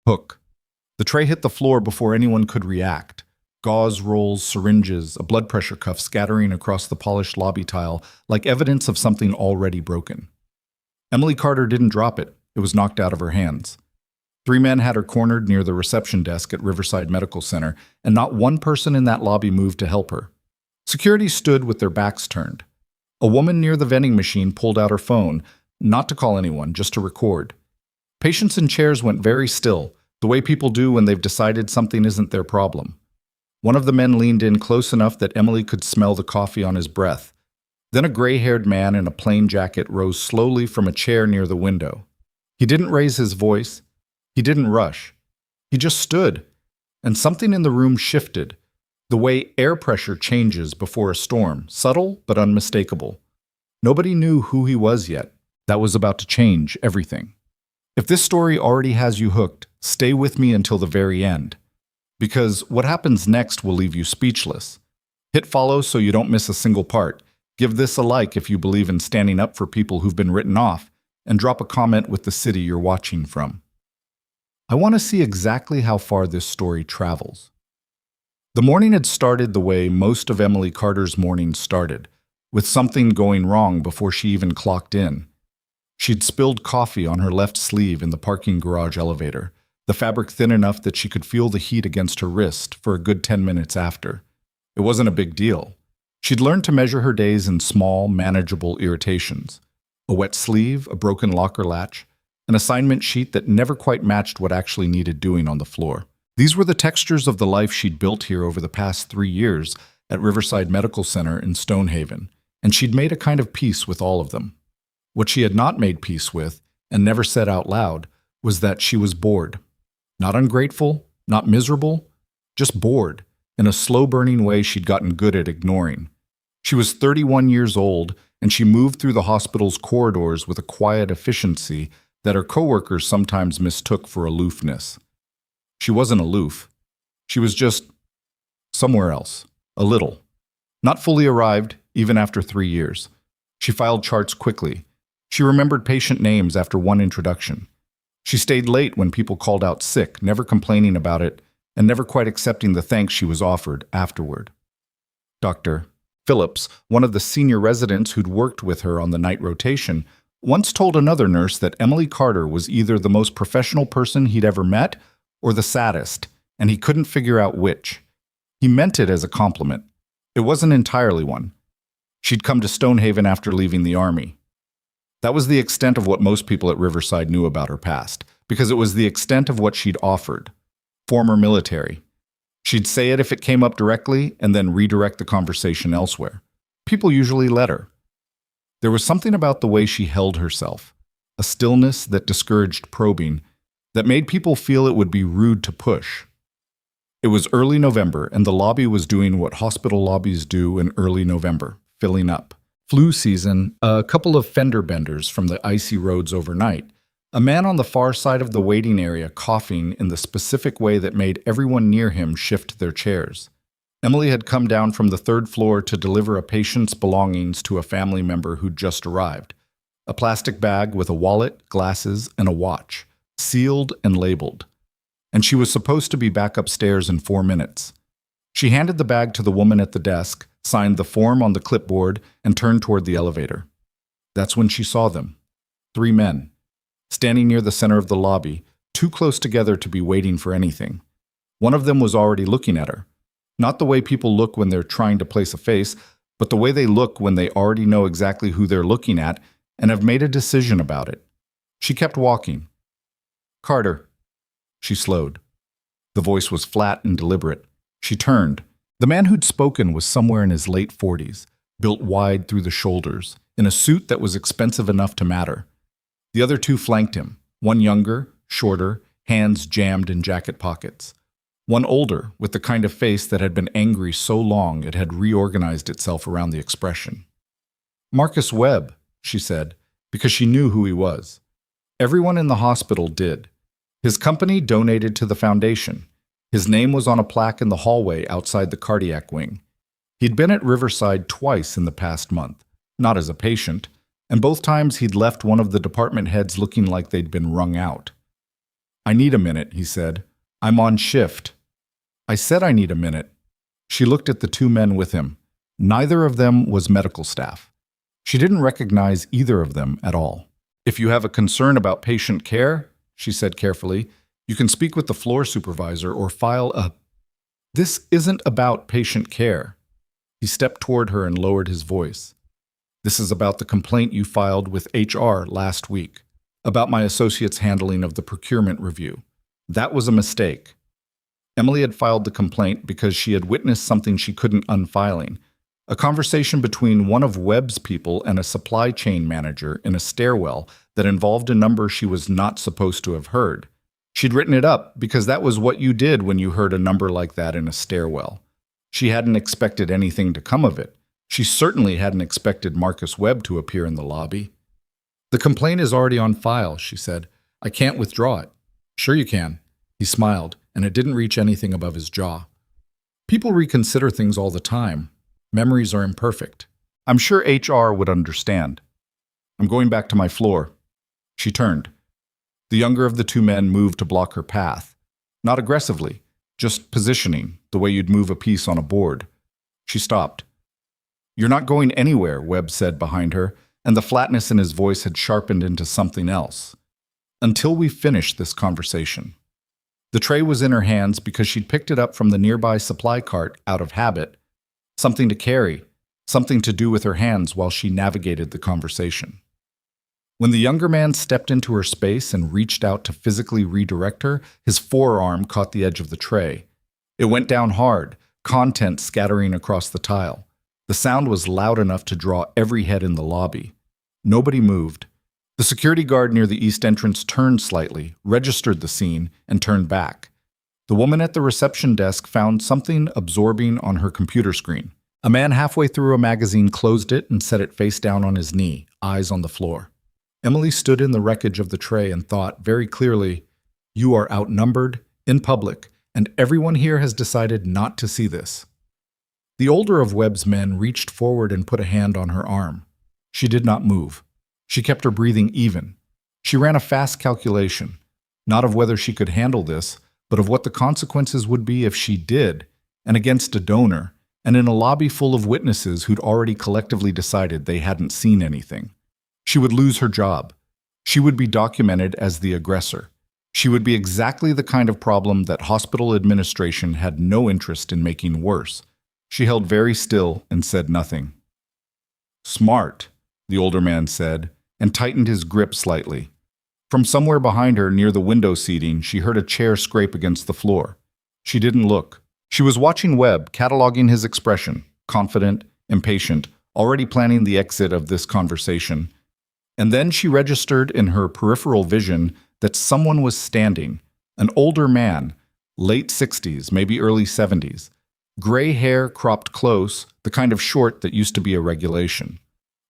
Hook. The tray hit the floor before anyone could react. Gauze rolls, syringes, a blood pressure cuff scattering across the polished lobby tile like evidence of something already broken. Emily Carter didn't drop it. It was knocked out of her hands. 3 men had her cornered near the reception desk at Riverside Medical Center, and not one person in that lobby moved to help her. Security stood with their backs turned. A woman near the vending machine pulled out her phone, not to call anyone, just to record. Patients in chairs went very still, the way people do when they've decided something isn't their problem. One of the men leaned in close enough that Emily could smell the coffee on his breath. Then a gray-haired man in a plain jacket rose slowly from a chair near the window. He didn't raise his voice. He didn't rush. He just stood, and something in the room shifted, the way air pressure changes before a storm, subtle but unmistakable. Nobody knew who he was yet. That was about to change everything. If this story already has you hooked, stay with me until the very end. Because what happens next will leave you speechless. Hit follow so you don't miss a single part. Give this a like if you believe in standing up for people who've been written off, and drop a comment with the city you're watching from. I want to see exactly how far this story travels. The morning had started the way most of Emily Carter's mornings started, with something going wrong before she even clocked in. She'd spilled coffee on her left sleeve in the parking garage elevator, the fabric thin enough that she could feel the heat against her wrist for a good 10 minutes after. It wasn't a big deal. She'd learned to measure her days in small, manageable irritations. A wet sleeve, a broken locker latch, an assignment sheet that never quite matched what actually needed doing on the floor. These were the textures of the life she'd built here over the past 3 years at Riverside Medical Center in Stonehaven, and she'd made a kind of peace with all of them. What she had not made peace with, and never said out loud, was that she was bored. Not ungrateful, not miserable, just bored, in a slow-burning way she'd gotten good at ignoring. She was 31 years old, and she moved through the hospital's corridors with a quiet efficiency that her coworkers sometimes mistook for aloofness. She wasn't aloof. She was just somewhere else, a little. Not fully arrived, even after 3 years. She filed charts quickly. She remembered patient names after one introduction. She stayed late when people called out sick, never complaining about it, and never quite accepting the thanks she was offered afterward. Dr. Phillips, one of the senior residents who'd worked with her on the night rotation, once told another nurse that Emily Carter was either the most professional person he'd ever met or the saddest, and he couldn't figure out which. He meant it as a compliment. It wasn't entirely one. She'd come to Stonehaven after leaving the Army. That was the extent of what most people at Riverside knew about her past, because it was the extent of what she'd offered. Former military. She'd say it if it came up directly and then redirect the conversation elsewhere. People usually let her. There was something about the way she held herself, a stillness that discouraged probing, that made people feel it would be rude to push. It was early November, and the lobby was doing what hospital lobbies do in early November, filling up. Flu season, a couple of fender benders from the icy roads overnight, a man on the far side of the waiting area coughing in the specific way that made everyone near him shift their chairs. Emily had come down from the 3rd floor to deliver a patient's belongings to a family member who'd just arrived. A plastic bag with a wallet, glasses, and a watch, sealed and labeled. And she was supposed to be back upstairs in 4 minutes. She handed the bag to the woman at the desk, signed the form on the clipboard, and turned toward the elevator. That's when she saw them. 3 men. Standing near the center of the lobby, too close together to be waiting for anything. One of them was already looking at her. Not the way people look when they're trying to place a face, but the way they look when they already know exactly who they're looking at and have made a decision about it. She kept walking. "Carter." She slowed. The voice was flat and deliberate. She turned. The man who'd spoken was somewhere in his late 40s, built wide through the shoulders, in a suit that was expensive enough to matter. The other 2 flanked him, one younger, shorter, hands jammed in jacket pockets. One older, with the kind of face that had been angry so long it had reorganized itself around the expression. "Marcus Webb," she said, because she knew who he was. Everyone in the hospital did. His company donated to the foundation. His name was on a plaque in the hallway outside the cardiac wing. He'd been at Riverside twice in the past month, not as a patient, and both times he'd left one of the department heads looking like they'd been wrung out. I need a minute, he said. I'm on shift. I said I need a minute. She looked at the two men with him. Neither of them was medical staff. She didn't recognize either of them at all. If you have a concern about patient care, she said carefully, you can speak with the floor supervisor or file a... This isn't about patient care. He stepped toward her and lowered his voice. This is about the complaint you filed with HR last week, about my associate's handling of the procurement review. That was a mistake. Emily had filed the complaint because she had witnessed something she couldn't unfiling, a conversation between one of Webb's people and a supply chain manager in a stairwell that involved a number she was not supposed to have heard. She'd written it up because that was what you did when you heard a number like that in a stairwell. She hadn't expected anything to come of it. She certainly hadn't expected Marcus Webb to appear in the lobby. The complaint is already on file, she said. I can't withdraw it. Sure you can. He smiled, and it didn't reach anything above his jaw. People reconsider things all the time. Memories are imperfect. I'm sure HR would understand. I'm going back to my floor. She turned. The younger of the two men moved to block her path. Not aggressively, just positioning, the way you'd move a piece on a board. She stopped. You're not going anywhere, Webb said behind her, and the flatness in his voice had sharpened into something else. Until we finish this conversation. The tray was in her hands because she'd picked it up from the nearby supply cart out of habit. Something to carry, something to do with her hands while she navigated the conversation. When the younger man stepped into her space and reached out to physically redirect her, his forearm caught the edge of the tray. It went down hard, content scattering across the tile. The sound was loud enough to draw every head in the lobby. Nobody moved. The security guard near the east entrance turned slightly, registered the scene, and turned back. The woman at the reception desk found something absorbing on her computer screen. A man halfway through a magazine closed it and set it face down on his knee, eyes on the floor. Emily stood in the wreckage of the tray and thought very clearly, you are outnumbered, in public, and everyone here has decided not to see this. The older of Webb's men reached forward and put a hand on her arm. She did not move. She kept her breathing even. She ran a fast calculation, not of whether she could handle this, but of what the consequences would be if she did, and against a donor, and in a lobby full of witnesses who'd already collectively decided they hadn't seen anything. She would lose her job. She would be documented as the aggressor. She would be exactly the kind of problem that hospital administration had no interest in making worse. She held very still and said nothing. Smart, the older man said, and tightened his grip slightly. From somewhere behind her near the window seating, she heard a chair scrape against the floor. She didn't look. She was watching Webb, cataloging his expression, confident, impatient, already planning the exit of this conversation. And then she registered in her peripheral vision that someone was standing, an older man, late 60s, maybe early 70s, gray hair cropped close, the kind of short that used to be a regulation.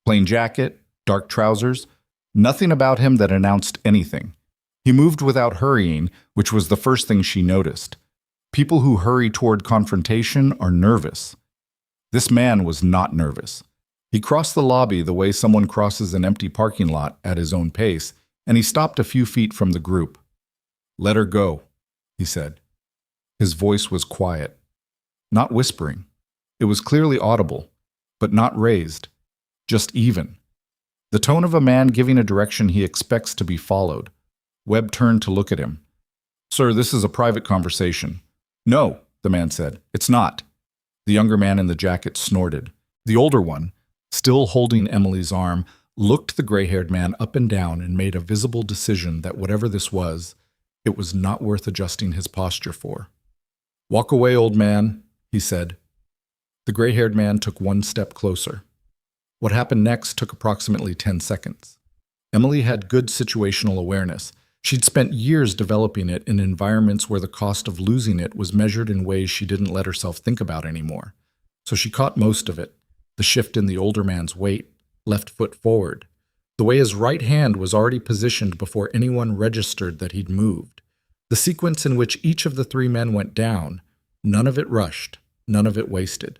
Plain jacket, dark trousers, nothing about him that announced anything. He moved without hurrying, which was the first thing she noticed. People who hurry toward confrontation are nervous. This man was not nervous. He crossed the lobby the way someone crosses an empty parking lot at his own pace, and he stopped a few feet from the group. Let her go, he said. His voice was quiet, not whispering. It was clearly audible, but not raised, just even. The tone of a man giving a direction he expects to be followed. Webb turned to look at him. Sir, this is a private conversation. No, the man said. It's not. The younger man in the jacket snorted. The older one, still holding Emily's arm, looked the gray-haired man up and down and made a visible decision that whatever this was, it was not worth adjusting his posture for. Walk away, old man, he said. The gray-haired man took one step closer. What happened next took approximately 10 seconds. Emily had good situational awareness. She'd spent years developing it in environments where the cost of losing it was measured in ways she didn't let herself think about anymore. So she caught most of it. The shift in the older man's weight, left foot forward, the way his right hand was already positioned before anyone registered that he'd moved, the sequence in which each of the three men went down, none of it rushed, none of it wasted.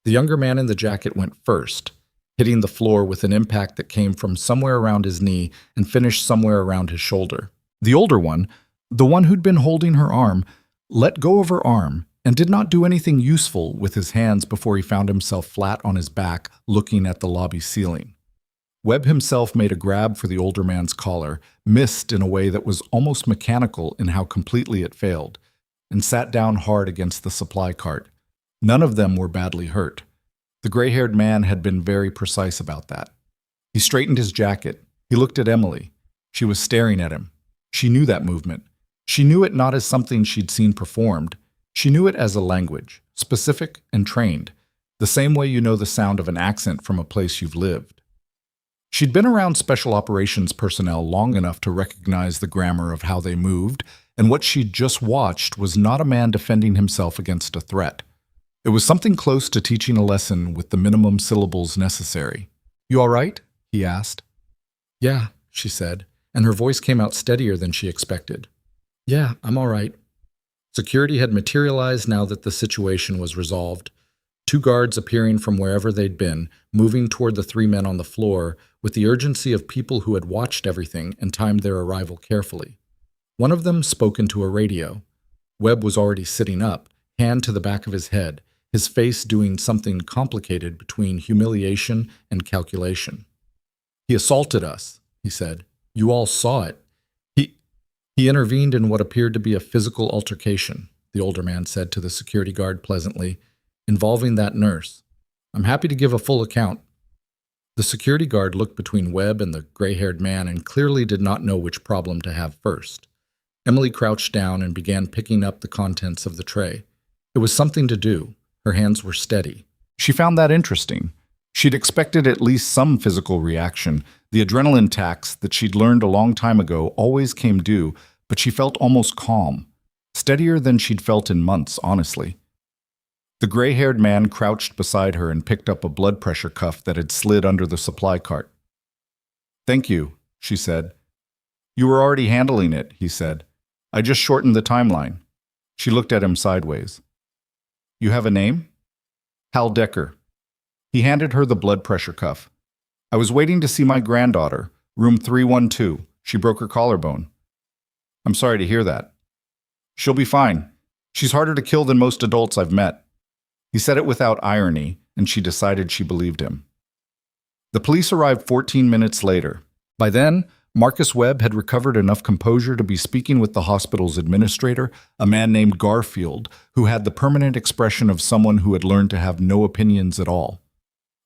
The younger man in the jacket went first, hitting the floor with an impact that came from somewhere around his knee and finished somewhere around his shoulder. The older one, The one who'd been holding her arm let go of her arm and did not do anything useful with his hands before he found himself flat on his back looking at the lobby ceiling. Webb himself made a grab for the older man's collar, missed in a way that was almost mechanical in how completely it failed, and sat down hard against the supply cart. None of them were badly hurt. The gray-haired man had been very precise about that. He straightened his jacket. He looked at Emily. She was staring at him. She knew that movement. She knew it not as something she'd seen performed. She knew it as a language, specific and trained, the same way you know the sound of an accent from a place you've lived. She'd been around special operations personnel long enough to recognize the grammar of how they moved, and what she'd just watched was not a man defending himself against a threat. It was something close to teaching a lesson with the minimum syllables necessary. "You all right?" he asked. "Yeah," she said, and her voice came out steadier than she expected. "Yeah, I'm all right." Security had materialized now that the situation was resolved. Two guards appearing from wherever they'd been, moving toward the three men on the floor with the urgency of people who had watched everything and timed their arrival carefully. One of them spoke into a radio. Webb was already sitting up, hand to the back of his head, his face doing something complicated between humiliation and calculation. "He assaulted us," he said. "You all saw it." He intervened in what appeared to be a physical altercation, the older man said to the security guard pleasantly, "involving that nurse. I'm happy to give a full account." The security guard looked between Webb and the gray-haired man and clearly did not know which problem to have first. Emily crouched down and began picking up the contents of the tray. It was something to do. Her hands were steady. She found that interesting. She'd expected at least some physical reaction. The adrenaline tax that she'd learned a long time ago always came due, but she felt almost calm. Steadier than she'd felt in months, honestly. The gray-haired man crouched beside her and picked up a blood pressure cuff that had slid under the supply cart. "Thank you," she said. "You were already handling it," he said. "I just shortened the timeline." She looked at him sideways. "You have a name?" "Hal Decker." He handed her the blood pressure cuff. "I was waiting to see my granddaughter, room 312. She broke her collarbone." "I'm sorry to hear that." "She'll be fine. She's harder to kill than most adults I've met." He said it without irony, and she decided she believed him. The police arrived 14 minutes later. By then, Marcus Webb had recovered enough composure to be speaking with the hospital's administrator, a man named Garfield, who had the permanent expression of someone who had learned to have no opinions at all.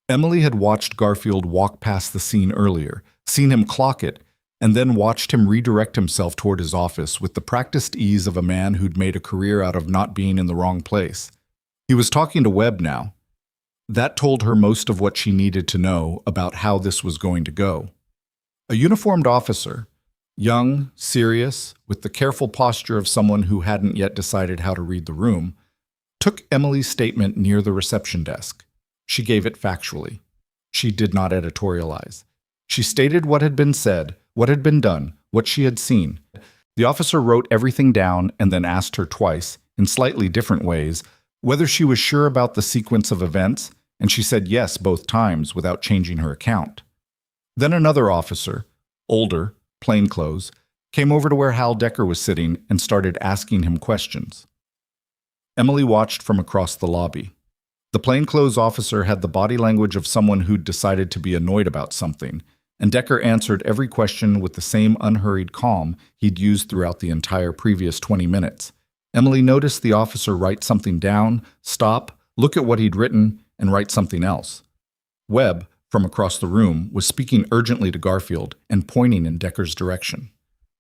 Emily had watched Garfield walk past the scene earlier, seen him clock it, and then watched him redirect himself toward his office with the practiced ease of a man who'd made a career out of not being in the wrong place. He was talking to Webb now. That told her most of what she needed to know about how this was going to go. A uniformed officer, young, serious, with the careful posture of someone who hadn't yet decided how to read the room, took Emily's statement near the reception desk. She gave it factually. She did not editorialize. She stated what had been said, what had been done, what she had seen. The officer wrote everything down and then asked her twice, in slightly different ways, whether she was sure about the sequence of events, and she said yes both times without changing her account. Then another officer, older, plainclothes, came over to where Hal Decker was sitting and started asking him questions. Emily watched from across the lobby. The plainclothes officer had the body language of someone who'd decided to be annoyed about something, and Decker answered every question with the same unhurried calm he'd used throughout the entire previous 20 minutes. Emily noticed the officer write something down, stop, look at what he'd written, and write something else. Webb, from across the room, was speaking urgently to Garfield and pointing in Decker's direction.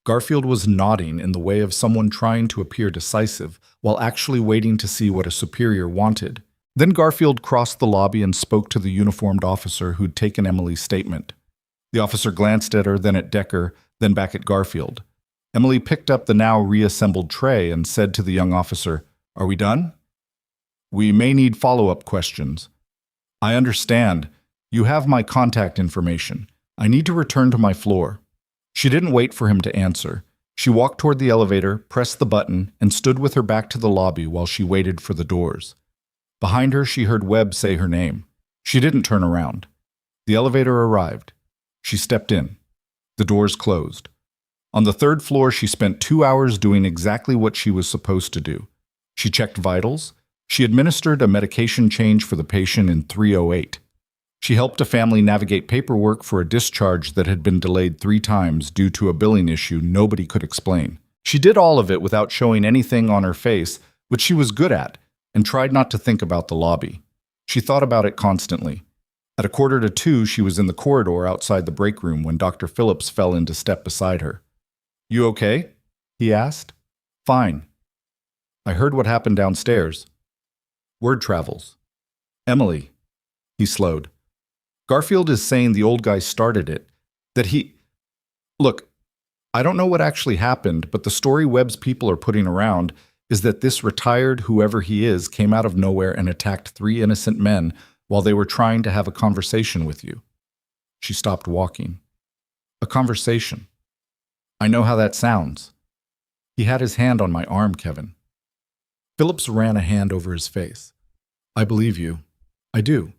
Garfield was nodding in the way of someone trying to appear decisive while actually waiting to see what a superior wanted. Then Garfield crossed the lobby and spoke to the uniformed officer who'd taken Emily's statement. The officer glanced at her, then at Decker, then back at Garfield. Emily picked up the now reassembled tray and said to the young officer, "Are we done?" "We may need follow-up questions." "I understand. You have my contact information. I need to return to my floor." She didn't wait for him to answer. She walked toward the elevator, pressed the button, and stood with her back to the lobby while she waited for the doors. Behind her, she heard Webb say her name. She didn't turn around. The elevator arrived. She stepped in. The doors closed. On the third floor, she spent 2 hours doing exactly what she was supposed to do. She checked vitals. She administered a medication change for the patient in 308. She helped a family navigate paperwork for a discharge that had been delayed 3 times due to a billing issue nobody could explain. She did all of it without showing anything on her face, which she was good at, and tried not to think about the lobby. She thought about it constantly. At 1:45, she was in the corridor outside the break room when Dr. Phillips fell into step beside her. "You okay?" he asked. "Fine. I heard what happened downstairs." "Word travels." "Emily." He slowed. "Garfield is saying the old guy started it. That he... Look, I don't know what actually happened, but the story Webb's people are putting around is that this retired whoever he is came out of nowhere and attacked 3 innocent men while they were trying to have a conversation with you." She stopped walking. "A conversation. I know how that sounds." He had his hand on my arm, Kevin. Phillips ran a hand over his face. "I believe you. I do.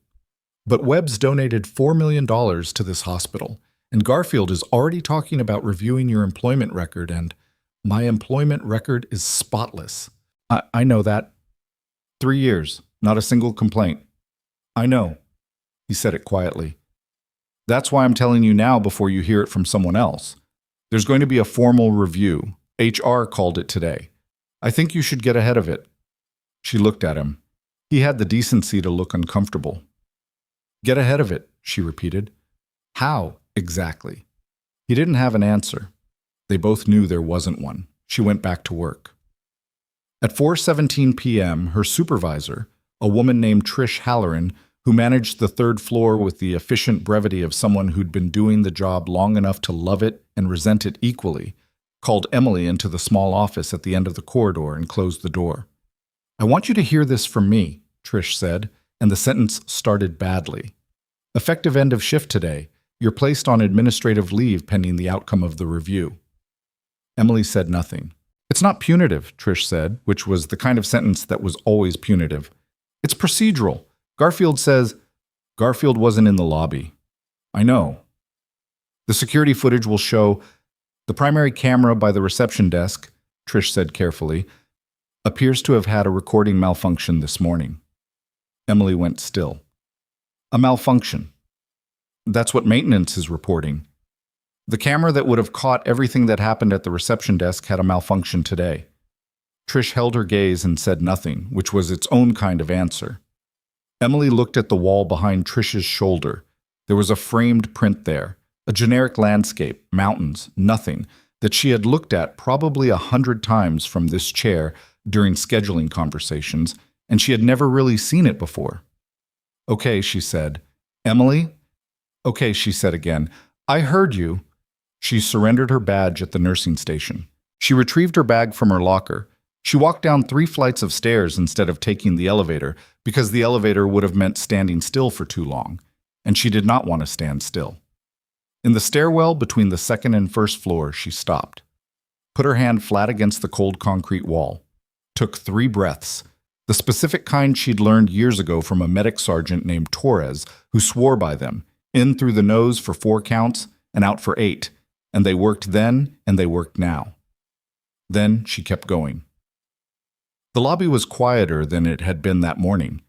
But Webb's donated $4 million to this hospital, and Garfield is already talking about reviewing your employment record, and my employment record is spotless." I know that. 3 years, not a single complaint." "I know." He said it quietly. "That's why I'm telling you now before you hear it from someone else. There's going to be a formal review. HR called it today. I think you should get ahead of it." She looked at him. He had the decency to look uncomfortable. "Get ahead of it," she repeated. "How, exactly?" He didn't have an answer. They both knew there wasn't one. She went back to work. At 4:17 p.m., her supervisor, a woman named Trish Halloran, who managed the 3rd floor with the efficient brevity of someone who'd been doing the job long enough to love it and resent it equally, called Emily into the small office at the end of the corridor and closed the door. "I want you to hear this from me," Trish said, and the sentence started badly. "Effective end of shift today. You're placed on administrative leave pending the outcome of the review." Emily said nothing. "It's not punitive," Trish said, which was the kind of sentence that was always punitive. "It's procedural. Garfield says..." "Garfield wasn't in the lobby." "I know." "The security footage will show..." "The primary camera by the reception desk," Trish said carefully, "appears to have had a recording malfunction this morning." Emily went still. "A malfunction? That's what maintenance is reporting. The camera that would have caught everything that happened at the reception desk had a malfunction today." Trish held her gaze and said nothing, which was its own kind of answer. Emily looked at the wall behind Trish's shoulder. There was a framed print there, a generic landscape, mountains, nothing, that she had looked at probably 100 times from this chair during scheduling conversations, and she had never really seen it before. "Okay," she said. "Emily?" "Okay," she said again. "I heard you." She surrendered her badge at the nursing station. She retrieved her bag from her locker. She walked down 3 flights of stairs instead of taking the elevator, because the elevator would have meant standing still for too long, and she did not want to stand still. In the stairwell between the 2nd and 1st floor, she stopped, put her hand flat against the cold concrete wall, took 3 breaths, the specific kind she'd learned years ago from a medic sergeant named Torres, who swore by them, in through the nose for 4 counts and out for 8, and they worked then and they worked now. Then she kept going. The lobby was quieter than it had been that morning.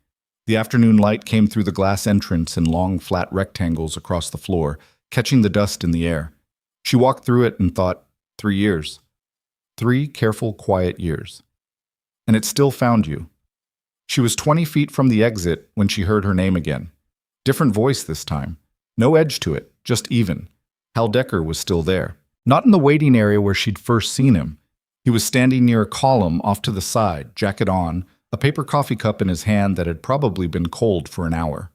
The afternoon light came through the glass entrance in long, flat rectangles across the floor, catching the dust in the air. She walked through it and thought, 3 years. 3 careful, quiet years. And it still found you. She was 20 feet from the exit when she heard her name again. Different voice this time. No edge to it, just even. Hal Decker was still there. Not in the waiting area where she'd first seen him. He was standing near a column off to the side, jacket on, a paper coffee cup in his hand that had probably been cold for an hour.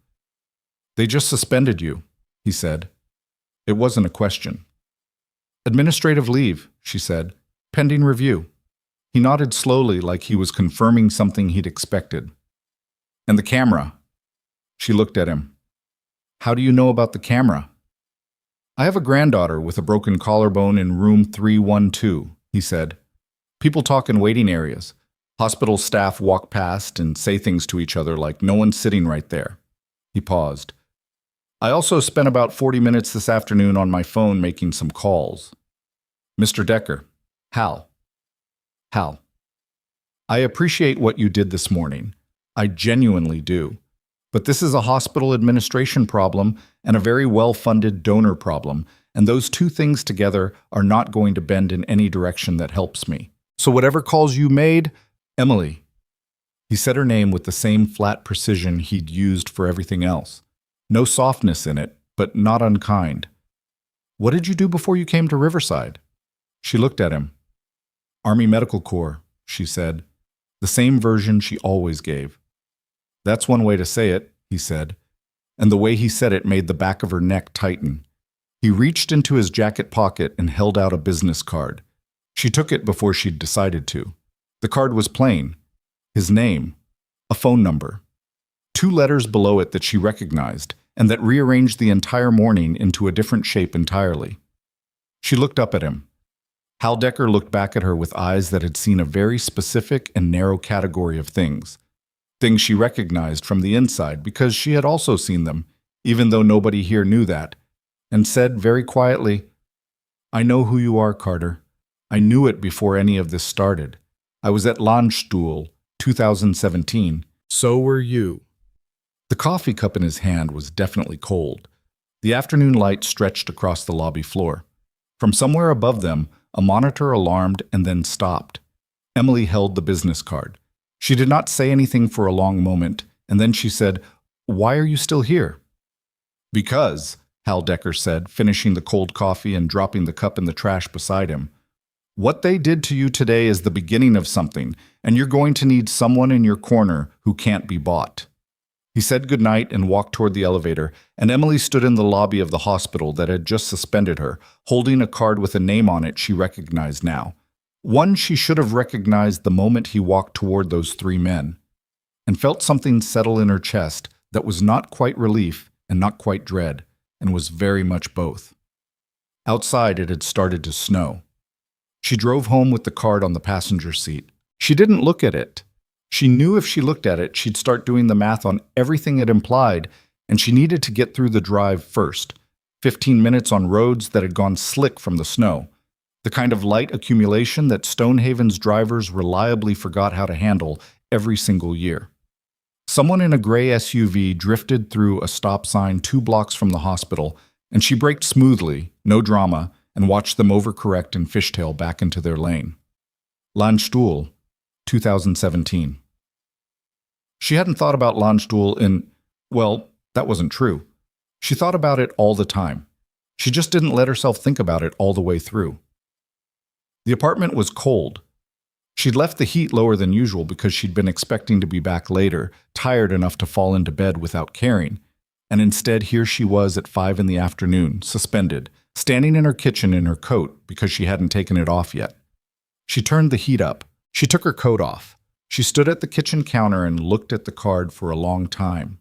"They just suspended you," he said. It wasn't a question. "Administrative leave," she said. "Pending review." He nodded slowly like he was confirming something he'd expected. "And the camera?" She looked at him. "How do you know about the camera?" "I have a granddaughter with a broken collarbone in room 312, he said. "People talk in waiting areas. Hospital staff walk past and say things to each other like no one's sitting right there." He paused. "I also spent about 40 minutes this afternoon on my phone making some calls." Mr. Decker. Hal. Hal. I appreciate what you did this morning. I genuinely do. But this is a hospital administration problem and a very well-funded donor problem, and those two things together are not going to bend in any direction that helps me. So whatever calls you made, Emily. He said her name with the same flat precision he'd used for everything else. No softness in it, but not unkind. What did you do before you came to Riverside? She looked at him. Army Medical Corps, she said. The same version she always gave. That's one way to say it, he said, and the way he said it made the back of her neck tighten. He reached into his jacket pocket and held out a business card. She took it before she'd decided to. The card was plain. His name. A phone number. 2 letters below it that she recognized, and that rearranged the entire morning into a different shape entirely. She looked up at him. Hal Decker looked back at her with eyes that had seen a very specific and narrow category of things. Things she recognized from the inside because she had also seen them, even though nobody here knew that, and said very quietly, I know who you are, Carter. I knew it before any of this started. I was at Landstuhl, 2017. So were you. The coffee cup in his hand was definitely cold. The afternoon light stretched across the lobby floor. From somewhere above them, a monitor alarmed and then stopped. Emily held the business card. She did not say anything for a long moment, and then she said, Why are you still here? Because, Hal Decker said, finishing the cold coffee and dropping the cup in the trash beside him. What they did to you today is the beginning of something, and you're going to need someone in your corner who can't be bought. He said goodnight and walked toward the elevator, and Emily stood in the lobby of the hospital that had just suspended her, holding a card with a name on it she recognized now. One she should have recognized the moment he walked toward those 3 men, and felt something settle in her chest that was not quite relief and not quite dread, and was very much both. Outside it had started to snow. She drove home with the card on the passenger seat. She didn't look at it. She knew if she looked at it, she'd start doing the math on everything it implied, and she needed to get through the drive first. 15 minutes on roads that had gone slick from the snow. The kind of light accumulation that Stonehaven's drivers reliably forgot how to handle every single year. Someone in a gray SUV drifted through a stop sign 2 blocks from the hospital, and she braked smoothly, no drama, and watched them overcorrect and fishtail back into their lane. Landstuhl, 2017. She hadn't thought about Landstuhl well, that wasn't true. She thought about it all the time. She just didn't let herself think about it all the way through. The apartment was cold. She'd left the heat lower than usual because she'd been expecting to be back later, tired enough to fall into bed without caring. And instead, here she was at 5 in the afternoon, suspended, standing in her kitchen in her coat because she hadn't taken it off yet. She turned the heat up. She took her coat off. She stood at the kitchen counter and looked at the card for a long time.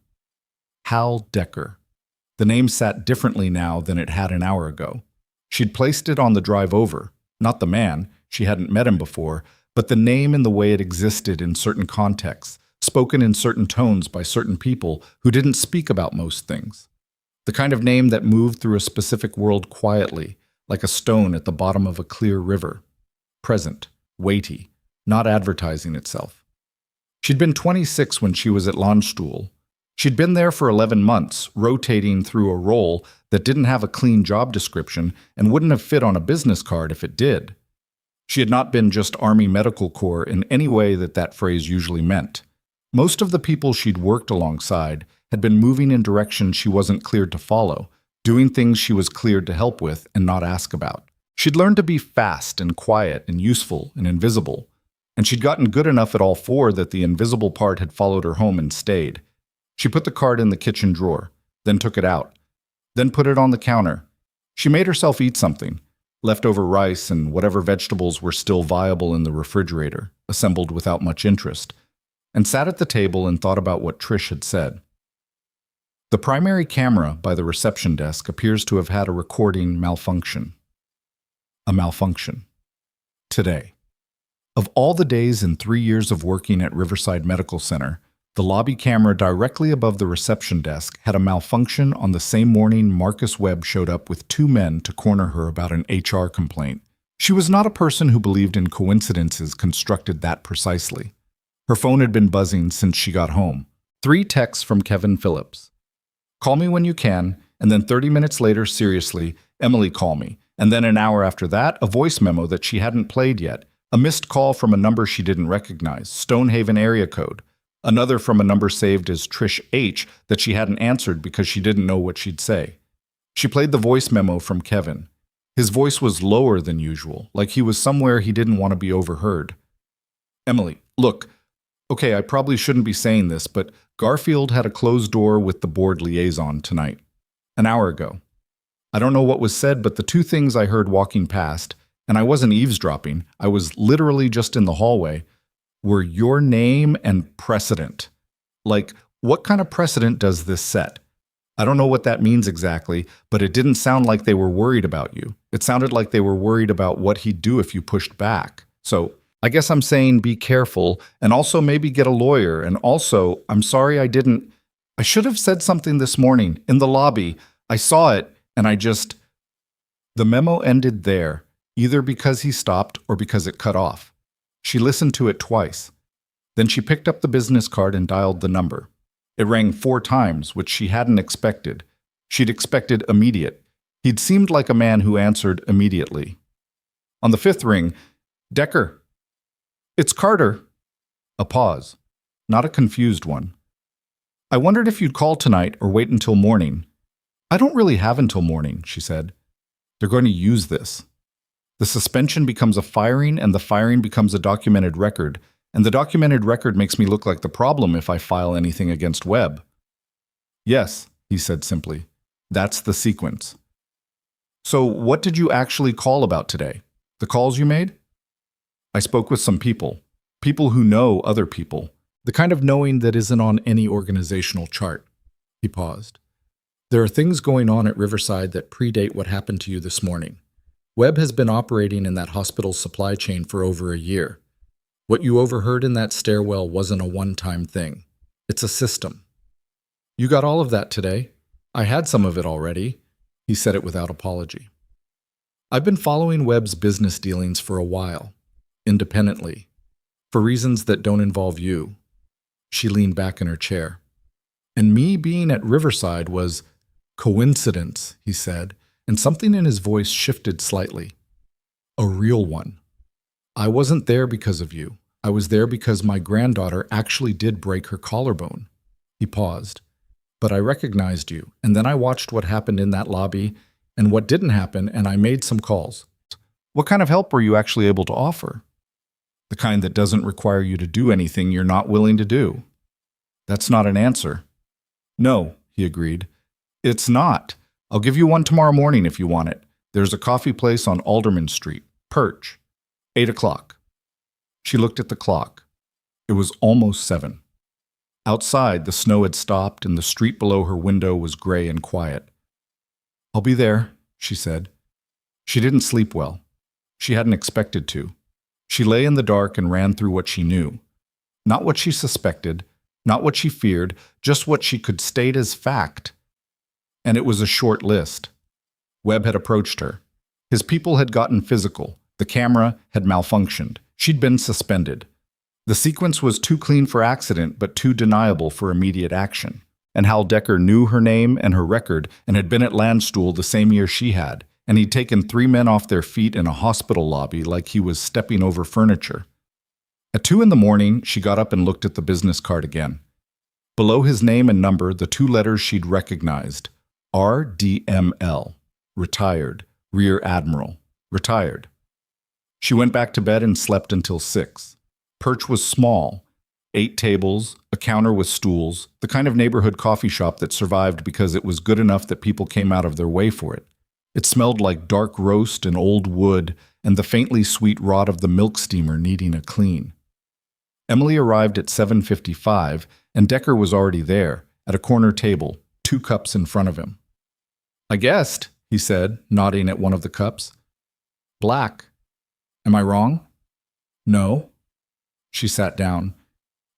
Hal Decker. The name sat differently now than it had an hour ago. She'd placed it on the drive over. Not the man, she hadn't met him before, but the name and the way it existed in certain contexts, spoken in certain tones by certain people who didn't speak about most things. The kind of name that moved through a specific world quietly, like a stone at the bottom of a clear river. Present, weighty, not advertising itself. She'd been 26 when she was at Landstuhl. She'd been there for 11 months, rotating through a role that didn't have a clean job description and wouldn't have fit on a business card if it did. She had not been just Army Medical Corps in any way that phrase usually meant. Most of the people she'd worked alongside had been moving in directions she wasn't cleared to follow, doing things she was cleared to help with and not ask about. She'd learned to be fast and quiet and useful and invisible, and she'd gotten good enough at all 4 that the invisible part had followed her home and stayed. She put the card in the kitchen drawer, then took it out, then put it on the counter. She made herself eat something, leftover rice and whatever vegetables were still viable in the refrigerator, assembled without much interest, and sat at the table and thought about what Trish had said. The primary camera by the reception desk appears to have had a recording malfunction. A malfunction. Today. Of all the days in 3 years of working at Riverside Medical Center, the lobby camera directly above the reception desk had a malfunction on the same morning Marcus Webb showed up with 2 men to corner her about an HR complaint, She was not a person who believed in coincidences constructed that precisely. Her phone had been buzzing since she got home. 3 texts from Kevin Phillips. Call me when you can, and then 30 minutes later, seriously, Emily, call me. And then an hour after that, a voice memo that she hadn't played yet. A missed call from a number she didn't recognize, Stonehaven area code. Another from a number saved as Trish H that she hadn't answered because she didn't know what she'd say. She played the voice memo from Kevin. His voice was lower than usual, like he was somewhere he didn't want to be overheard. Emily, look, okay, I probably shouldn't be saying this, but Garfield had a closed door with the board liaison tonight. An hour ago. I don't know what was said, but the 2 things I heard walking past, and I wasn't eavesdropping, I was literally just in the hallway, were your name and precedent. Like, what kind of precedent does this set? I don't know what that means exactly, but it didn't sound like they were worried about you. It sounded like they were worried about what he'd do if you pushed back. So, I guess I'm saying be careful, and also maybe get a lawyer, and also, I'm sorry I should have said something this morning, in the lobby. I saw it, and The memo ended there, either because he stopped or because it cut off. She listened to it twice. Then she picked up the business card and dialed the number. It rang 4 times, which she hadn't expected. She'd expected immediate. He'd seemed like a man who answered immediately. On the 5th ring, Decker. It's Carter. A pause, not a confused one. I wondered if you'd call tonight or wait until morning. I don't really have until morning, she said. They're going to use this. The suspension becomes a firing, and the firing becomes a documented record, and the documented record makes me look like the problem if I file anything against Webb. Yes, he said simply. That's the sequence. So what did you actually call about today? The calls you made? I spoke with some people who know other people, the kind of knowing that isn't on any organizational chart. He paused. There are things going on at Riverside that predate what happened to you this morning. Webb has been operating in that hospital's supply chain for over a year. What you overheard in that stairwell wasn't a one-time thing. It's a system. You got all of that today? I had some of it already. He said it without apology. I've been following Webb's business dealings for a while, independently, for reasons that don't involve you. She leaned back in her chair. And me being at Riverside was coincidence, he said, and something in his voice shifted slightly. A real one. I wasn't there because of you. I was there because my granddaughter actually did break her collarbone. He paused. But I recognized you, and then I watched what happened in that lobby and what didn't happen, and I made some calls. What kind of help were you actually able to offer? The kind that doesn't require you to do anything you're not willing to do. That's not an answer. No, he agreed. It's not. I'll give you one tomorrow morning if you want it. There's a coffee place on Alderman Street, Perch, 8 o'clock. She looked at the clock. It was almost 7. Outside, the snow had stopped and the street below her window was gray and quiet. I'll be there, she said. She didn't sleep well. She hadn't expected to. She lay in the dark and ran through what she knew. Not what she suspected, not what she feared, just what she could state as fact. And it was a short list. Webb had approached her. His people had gotten physical. The camera had malfunctioned. She'd been suspended. The sequence was too clean for accident, but too deniable for immediate action. And Hal Decker knew her name and her record and had been at Landstuhl the same year she had, and he'd taken 3 men off their feet in a hospital lobby like he was stepping over furniture. At 2 in the morning, she got up and looked at the business card again. Below his name and number, the 2 letters she'd recognized. RDML. Retired. Rear Admiral. Retired. She went back to bed and slept until 6. Perch was small. 8 tables, a counter with stools, the kind of neighborhood coffee shop that survived because it was good enough that people came out of their way for it. It smelled like dark roast and old wood and the faintly sweet rot of the milk steamer needing a clean. Emily arrived at 7:55, and Decker was already there, at a corner table, 2 cups in front of him. I guessed, he said, nodding at one of the cups. Black. Am I wrong? No. She sat down.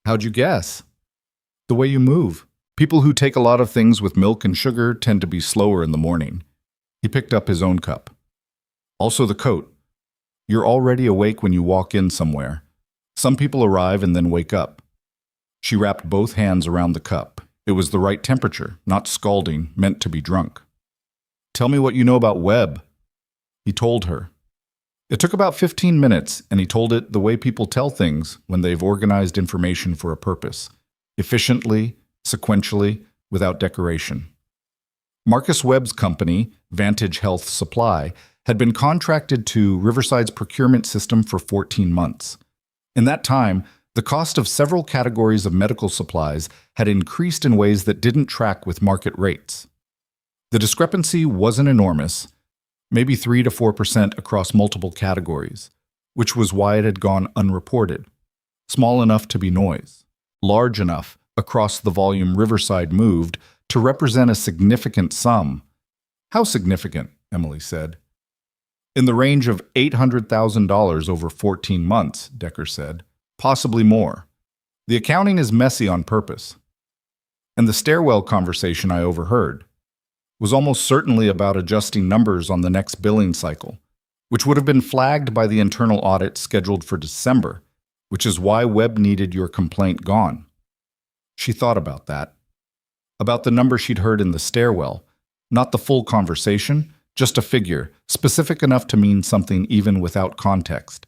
How'd you guess? The way you move. People who take a lot of things with milk and sugar tend to be slower in the morning. He picked up his own cup. Also the coat. You're already awake when you walk in somewhere. Some people arrive and then wake up. She wrapped both hands around the cup. It was the right temperature, not scalding, meant to be drunk. Tell me what you know about Webb. He told her. It took about 15 minutes, and he told it the way people tell things when they've organized information for a purpose. Efficiently, sequentially, without decoration. Marcus Webb's company, Vantage Health Supply, had been contracted to Riverside's procurement system for 14 months. In that time, the cost of several categories of medical supplies had increased in ways that didn't track with market rates. The discrepancy wasn't enormous, maybe 3 to 4% across multiple categories, which was why it had gone unreported. Small enough to be noise, large enough across the volume Riverside moved to represent a significant sum. How significant? Emily said. In the range of $800,000 over 14 months, Decker said. Possibly more. The accounting is messy on purpose. And the stairwell conversation I overheard was almost certainly about adjusting numbers on the next billing cycle, which would have been flagged by the internal audit scheduled for December, which is why Webb needed your complaint gone. She thought about that. About the number she'd heard in the stairwell, not the full conversation, just a figure, specific enough to mean something even without context.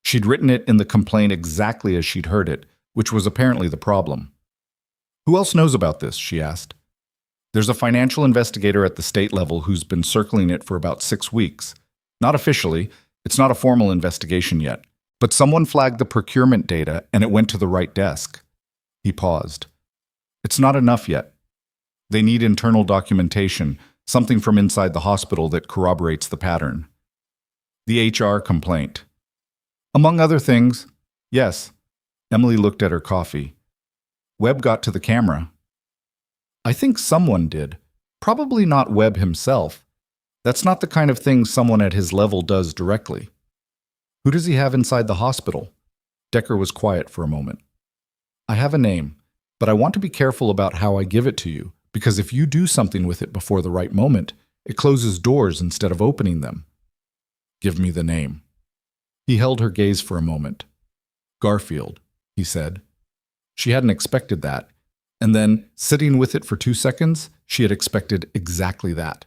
She'd written it in the complaint exactly as she'd heard it, which was apparently the problem. Who else knows about this? She asked. There's a financial investigator at the state level who's been circling it for about 6 weeks. Not officially, it's not a formal investigation yet, but someone flagged the procurement data and it went to the right desk. He paused. It's not enough yet. They need internal documentation, something from inside the hospital that corroborates the pattern. The HR complaint. Among other things, yes. Emily looked at her coffee. Webb got to the camera. I think someone did. Probably not Webb himself. That's not the kind of thing someone at his level does directly. Who does he have inside the hospital? Decker was quiet for a moment. I have a name, but I want to be careful about how I give it to you, because if you do something with it before the right moment, it closes doors instead of opening them. Give me the name. He held her gaze for a moment. Garfield, he said. She hadn't expected that. And then, sitting with it for 2 seconds, she had expected exactly that.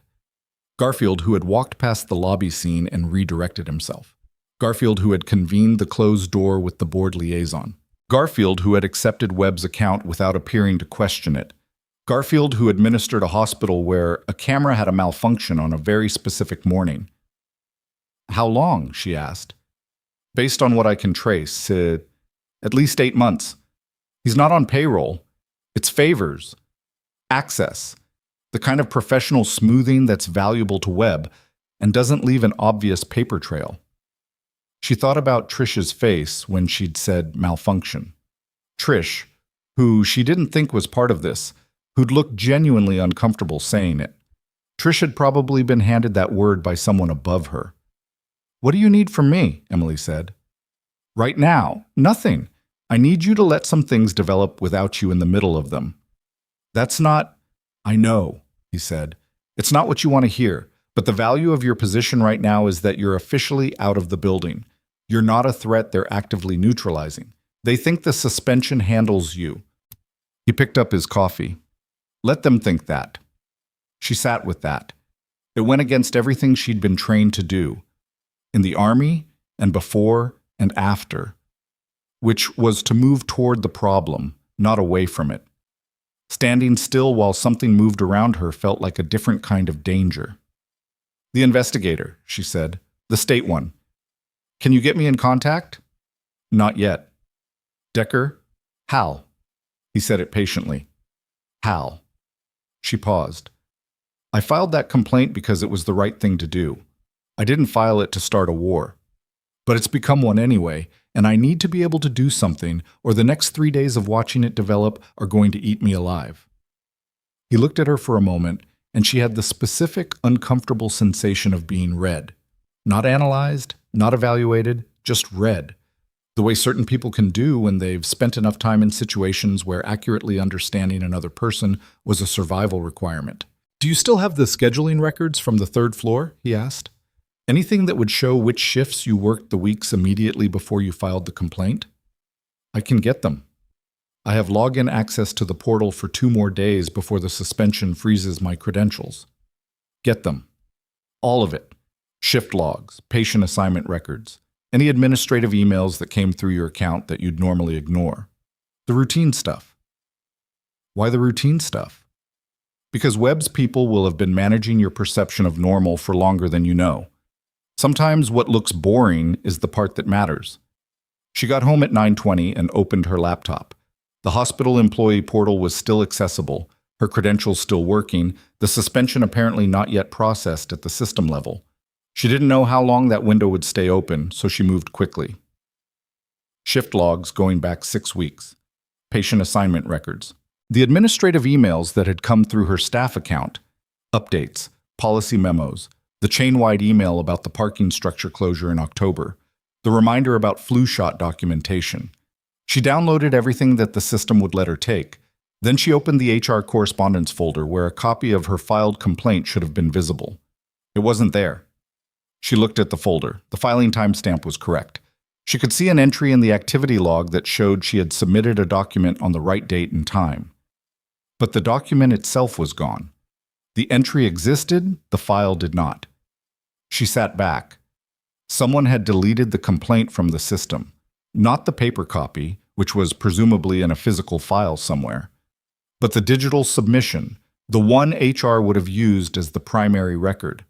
Garfield, who had walked past the lobby scene and redirected himself. Garfield, who had convened the closed door with the board liaison. Garfield, who had accepted Webb's account without appearing to question it. Garfield, who administered a hospital where a camera had a malfunction on a very specific morning. How long? She asked. Based on what I can trace, at least 8 months. He's not on payroll. It's favors. Access. The kind of professional smoothing that's valuable to Webb and doesn't leave an obvious paper trail. She thought about Trish's face when she'd said malfunction. Trish, who she didn't think was part of this, who'd looked genuinely uncomfortable saying it. Trish had probably been handed that word by someone above her. What do you need from me? Emily said. Right now, nothing. I need you to let some things develop without you in the middle of them. That's not... I know, he said. It's not what you want to hear, but the value of your position right now is that you're officially out of the building. You're not a threat they're actively neutralizing. They think the suspension handles you. He picked up his coffee. Let them think that. She sat with that. It went against everything she'd been trained to do. In the army, and before, and after. Which was to move toward the problem, not away from it. Standing still while something moved around her felt like a different kind of danger. The investigator, she said. The state one. Can you get me in contact? Not yet. Decker? Hal. He said it patiently. Hal. She paused. I filed that complaint because it was the right thing to do. I didn't file it to start a war. But it's become one anyway, and I need to be able to do something, or the next 3 days of watching it develop are going to eat me alive. He looked at her for a moment, and she had the specific, uncomfortable sensation of being read. Not analyzed, not evaluated, just read. The way certain people can do when they've spent enough time in situations where accurately understanding another person was a survival requirement. Do you still have the scheduling records from the 3rd floor? He asked. Anything that would show which shifts you worked the weeks immediately before you filed the complaint? I can get them. I have login access to the portal for 2 more days before the suspension freezes my credentials. Get them. All of it. Shift logs, patient assignment records, any administrative emails that came through your account that you'd normally ignore. The routine stuff. Why the routine stuff? Because Webb's people will have been managing your perception of normal for longer than you know. Sometimes what looks boring is the part that matters. She got home at 9:20 and opened her laptop. The hospital employee portal was still accessible, her credentials still working, the suspension apparently not yet processed at the system level. She didn't know how long that window would stay open, so she moved quickly. Shift logs going back 6 weeks. Patient assignment records. The administrative emails that had come through her staff account. Updates, policy memos, the chain-wide email about the parking structure closure in October, the reminder about flu shot documentation. She downloaded everything that the system would let her take. Then she opened the HR correspondence folder where a copy of her filed complaint should have been visible. It wasn't there. She looked at the folder. The filing timestamp was correct. She could see an entry in the activity log that showed she had submitted a document on the right date and time. But the document itself was gone. The entry existed, the file did not. She sat back. Someone had deleted the complaint from the system, not the paper copy, which was presumably in a physical file somewhere, but the digital submission, the one HR would have used as the primary record.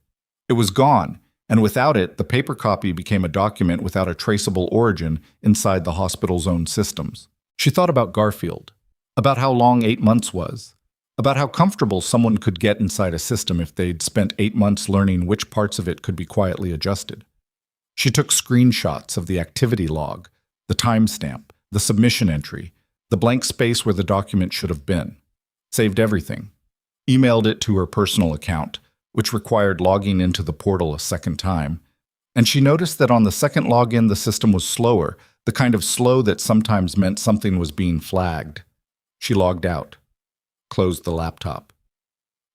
It was gone, and without it, the paper copy became a document without a traceable origin inside the hospital's own systems. She thought about Garfield, about how long 8 months was, about how comfortable someone could get inside a system if they'd spent 8 months learning which parts of it could be quietly adjusted. She took screenshots of the activity log, the timestamp, the submission entry, the blank space where the document should have been, saved everything, emailed it to her personal account, which required logging into the portal a second time, and she noticed that on the second login the system was slower, the kind of slow that sometimes meant something was being flagged. She logged out, closed the laptop.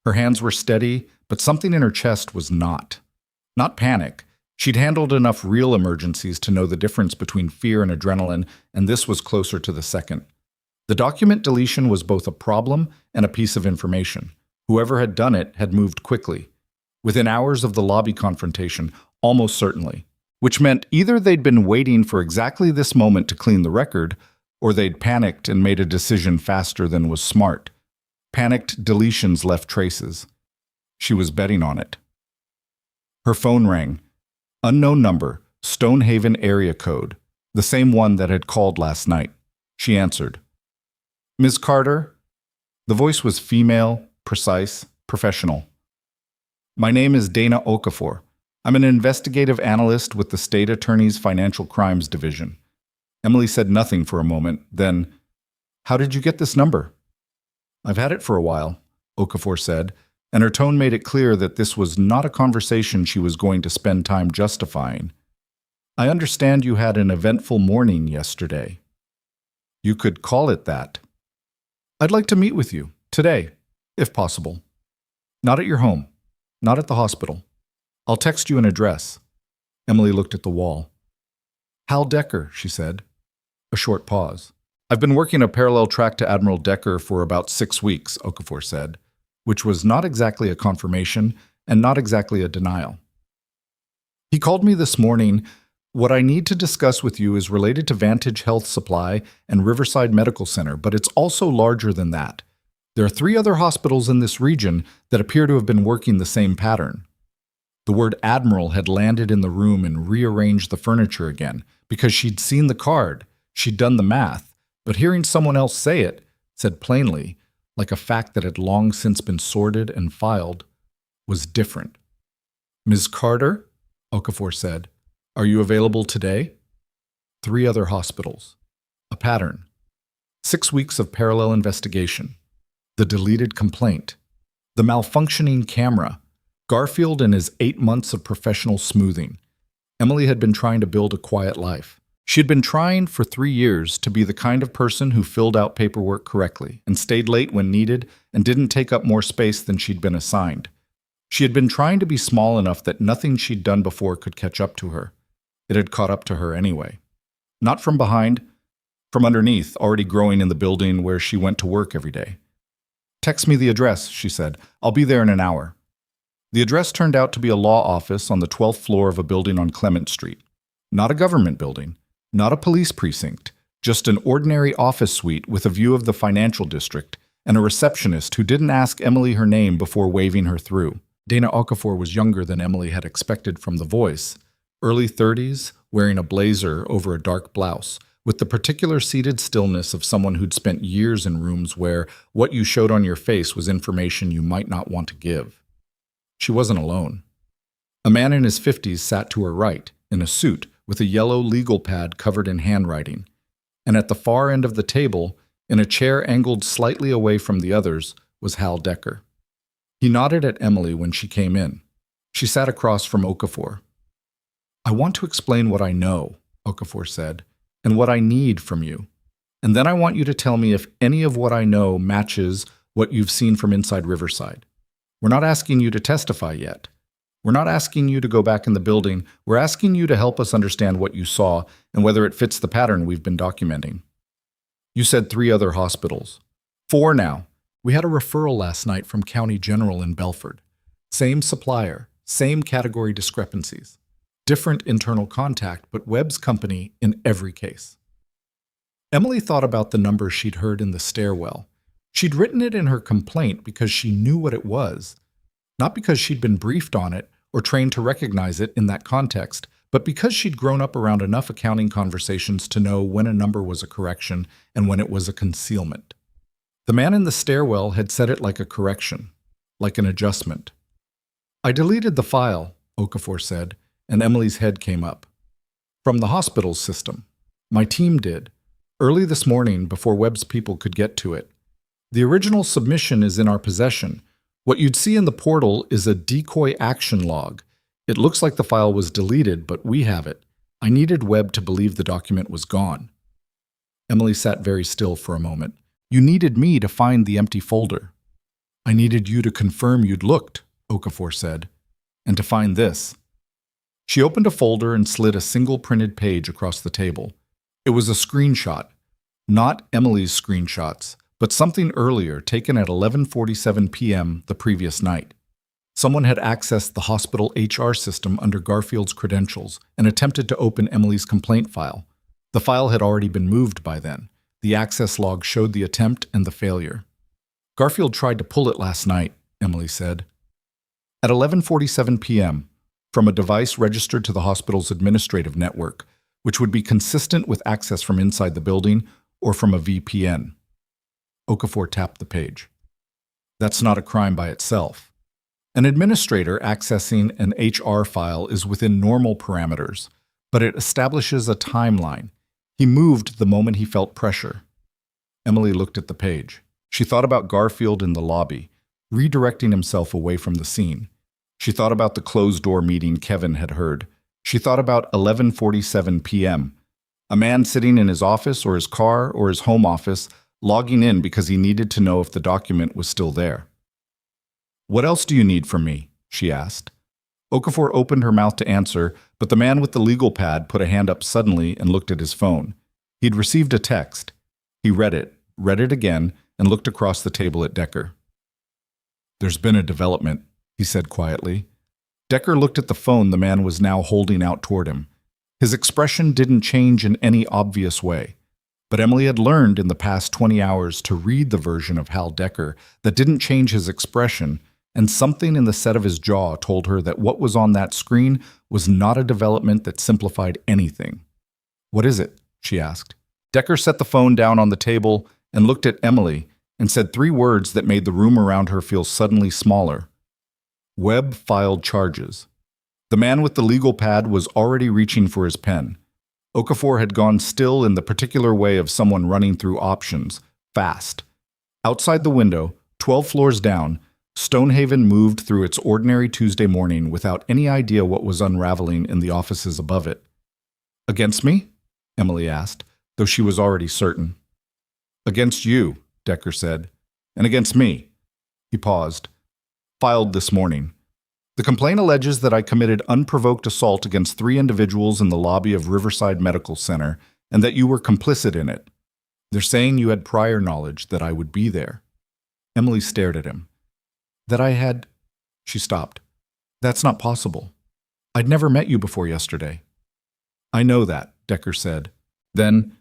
Her hands were steady, but something in her chest was not. Not panic. She'd handled enough real emergencies to know the difference between fear and adrenaline, and this was closer to the second. The document deletion was both a problem and a piece of information. Whoever had done it had moved quickly. Within hours of the lobby confrontation, almost certainly. Which meant either they'd been waiting for exactly this moment to clean the record, or they'd panicked and made a decision faster than was smart. Panicked deletions left traces. She was betting on it. Her phone rang. Unknown number, Stonehaven area code, the same one that had called last night. She answered. Ms. Carter? The voice was female, precise, professional. My name is Dana Okafor. I'm an investigative analyst with the State Attorney's Financial Crimes Division. Emily said nothing for a moment, then, How did you get this number? I've had it for a while, Okafor said, and her tone made it clear that this was not a conversation she was going to spend time justifying. I understand you had an eventful morning yesterday. You could call it that. I'd like to meet with you, today, if possible. Not at your home, not at the hospital. I'll text you an address. Emily looked at the wall. Hal Decker, she said. A short pause. I've been working a parallel track to Admiral Decker for about 6 weeks, Okafor said, which was not exactly a confirmation and not exactly a denial. He called me this morning. What I need to discuss with you is related to Vantage Health Supply and Riverside Medical Center, but it's also larger than that. There are 3 other hospitals in this region that appear to have been working the same pattern. The word Admiral had landed in the room and rearranged the furniture again, because she'd seen the card, she'd done the math, but hearing someone else say it, said plainly, like a fact that had long since been sorted and filed, was different. Ms. Carter, Okafor said, are you available today? 3 other hospitals. A pattern. 6 weeks of parallel investigation. The deleted complaint. The malfunctioning camera. Garfield and his 8 months of professional smoothing. Emily had been trying to build a quiet life. She had been trying for 3 years to be the kind of person who filled out paperwork correctly and stayed late when needed and didn't take up more space than she'd been assigned. She had been trying to be small enough that nothing she'd done before could catch up to her. It had caught up to her anyway. Not from behind, from underneath, already growing in the building where she went to work every day. "Text me the address," she said. "I'll be there in an hour." The address turned out to be a law office on the 12th floor of a building on Clement Street. Not a government building, not a police precinct, just an ordinary office suite with a view of the financial district and a receptionist who didn't ask Emily her name before waving her through. Dana Okafor was younger than Emily had expected from the voice, early 30s, wearing a blazer over a dark blouse, with the particular seated stillness of someone who'd spent years in rooms where what you showed on your face was information you might not want to give. She wasn't alone. A man in his 50s sat to her right, in a suit, with a yellow legal pad covered in handwriting. And at the far end of the table, in a chair angled slightly away from the others, was Hal Decker. He nodded at Emily when she came in. She sat across from Okafor. "I want to explain what I know," Okafor said, "and what I need from you. And then I want you to tell me if any of what I know matches what you've seen from inside Riverside. We're not asking you to testify yet. We're not asking you to go back in the building. We're asking you to help us understand what you saw and whether it fits the pattern we've been documenting. You said 3 other hospitals. 4 now. We had a referral last night from County General in Belford. Same supplier, same category discrepancies. Different internal contact, but Webb's company in every case." Emily thought about the number she'd heard in the stairwell. She'd written it in her complaint because she knew what it was, not because she'd been briefed on it or trained to recognize it in that context, but because she'd grown up around enough accounting conversations to know when a number was a correction and when it was a concealment. The man in the stairwell had said it like a correction, like an adjustment. "I deleted the file," Okafor said, and Emily's head came up. "From the hospital's system. My team did, early this morning before Webb's people could get to it. The original submission is in our possession. What you'd see in the portal is a decoy action log. It looks like the file was deleted, but we have it. I needed Webb to believe the document was gone." Emily sat very still for a moment. "You needed me to find the empty folder." "I needed you to confirm you'd looked," Okafor said, "and to find this." She opened a folder and slid a single printed page across the table. It was a screenshot, not Emily's screenshots, but something earlier taken at 11:47 p.m. the previous night. Someone had accessed the hospital HR system under Garfield's credentials and attempted to open Emily's complaint file. The file had already been moved by then. The access log showed the attempt and the failure. "Garfield tried to pull it last night," Emily said. At 11:47 p.m., from a device registered to the hospital's administrative network, which would be consistent with access from inside the building or from a VPN. Okafor tapped the page. "That's not a crime by itself. An administrator accessing an HR file is within normal parameters, but it establishes a timeline. He moved the moment he felt pressure." Emily looked at the page. She thought about Garfield in the lobby, redirecting himself away from the scene. She thought about the closed-door meeting Kevin had heard. She thought about 11:47 p.m. A man sitting in his office or his car or his home office, logging in because he needed to know if the document was still there. "What else do you need from me?" she asked. Okafor opened her mouth to answer, but the man with the legal pad put a hand up suddenly and looked at his phone. He'd received a text. He read it again, and looked across the table at Decker. "There's been a development," he said quietly. Decker looked at the phone the man was now holding out toward him. His expression didn't change in any obvious way, but Emily had learned in the past 20 hours to read the version of Hal Decker that didn't change his expression, and something in the set of his jaw told her that what was on that screen was not a development that simplified anything. "What is it?" she asked. Decker set the phone down on the table and looked at Emily and said 3 words that made the room around her feel suddenly smaller. "Webb filed charges." The man with the legal pad was already reaching for his pen. Okafor had gone still in the particular way of someone running through options, fast. Outside the window, 12 floors down, Stonehaven moved through its ordinary Tuesday morning without any idea what was unraveling in the offices above it. "Against me?" Emily asked, though she was already certain. "Against you," Decker said, "and against me." He paused. "Filed this morning. The complaint alleges that I committed unprovoked assault against 3 individuals in the lobby of Riverside Medical Center and that you were complicit in it. They're saying you had prior knowledge that I would be there." Emily stared at him. "That I had—" She stopped. "That's not possible. I'd never met you before yesterday." "I know that," Decker said. Then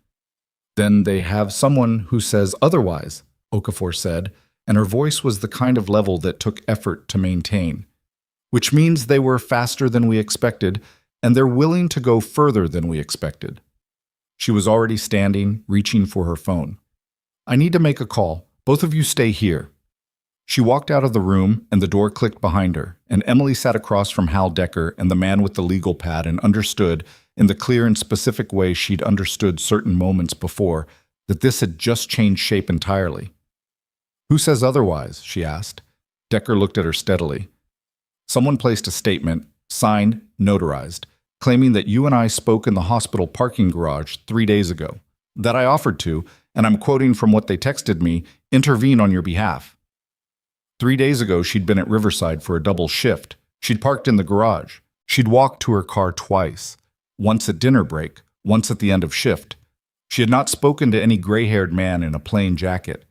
they have someone who says otherwise," Okafor said, and her voice was the kind of level that took effort to maintain. "Which means they were faster than we expected, and they're willing to go further than we expected." She was already standing, reaching for her phone. "I need to make a call. Both of you stay here." She walked out of the room, and the door clicked behind her, and Emily sat across from Hal Decker and the man with the legal pad and understood, in the clear and specific way she'd understood certain moments before, that this had just changed shape entirely. "Who says otherwise?" she asked. Decker looked at her steadily. "Someone placed a statement, signed, notarized, claiming that you and I spoke in the hospital parking garage 3 days ago, that I offered to, and I'm quoting from what they texted me, intervene on your behalf. 3 days ago, she'd been at Riverside for a double shift. She'd parked in the garage. She'd walked to her car twice, once at dinner break, once at the end of shift. She had not spoken to any gray-haired man in a plain jacket.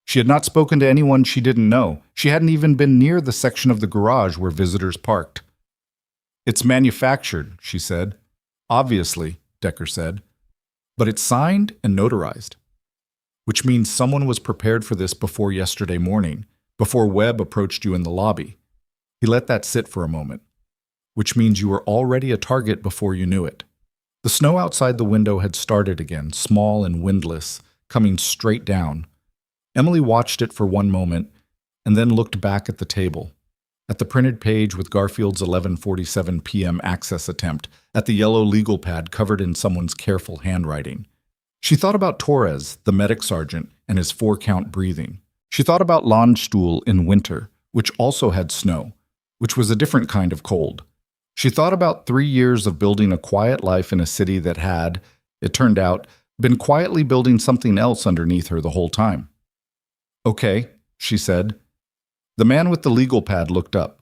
She had not spoken to anyone she didn't know. She hadn't even been near the section of the garage where visitors parked." "It's manufactured," she said. "Obviously," Decker said. "But it's signed and notarized. Which means someone was prepared for this before yesterday morning, before Webb approached you in the lobby." He let that sit for a moment. "Which means you were already a target before you knew it." The snow outside the window had started again, small and windless, coming straight down. Emily watched it for one moment, and then looked back at the table, at the printed page with Garfield's 11:47 p.m. access attempt, at the yellow legal pad covered in someone's careful handwriting. She thought about Torres, the medic sergeant, and his 4-count breathing. She thought about Landstuhl in winter, which also had snow, which was a different kind of cold. She thought about 3 years of building a quiet life in a city that had, it turned out, been quietly building something else underneath her the whole time. "Okay," she said. The man with the legal pad looked up.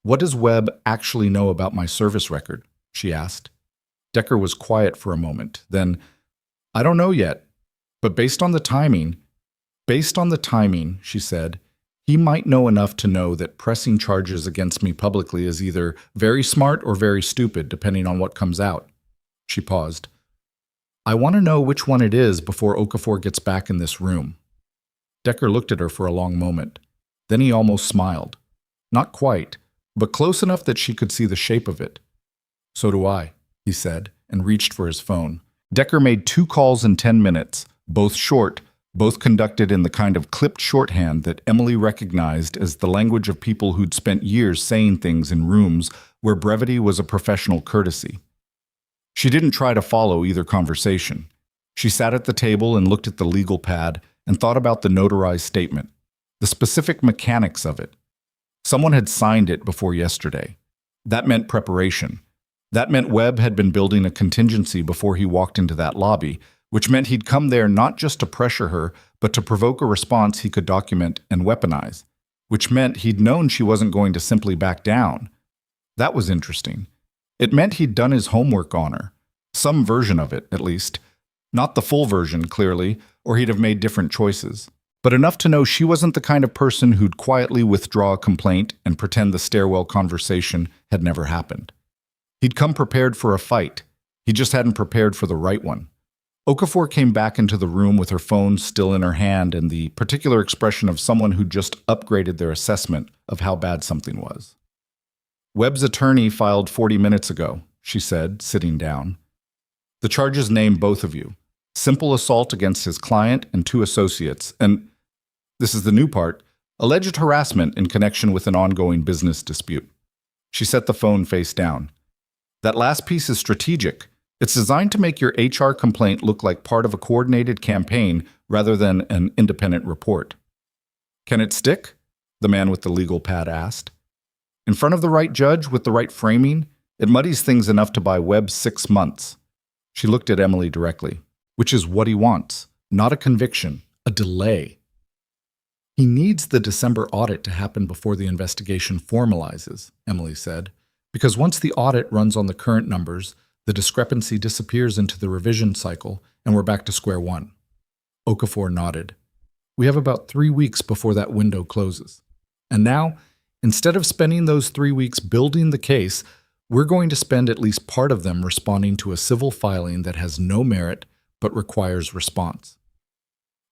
"What does Webb actually know about my service record?" she asked. Decker was quiet for a moment. Then, "I don't know yet, but based on the timing, she said, "he might know enough to know that pressing charges against me publicly is either very smart or very stupid, depending on what comes out." She paused. "I want to know which one it is before Okafor gets back in this room." Decker looked at her for a long moment. Then he almost smiled. Not quite, but close enough that she could see the shape of it. "So do I," he said, and reached for his phone. Decker made 2 calls in 10 minutes, both short, both conducted in the kind of clipped shorthand that Emily recognized as the language of people who'd spent years saying things in rooms where brevity was a professional courtesy. She didn't try to follow either conversation. She sat at the table and looked at the legal pad and thought about the notarized statement, the specific mechanics of it. Someone had signed it before yesterday. That meant preparation. That meant Webb had been building a contingency before he walked into that lobby, which meant he'd come there not just to pressure her, but to provoke a response he could document and weaponize, which meant he'd known she wasn't going to simply back down. That was interesting. It meant he'd done his homework on her, some version of it, at least. Not the full version, clearly, or he'd have made different choices, but enough to know she wasn't the kind of person who'd quietly withdraw a complaint and pretend the stairwell conversation had never happened. He'd come prepared for a fight. He just hadn't prepared for the right one. Okafor came back into the room with her phone still in her hand and the particular expression of someone who'd just upgraded their assessment of how bad something was. "Webb's attorney filed 40 minutes ago," she said, sitting down. "The charges name both of you. Simple assault against his client and 2 associates, and, this is the new part, alleged harassment in connection with an ongoing business dispute." She set the phone face down. "That last piece is strategic. It's designed to make your HR complaint look like part of a coordinated campaign rather than an independent report." "Can it stick?" the man with the legal pad asked. "In front of the right judge with the right framing, it muddies things enough to buy Webb 6 months. She looked at Emily directly. "Which is what he wants. Not a conviction, a delay." He needs the December audit to happen before the investigation formalizes, Emily said, because once the audit runs on the current numbers, the discrepancy disappears into the revision cycle, and we're back to square one. Okafor nodded. We have about 3 weeks before that window closes. And now, instead of spending those 3 weeks building the case, we're going to spend at least part of them responding to a civil filing that has no merit but requires response.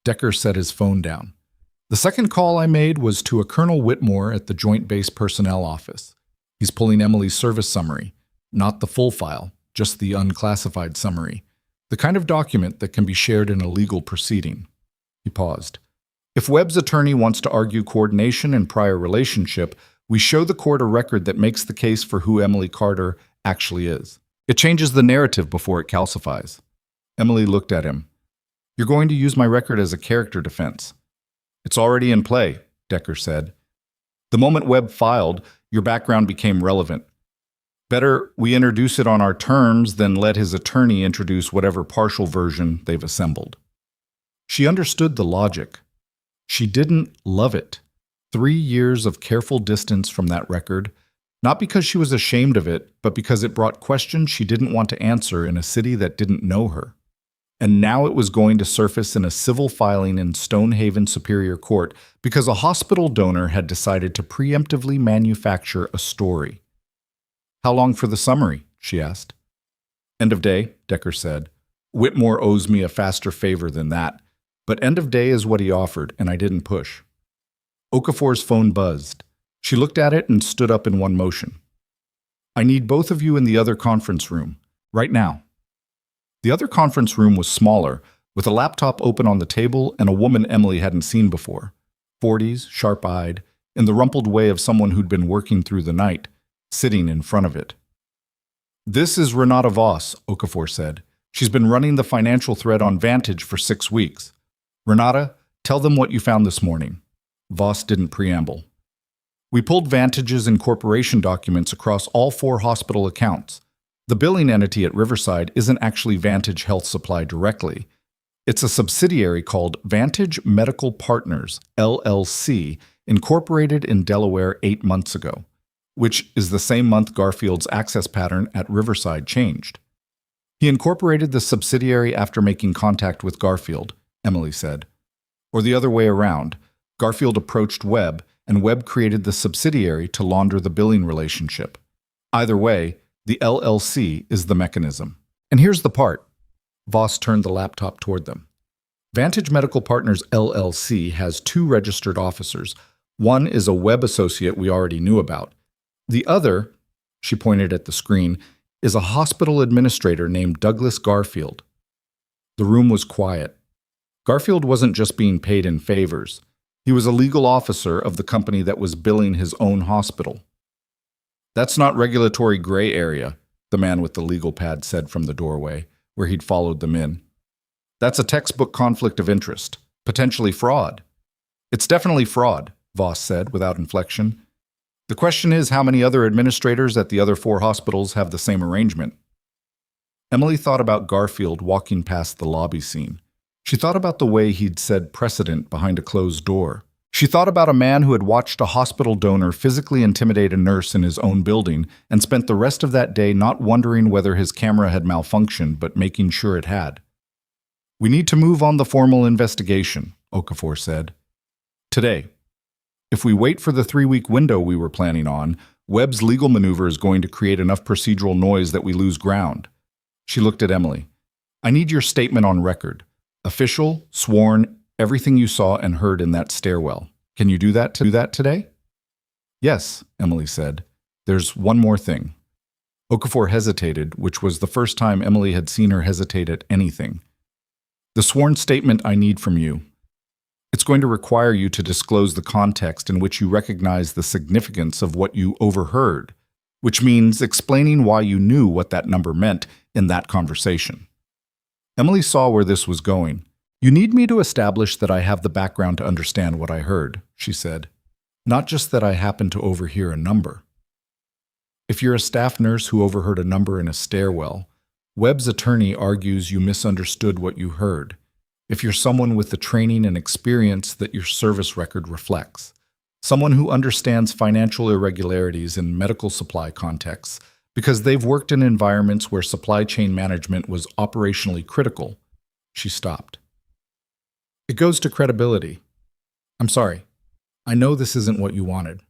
Decker set his phone down. The second call I made was to a Colonel Whitmore at the Joint Base Personnel Office. He's pulling Emily's service summary, not the full file, just the unclassified summary, the kind of document that can be shared in a legal proceeding. He paused. If Webb's attorney wants to argue coordination and prior relationship, we show the court a record that makes the case for who Emily Carter actually is. It changes the narrative before it calcifies. Emily looked at him. You're going to use my record as a character defense. It's already in play, Decker said. The moment Webb filed, your background became relevant. Better we introduce it on our terms than let his attorney introduce whatever partial version they've assembled. She understood the logic. She didn't love it. 3 years of careful distance from that record, not because she was ashamed of it, but because it brought questions she didn't want to answer in a city that didn't know her. And now it was going to surface in a civil filing in Stonehaven Superior Court because a hospital donor had decided to preemptively manufacture a story. How long for the summary? She asked. End of day, Decker said. Whitmore owes me a faster favor than that, but end of day is what he offered, and I didn't push. Okafor's phone buzzed. She looked at it and stood up in one motion. I need both of you in the other conference room, right now. The other conference room was smaller, with a laptop open on the table and a woman Emily hadn't seen before, 40s, sharp-eyed, in the rumpled way of someone who'd been working through the night, sitting in front of it. This is Renata Voss, Okafor said. She's been running the financial thread on Vantage for 6 weeks. Renata, tell them what you found this morning. Voss didn't preamble. We pulled Vantage's incorporation documents across all 4 hospital accounts. The billing entity at Riverside isn't actually Vantage Health Supply directly. It's a subsidiary called Vantage Medical Partners, LLC, incorporated in Delaware 8 months ago, which is the same month Garfield's access pattern at Riverside changed. He incorporated the subsidiary after making contact with Garfield, Emily said. Or the other way around. Garfield approached Webb, and Webb created the subsidiary to launder the billing relationship. Either way, the LLC is the mechanism. And here's the part. Voss turned the laptop toward them. Vantage Medical Partners LLC has 2 registered officers. One is a Webb associate we already knew about. The other, she pointed at the screen, is a hospital administrator named Douglas Garfield. The room was quiet. Garfield wasn't just being paid in favors. He was a legal officer of the company that was billing his own hospital. That's not regulatory gray area, the man with the legal pad said from the doorway, where he'd followed them in. That's a textbook conflict of interest, potentially fraud. It's definitely fraud, Voss said without inflection. The question is how many other administrators at the other 4 hospitals have the same arrangement. Emily thought about Garfield walking past the lobby scene. She thought about the way he'd said precedent behind a closed door. She thought about a man who had watched a hospital donor physically intimidate a nurse in his own building and spent the rest of that day not wondering whether his camera had malfunctioned, but making sure it had. We need to move on the formal investigation, Okafor said. Today. If we wait for the 3-week window we were planning on, Webb's legal maneuver is going to create enough procedural noise that we lose ground. She looked at Emily. I need your statement on record. Official, sworn, everything you saw and heard in that stairwell. Can you do that today? Yes, Emily said. There's one more thing. Okafor hesitated, which was the first time Emily had seen her hesitate at anything. The sworn statement I need from you. It's going to require you to disclose the context in which you recognize the significance of what you overheard, which means explaining why you knew what that number meant in that conversation. Emily saw where this was going. You need me to establish that I have the background to understand what I heard, she said. Not just that I happened to overhear a number. If you're a staff nurse who overheard a number in a stairwell, Webb's attorney argues you misunderstood what you heard. if you're someone with the training and experience that your service record reflects, someone who understands financial irregularities in medical supply contexts because they've worked in environments where supply chain management was operationally critical. She stopped. It goes to credibility. I'm sorry. I know this isn't what you wanted.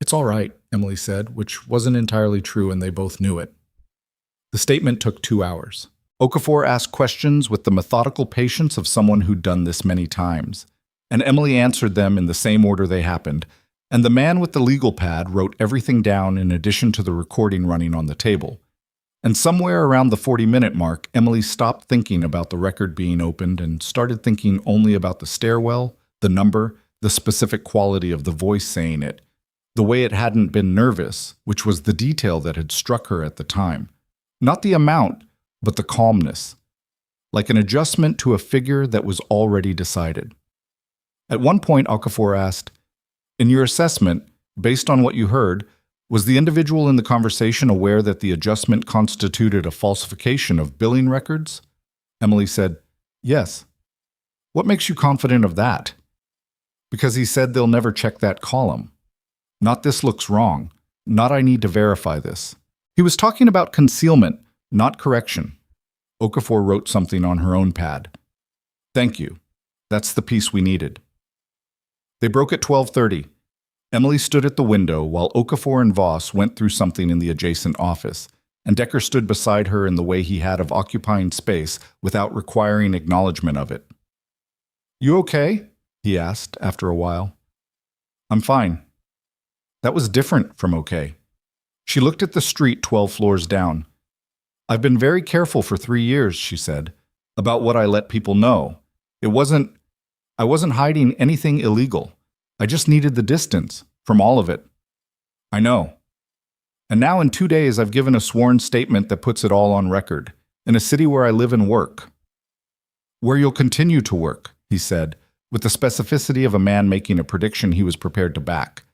It's all right, Emily said, which wasn't entirely true, and they both knew it. The statement took 2 hours. Okafor asked questions with the methodical patience of someone who'd done this many times, and Emily answered them in the same order they happened, and the man with the legal pad wrote everything down in addition to the recording running on the table. And somewhere around the 40-minute mark, Emily stopped thinking about the record being opened and started thinking only about the stairwell, the number, the specific quality of the voice saying it, the way it hadn't been nervous, which was the detail that had struck her at the time. Not the amount, but the calmness, like an adjustment to a figure that was already decided. At one point, Okafor asked, "In your assessment, based on what you heard, was the individual in the conversation aware that the adjustment constituted a falsification of billing records?" Emily said, "Yes." "What makes you confident of that?" "Because he said they'll never check that column. Not this looks wrong. Not I need to verify this." He was talking about concealment, not correction. Okafor wrote something on her own pad. "Thank you. That's the piece we needed." They broke at 12:30. Emily stood at the window while Okafor and Voss went through something in the adjacent office, and Decker stood beside her in the way he had of occupying space without requiring acknowledgement of it. "You okay?" he asked after a while. "I'm fine." That was different from okay. She looked at the street 12 floors down. "I've been very careful for 3 years," she said, "about what I let people know. I wasn't hiding anything illegal. I just needed the distance from all of it." "I know. And now in 2 days I've given a sworn statement that puts it all on record, in a city where I live and work." "Where you'll continue to work," he said, with the specificity of a man making a prediction he was prepared to back.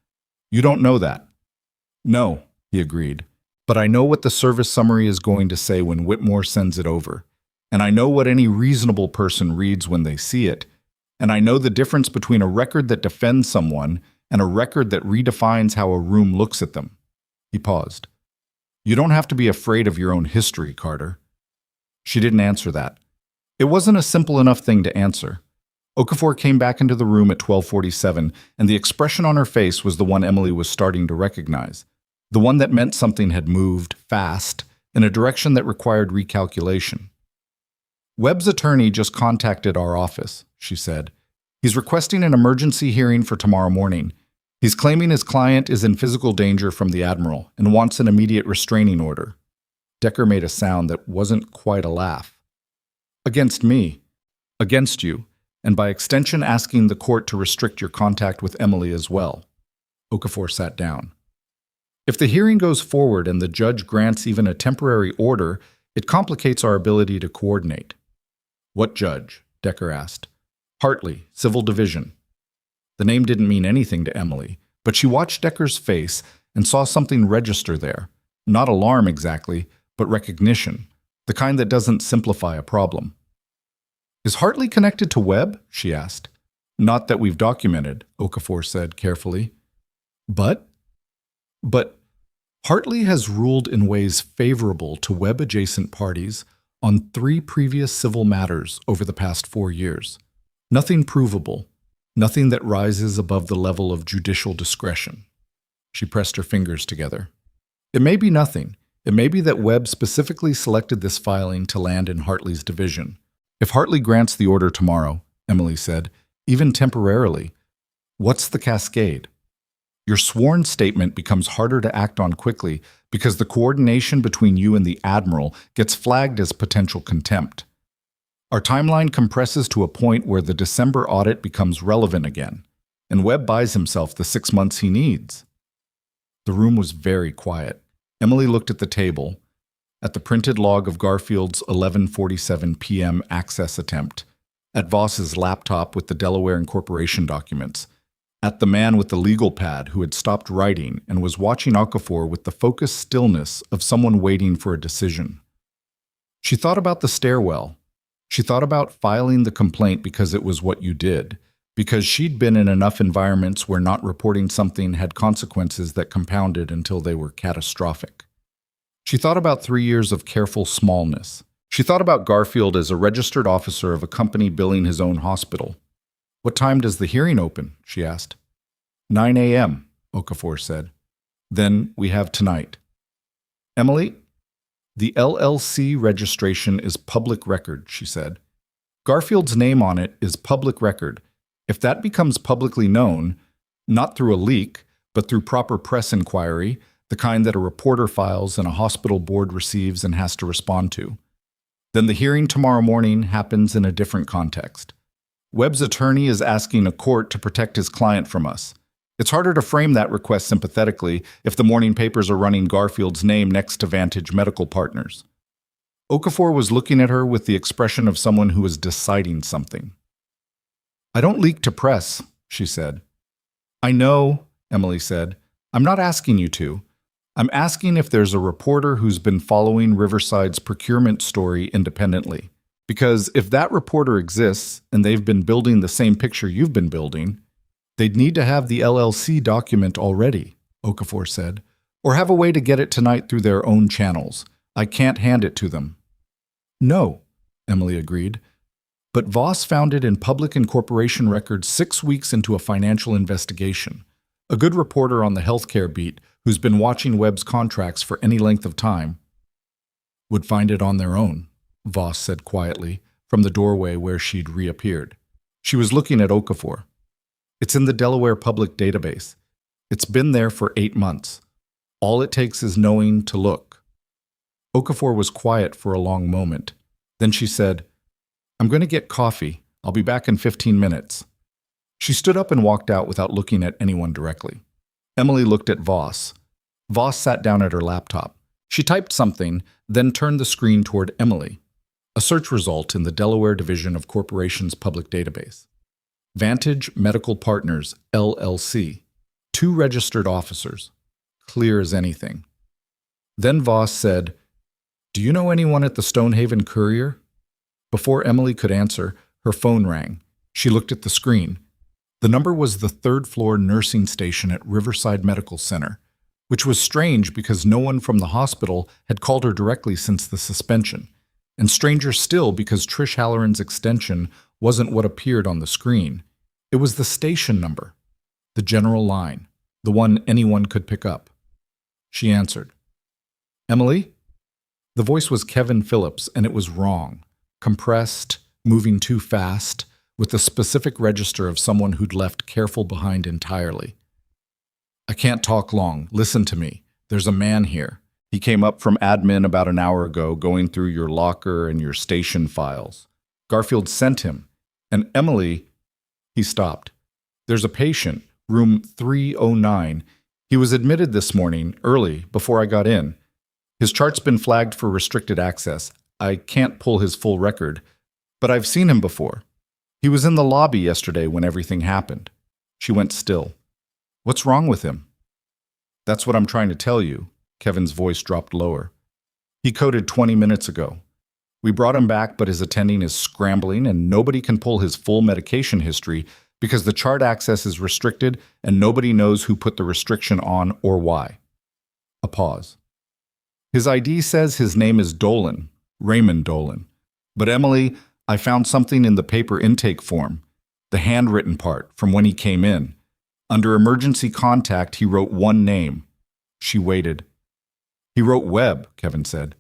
"You don't know that." "No," he agreed, "but I know what the service summary is going to say when Whitmore sends it over, and I know what any reasonable person reads when they see it, and I know the difference between a record that defends someone and a record that redefines how a room looks at them." He paused. "You don't have to be afraid of your own history, Carter." She didn't answer that. It wasn't a simple enough thing to answer. Okafor came back into the room at 12:47, and the expression on her face was the one Emily was starting to recognize. The one that meant something had moved, fast, in a direction that required recalculation. "Webb's attorney just contacted our office," she said. "He's requesting an emergency hearing for tomorrow morning. He's claiming his client is in physical danger from the Admiral and wants an immediate restraining order." Decker made a sound that wasn't quite a laugh. "Against me. Against you. And by extension asking the court to restrict your contact with Emily as well." Okafor sat down. "If the hearing goes forward and the judge grants even a temporary order, it complicates our ability to coordinate." "What judge?" Decker asked. "Hartley, Civil Division." The name didn't mean anything to Emily, but she watched Decker's face and saw something register there. Not alarm exactly, but recognition, the kind that doesn't simplify a problem. "Is Hartley connected to Webb?" she asked. "Not that we've documented," Okafor said carefully. But Hartley has ruled in ways favorable to Webb-adjacent parties on 3 previous civil matters over the past 4 years. Nothing provable, nothing that rises above the level of judicial discretion. She pressed her fingers together. It may be nothing. It may be that Webb specifically selected this filing to land in Hartley's division. If Hartley grants the order tomorrow, Emily said, even temporarily, what's the cascade? Your sworn statement becomes harder to act on quickly because the coordination between you and the Admiral gets flagged as potential contempt. Our timeline compresses to a point where the December audit becomes relevant again, and Webb buys himself the 6 months he needs. The room was very quiet. Emily looked at the table, at the printed log of Garfield's 11:47 p.m. access attempt, at Voss's laptop with the Delaware Incorporation documents, at the man with the legal pad who had stopped writing and was watching Okafor with the focused stillness of someone waiting for a decision. She thought about the stairwell, She thought about filing the complaint because it was what you did, because she'd been in enough environments where not reporting something had consequences that compounded until they were catastrophic. She thought about 3 years of careful smallness. She thought about Garfield as a registered officer of a company billing his own hospital. "What time does the hearing open?" she asked. 9 a.m., Okafor said. "Then we have tonight." "Emily, the LLC registration is public record," she said. "Garfield's name on it is public record. If that becomes publicly known, not through a leak, but through proper press inquiry, the kind that a reporter files and a hospital board receives and has to respond to, then the hearing tomorrow morning happens in a different context. Webb's attorney is asking a court to protect his client from us. It's harder to frame that request sympathetically if the morning papers are running Garfield's name next to Vantage Medical Partners." Okafor was looking at her with the expression of someone who is deciding something. "I don't leak to press," she said. "I know," Emily said. "I'm not asking you to. I'm asking if there's a reporter who's been following Riverside's procurement story independently. Because if that reporter exists and they've been building the same picture you've been building, they'd need to have the LLC document already," Okafor said, "or have a way to get it tonight through their own channels. I can't hand it to them." "No," Emily agreed. "But Voss found it in public and corporation records 6 weeks into a financial investigation. A good reporter on the healthcare beat who's been watching Webb's contracts for any length of time would find it on their own," Voss said quietly from the doorway where she'd reappeared. She was looking at Okafor. "It's in the Delaware Public Database. It's been there for 8 months. All it takes is knowing to look." Okafor was quiet for a long moment. Then she said, "I'm going to get coffee. I'll be back in 15 minutes. She stood up and walked out without looking at anyone directly. Emily looked at Voss. Voss sat down at her laptop. She typed something, then turned the screen toward Emily. A search result in the Delaware Division of Corporations Public Database. Vantage Medical Partners, LLC. 2 registered officers. Clear as anything. Then Voss said, "Do you know anyone at the Stonehaven Courier?" Before Emily could answer, her phone rang. She looked at the screen. The number was the 3rd-floor nursing station at Riverside Medical Center, which was strange because no one from the hospital had called her directly since the suspension, and stranger still because Trish Halloran's extension wasn't what appeared on the screen. It was the station number, the general line, the one anyone could pick up. She answered. "Emily?" The voice was Kevin Phillips, and it was wrong, compressed, moving too fast, with the specific register of someone who'd left careful behind entirely. "I can't talk long. Listen to me. There's a man here. He came up from admin about an hour ago, going through your locker and your station files. Garfield sent him. And Emily..." He stopped. "There's a patient, room 309. He was admitted this morning, early, before I got in. His chart's been flagged for restricted access. I can't pull his full record, but I've seen him before. He was in the lobby yesterday when everything happened." She went still. "What's wrong with him?" "That's what I'm trying to tell you." Kevin's voice dropped lower. "He coded 20 minutes ago. We brought him back, but his attending is scrambling and nobody can pull his full medication history because the chart access is restricted and nobody knows who put the restriction on or why." A pause. "His ID says his name is Dolan, Raymond Dolan. But Emily, I found something in the paper intake form, the handwritten part from when he came in. Under emergency contact, he wrote one name." She waited. "He wrote Webb," Kevin said.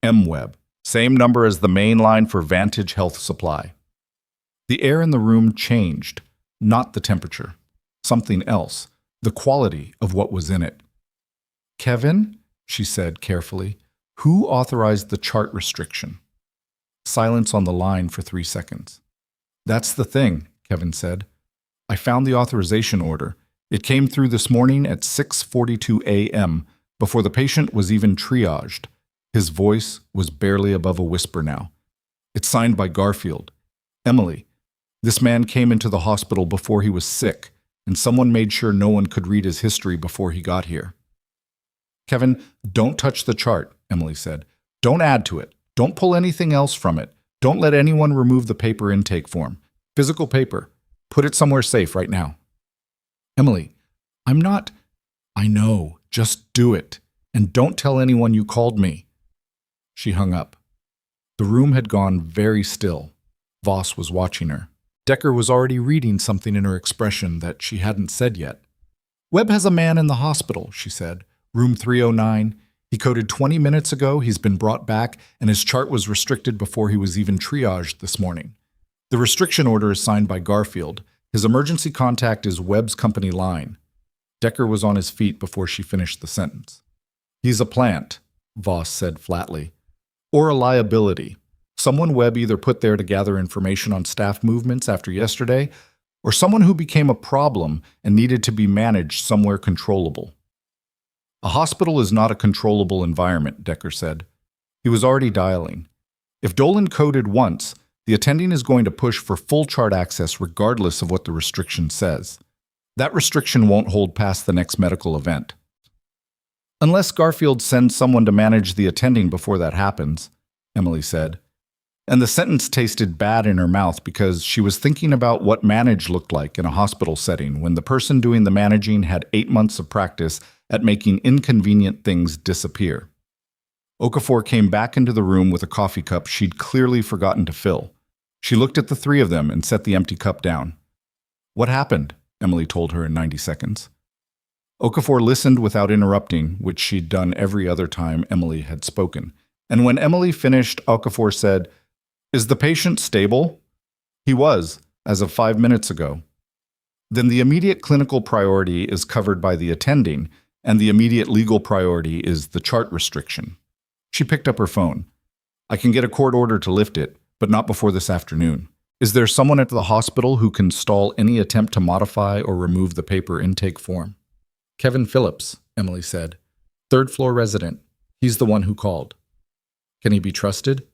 "M. Webb. Same number as the main line for Vantage Health Supply." The air in the room changed, not the temperature. Something else, the quality of what was in it. "Kevin," she said carefully, "who authorized the chart restriction?" Silence on the line for 3 seconds. "That's the thing," Kevin said. "I found the authorization order. It came through this morning at 6:42 a.m., before the patient was even triaged." His voice was barely above a whisper now. "It's signed by Garfield. Emily, this man came into the hospital before he was sick, and someone made sure no one could read his history before he got here." "Kevin, don't touch the chart," Emily said. "Don't add to it. Don't pull anything else from it. Don't let anyone remove the paper intake form. Physical paper. Put it somewhere safe right now. Emily, I'm not... I know. Just do it. And don't tell anyone you called me. She hung up. The room had gone very still. Voss was watching her. Decker was already reading something in her expression that she hadn't said yet. Webb has a man in the hospital, she said. Room 309. He coded 20 minutes ago, he's been brought back, and his chart was restricted before he was even triaged this morning. The restriction order is signed by Garfield. His emergency contact is Webb's company line. Decker was on his feet before she finished the sentence. He's a plant, Voss said flatly. Or a liability. Someone Webb either put there to gather information on staff movements after yesterday, or someone who became a problem and needed to be managed somewhere controllable. A hospital is not a controllable environment, Decker said. He was already dialing. If Dolan coded once, the attending is going to push for full chart access regardless of what the restriction says. That restriction won't hold past the next medical event. Unless Garfield sends someone to manage the attending before that happens, Emily said. And the sentence tasted bad in her mouth because she was thinking about what manage looked like in a hospital setting when the person doing the managing had 8 months of practice at making inconvenient things disappear. Okafor came back into the room with a coffee cup she'd clearly forgotten to fill. She looked at the three of them and set the empty cup down. What happened? Emily told her in 90 seconds. Okafor listened without interrupting, which she'd done every other time Emily had spoken. And when Emily finished, Okafor said, Is the patient stable? He was, as of 5 minutes ago. Then the immediate clinical priority is covered by the attending, and the immediate legal priority is the chart restriction. She picked up her phone. I can get a court order to lift it, but not before this afternoon. Is there someone at the hospital who can stall any attempt to modify or remove the paper intake form? Kevin Phillips, Emily said. 3rd floor resident. He's the one who called. Can he be trusted?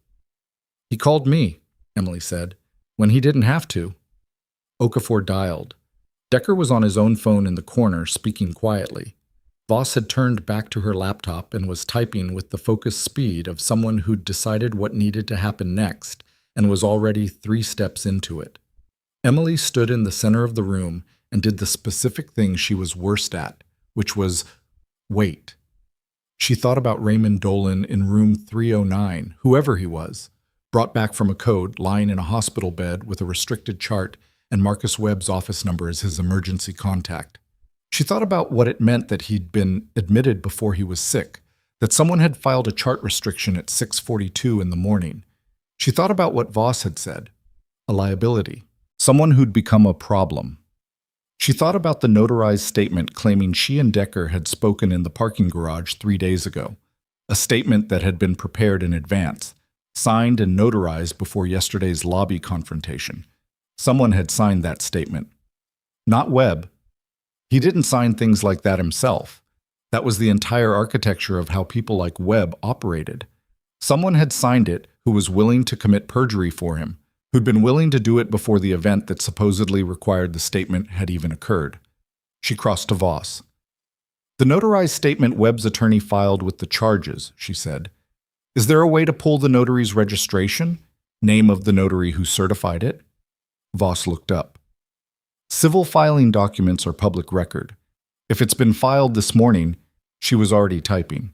He called me, Emily said, when he didn't have to. Okafor dialed. Decker was on his own phone in the corner, speaking quietly. Voss had turned back to her laptop and was typing with the focused speed of someone who'd decided what needed to happen next and was already 3 steps into it. Emily stood in the center of the room and did the specific thing she was worst at, which was wait. She thought about Raymond Dolan in room 309, whoever he was, brought back from a code, lying in a hospital bed with a restricted chart and Marcus Webb's office number as his emergency contact. She thought about what it meant that he'd been admitted before he was sick, that someone had filed a chart restriction at 6:42 in the morning. She thought about what Voss had said, a liability, someone who'd become a problem. She thought about the notarized statement claiming she and Decker had spoken in the parking garage 3 days ago, a statement that had been prepared in advance, signed and notarized before yesterday's lobby confrontation. Someone had signed that statement. Not Webb. He didn't sign things like that himself. That was the entire architecture of how people like Webb operated. Someone had signed it who was willing to commit perjury for him, who'd been willing to do it before the event that supposedly required the statement had even occurred. She crossed to Voss. The notarized statement Webb's attorney filed with the charges, she said. Is there a way to pull the notary's registration? Name of the notary who certified it? Voss looked up. Civil filing documents are public record. If it's been filed this morning, she was already typing.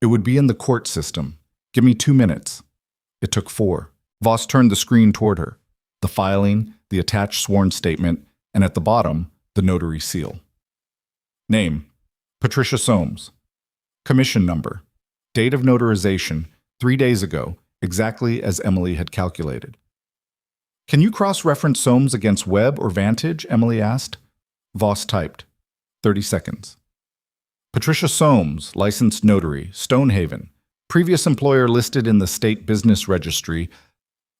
It would be in the court system. Give me 2 minutes. It took 4. Voss turned the screen toward her. The filing, the attached sworn statement, and at the bottom, the notary seal. Name, Patricia Soames. Commission number. Date of notarization, 3 days ago, exactly as Emily had calculated. Can you cross-reference Soames against Webb or Vantage? Emily asked. Voss typed. 30 seconds. Patricia Soames, licensed notary, Stonehaven. Previous employer listed in the state business registry.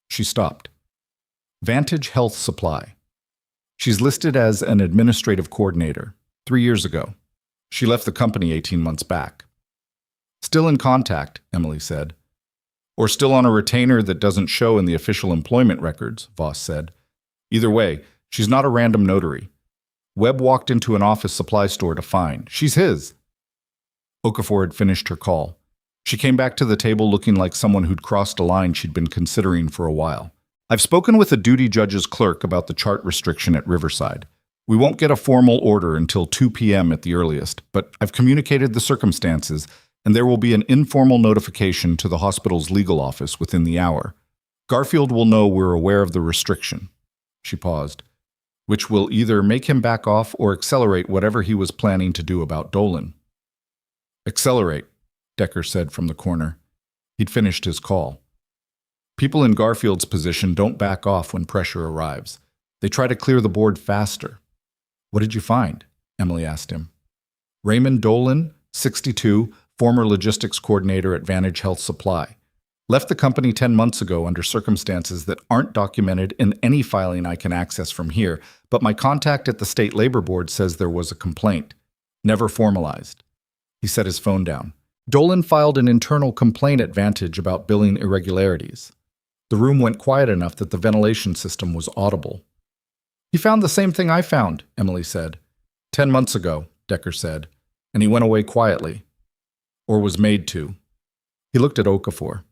She stopped. Vantage Health Supply. She's listed as an administrative coordinator, 3 years ago. She left the company 18 months back. Still in contact, Emily said. Or still on a retainer that doesn't show in the official employment records, Voss said. Either way, she's not a random notary. Webb walked into an office supply store to find. She's his. Okafor had finished her call. She came back to the table looking like someone who'd crossed a line she'd been considering for a while. I've spoken with the duty judge's clerk about the chart restriction at Riverside. We won't get a formal order until 2 p.m. at the earliest, but I've communicated the circumstances, and there will be an informal notification to the hospital's legal office within the hour. Garfield will know we're aware of the restriction. She paused. Which will either make him back off or accelerate whatever he was planning to do about Dolan. Accelerate, Decker said from the corner. He'd finished his call. People in Garfield's position don't back off when pressure arrives. They try to clear the board faster. What did you find? Emily asked him. Raymond Dolan, 62, former logistics coordinator at Vantage Health Supply. Left the company 10 months ago under circumstances that aren't documented in any filing I can access from here, but my contact at the State Labor Board says there was a complaint. Never formalized. He set his phone down. Dolan filed an internal complaint at Vantage about billing irregularities. The room went quiet enough that the ventilation system was audible. He found the same thing I found, Emily said. 10 months ago, Decker said, and he went away quietly. Or was made to. He looked at Okafor.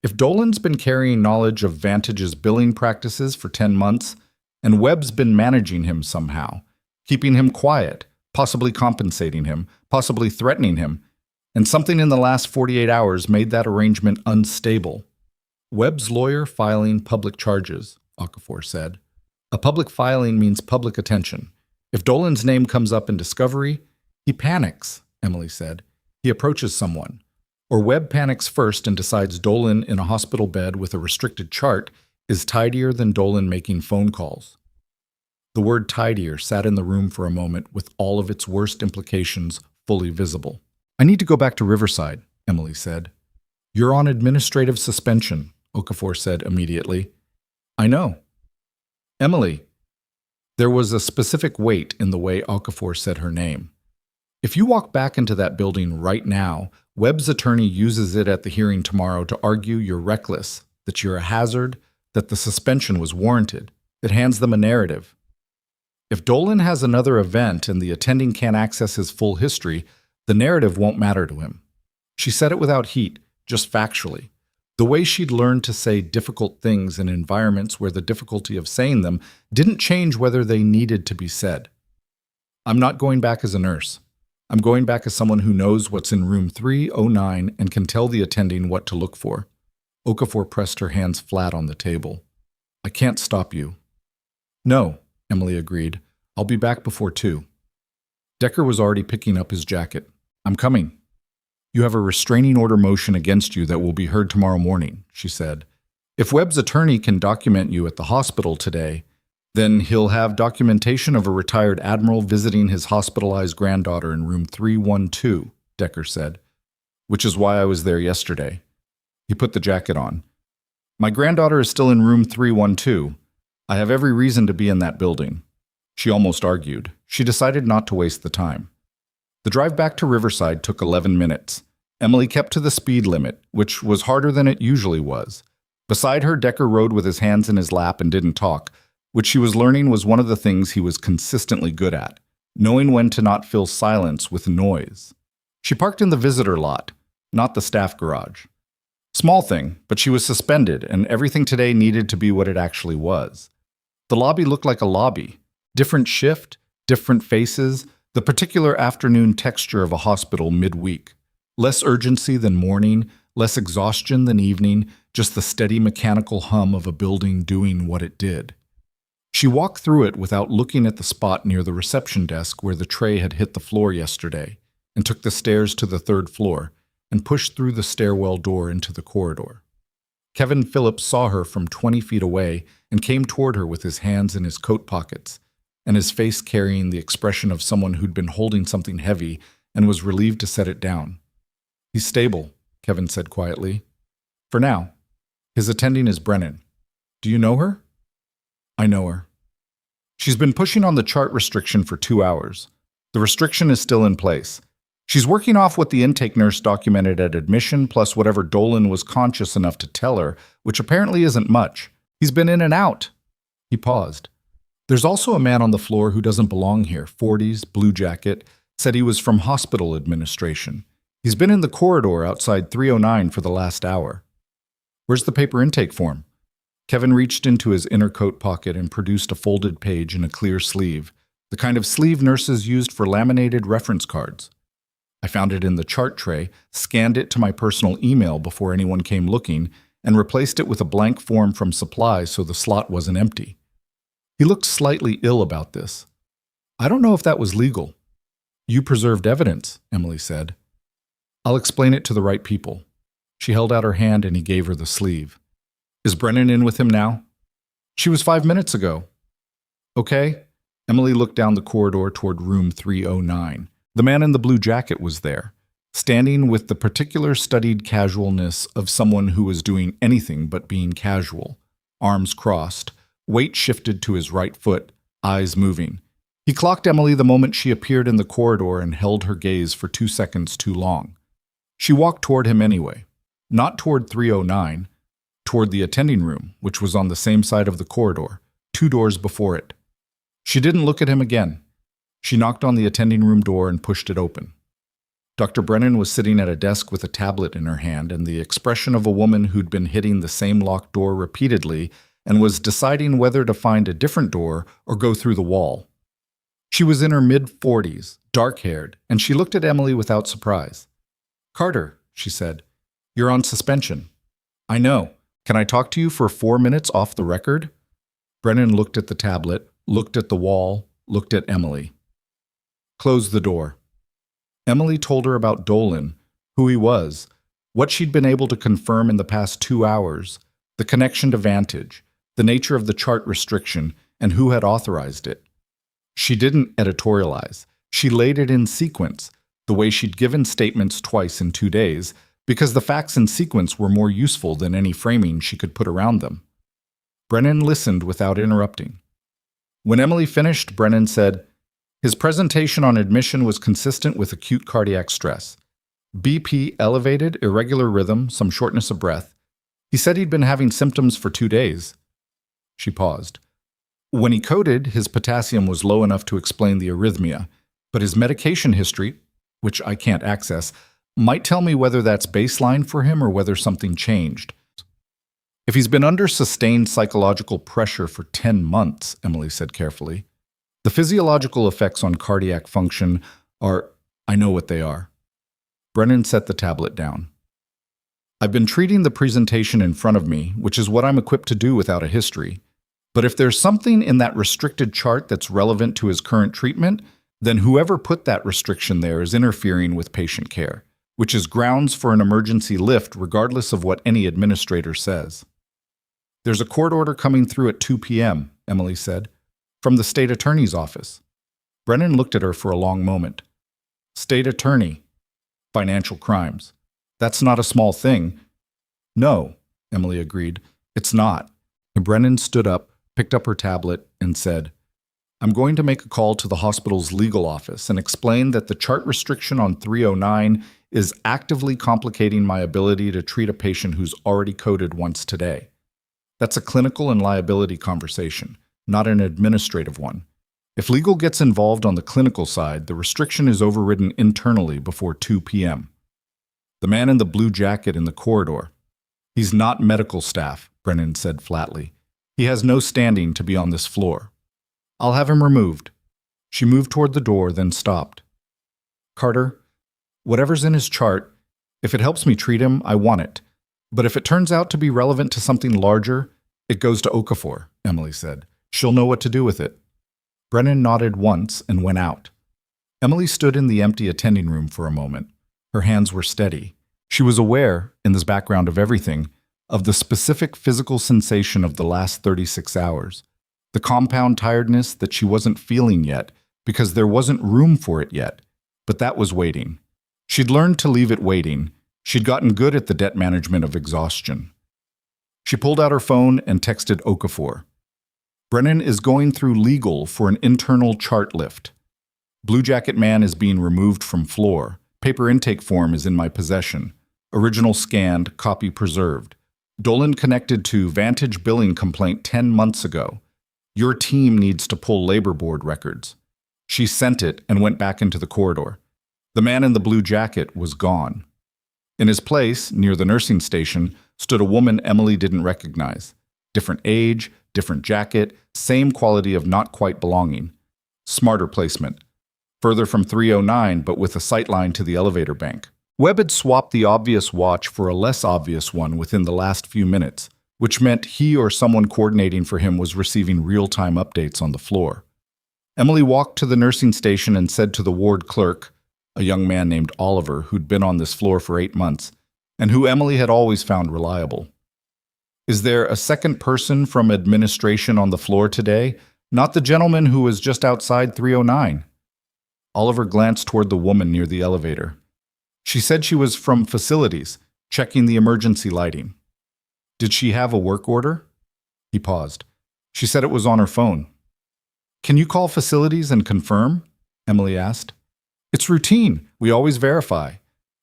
If Dolan's been carrying knowledge of Vantage's billing practices for 10 months, and Webb's been managing him somehow, keeping him quiet, possibly compensating him, possibly threatening him, and something in the last 48 hours made that arrangement unstable. Webb's lawyer filing public charges, Okafor said. A public filing means public attention. If Dolan's name comes up in discovery, he panics, Emily said. He approaches someone. Or Webb panics first and decides Dolan in a hospital bed with a restricted chart is tidier than Dolan making phone calls. The word tidier sat in the room for a moment with all of its worst implications fully visible. I need to go back to Riverside, Emily said. You're on administrative suspension, Okafor said immediately. I know. Emily. There was a specific weight in the way Okafor said her name. If you walk back into that building right now, Webb's attorney uses it at the hearing tomorrow to argue you're reckless, that you're a hazard, that the suspension was warranted. It hands them a narrative. If Dolan has another event and the attending can't access his full history, the narrative won't matter to him. She said it without heat, just factually. The way she'd learned to say difficult things in environments where the difficulty of saying them didn't change whether they needed to be said. I'm not going back as a nurse. I'm going back as someone who knows what's in room 309 and can tell the attending what to look for. Okafor pressed her hands flat on the table. I can't stop you. No, Emily agreed. I'll be back before 2. Decker was already picking up his jacket. I'm coming. You have a restraining order motion against you that will be heard tomorrow morning, she said. If Webb's attorney can document you at the hospital today, then he'll have documentation of a retired Admiral visiting his hospitalized granddaughter in room 312, Decker said, which is why I was there yesterday. He put the jacket on. My granddaughter is still in room 312. I have every reason to be in that building. She almost argued. She decided not to waste the time. The drive back to Riverside took 11 minutes. Emily kept to the speed limit, which was harder than it usually was. Beside her, Decker rode with his hands in his lap and didn't talk, which she was learning was one of the things he was consistently good at, knowing when to not fill silence with noise. She parked in the visitor lot, not the staff garage. Small thing, but she was suspended, and everything today needed to be what it actually was. The lobby looked like a lobby. Different shift, different faces, the particular afternoon texture of a hospital midweek. Less urgency than morning, less exhaustion than evening, just the steady mechanical hum of a building doing what it did. She walked through it without looking at the spot near the reception desk where the tray had hit the floor yesterday, and took the stairs to the 3rd floor, and pushed through the stairwell door into the corridor. Kevin Phillips saw her from 20 feet away and came toward her with his hands in his coat pockets, and his face carrying the expression of someone who'd been holding something heavy and was relieved to set it down. He's stable, Kevin said quietly. For now. His attending is Brennan. Do you know her? I know her. She's been pushing on the chart restriction for 2 hours. The restriction is still in place. She's working off what the intake nurse documented at admission, plus whatever Dolan was conscious enough to tell her, which apparently isn't much. He's been in and out. He paused. There's also a man on the floor who doesn't belong here, 40s, blue jacket, said he was from hospital administration. He's been in the corridor outside 309 for the last hour. Where's the paper intake form? Kevin reached into his inner coat pocket and produced a folded page in a clear sleeve, the kind of sleeve nurses used for laminated reference cards. I found it in the chart tray, scanned it to my personal email before anyone came looking, and replaced it with a blank form from supplies so the slot wasn't empty. He looked slightly ill about this. I don't know if that was legal. You preserved evidence, Emily said. I'll explain it to the right people. She held out her hand and he gave her the sleeve. Is Brennan in with him now? She was 5 minutes ago. Okay. Emily looked down the corridor toward room 309. The man in the blue jacket was there, standing with the particular studied casualness of someone who was doing anything but being casual. Arms crossed, weight shifted to his right foot, eyes moving. He clocked Emily the moment she appeared in the corridor and held her gaze for 2 seconds too long. She walked toward him anyway, not toward 309, toward the attending room, which was on the same side of the corridor, 2 doors before it. She didn't look at him again. She knocked on the attending room door and pushed it open. Dr. Brennan was sitting at a desk with a tablet in her hand and the expression of a woman who'd been hitting the same locked door repeatedly and was deciding whether to find a different door or go through the wall. She was in her mid-40s, dark-haired, and she looked at Emily without surprise. Carter, she said, you're on suspension. I know. Can I talk to you for 4 minutes off the record? Brennan looked at the tablet, looked at the wall, looked at Emily. Close the door. Emily told her about Dolan, who he was, what she'd been able to confirm in the past 2 hours, the connection to Vantage, the nature of the chart restriction, and who had authorized it. She didn't editorialize. She laid it in sequence, the way she'd given statements twice in 2 days, because the facts in sequence were more useful than any framing she could put around them. Brennan listened without interrupting. When Emily finished, Brennan said, his presentation on admission was consistent with acute cardiac stress. BP elevated, irregular rhythm, some shortness of breath. He said he'd been having symptoms for 2 days. She paused. When he coded, his potassium was low enough to explain the arrhythmia, but his medication history, which I can't access, might tell me whether that's baseline for him or whether something changed. If he's been under sustained psychological pressure for 10 months, Emily said carefully, the physiological effects on cardiac function are, I know what they are. Brennan set the tablet down. I've been treating the presentation in front of me, which is what I'm equipped to do without a history. But if there's something in that restricted chart that's relevant to his current treatment, then whoever put that restriction there is interfering with patient care, which is grounds for an emergency lift regardless of what any administrator says. There's a court order coming through at 2 p.m., Emily said, from the state attorney's office. Brennan looked at her for a long moment. State attorney. Financial crimes. That's not a small thing. No, Emily agreed. It's not. And Brennan stood up, picked up her tablet, and said, I'm going to make a call to the hospital's legal office and explain that the chart restriction on 309 is actively complicating my ability to treat a patient who's already coded once today. That's a clinical and liability conversation, not an administrative one. If legal gets involved on the clinical side, the restriction is overridden internally before 2 p.m. The man in the blue jacket in the corridor. He's not medical staff, Brennan said flatly. He has no standing to be on this floor. I'll have him removed. She moved toward the door, then stopped. Carter, whatever's in his chart, if it helps me treat him, I want it. But if it turns out to be relevant to something larger, it goes to Okafor, Emily said. She'll know what to do with it. Brennan nodded once and went out. Emily stood in the empty attending room for a moment. Her hands were steady. She was aware, in this background of everything, of the specific physical sensation of the last 36 hours. The compound tiredness that she wasn't feeling yet because there wasn't room for it yet, but that was waiting. She'd learned to leave it waiting. She'd gotten good at the debt management of exhaustion. She pulled out her phone and texted Okafor. Brennan is going through legal for an internal chart lift. Blue Jacket Man is being removed from floor. Paper intake form is in my possession. Original scanned, copy preserved. Dolan connected to Vantage billing complaint 10 months ago. Your team needs to pull labor board records. She sent it and went back into the corridor. The man in the blue jacket was gone. In his place, near the nursing station, stood a woman Emily didn't recognize. Different age, different jacket, same quality of not quite belonging. Smarter placement. Further from 309, but with a sightline to the elevator bank. Webb had swapped the obvious watch for a less obvious one within the last few minutes, which meant he or someone coordinating for him was receiving real-time updates on the floor. Emily walked to the nursing station and said to the ward clerk, a young man named Oliver who'd been on this floor for 8 months, and who Emily had always found reliable. "Is there a second person from administration on the floor today? Not the gentleman who was just outside 309. Oliver glanced toward the woman near the elevator. She said she was from facilities, checking the emergency lighting. Did she have a work order? He paused. She said it was on her phone. Can you call facilities and confirm? Emily asked. It's routine. We always verify.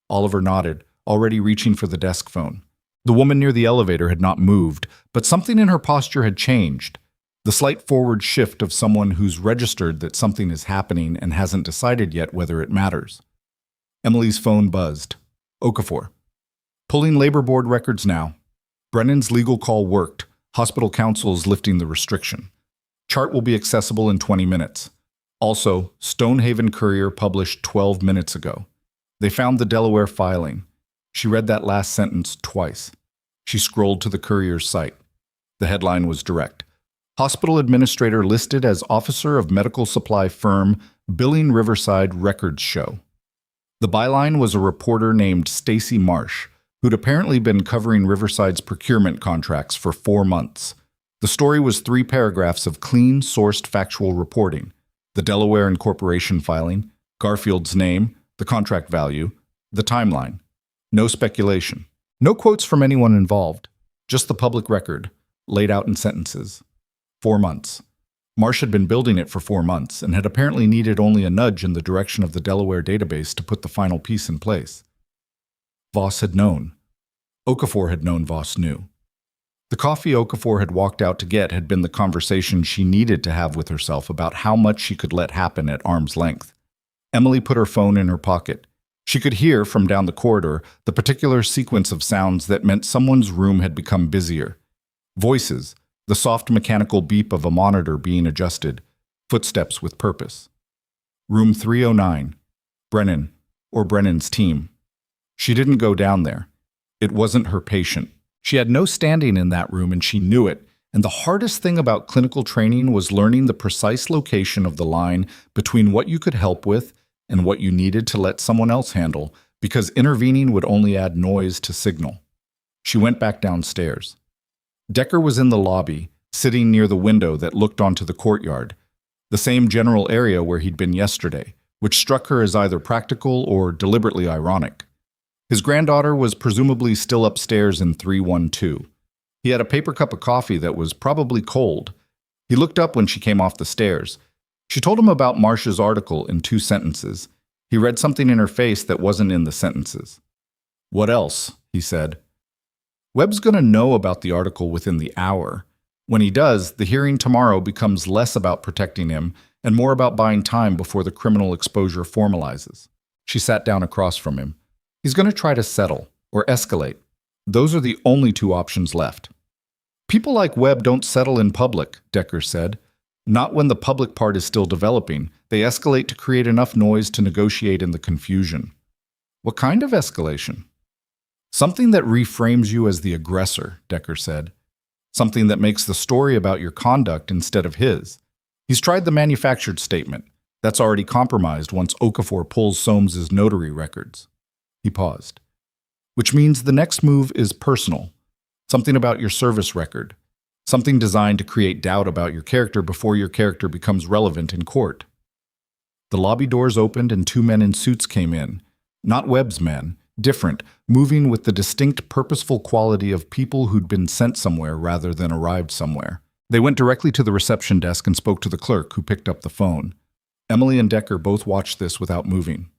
Oliver nodded, already reaching for the desk phone. The woman near the elevator had not moved, but something in her posture had changed. The slight forward shift of someone who's registered that something is happening and hasn't decided yet whether it matters. Emily's phone buzzed. Okafor. Pulling labor board records now. Brennan's legal call worked. Hospital counsel is lifting the restriction. Chart will be accessible in 20 minutes. Also, Stonehaven Courier published 12 minutes ago. They found the Delaware filing. She read that last sentence twice. She scrolled to the Courier's site. The headline was direct. Hospital administrator listed as officer of medical supply firm Billing Riverside Records Show. The byline was a reporter named Stacy Marsh, who'd apparently been covering Riverside's procurement contracts for 4 months. The story was 3 paragraphs of clean, sourced factual reporting. The Delaware Incorporation filing, Garfield's name, the contract value, the timeline. No speculation. No quotes from anyone involved. Just the public record, laid out in sentences. 4 months. Marsh had been building it for 4 months and had apparently needed only a nudge in the direction of the Delaware database to put the final piece in place. Voss had known. Okafor had known Voss knew. The coffee Okafor had walked out to get had been the conversation she needed to have with herself about how much she could let happen at arm's length. Emily put her phone in her pocket. She could hear, from down the corridor, the particular sequence of sounds that meant someone's room had become busier. Voices, the soft mechanical beep of a monitor being adjusted, footsteps with purpose. Room 309, Brennan, or Brennan's team. She didn't go down there. It wasn't her patient. She had no standing in that room and she knew it, and the hardest thing about clinical training was learning the precise location of the line between what you could help with and what you needed to let someone else handle, because intervening would only add noise to signal. She went back downstairs. Decker was in the lobby, sitting near the window that looked onto the courtyard, the same general area where he'd been yesterday, which struck her as either practical or deliberately ironic. His granddaughter was presumably still upstairs in 312. He had a paper cup of coffee that was probably cold. He looked up when she came off the stairs. She told him about Marsh's article in 2 sentences. He read something in her face that wasn't in the sentences. What else? He said. Webb's going to know about the article within the hour. When he does, the hearing tomorrow becomes less about protecting him and more about buying time before the criminal exposure formalizes. She sat down across from him. He's going to try to settle or escalate. Those are the only 2 options left. People like Webb don't settle in public, Decker said. Not when the public part is still developing. They escalate to create enough noise to negotiate in the confusion. What kind of escalation? Something that reframes you as the aggressor, Decker said. Something that makes the story about your conduct instead of his. He's tried the manufactured statement. That's already compromised once Okafor pulls Soames's notary records. He paused. Which means the next move is personal. Something about your service record. Something designed to create doubt about your character before your character becomes relevant in court. The lobby doors opened and 2 men in suits came in. Not Webb's men. Different, moving with the distinct purposeful quality of people who'd been sent somewhere rather than arrived somewhere. They went directly to the reception desk and spoke to the clerk, who picked up the phone. Emily and Decker both watched this without moving.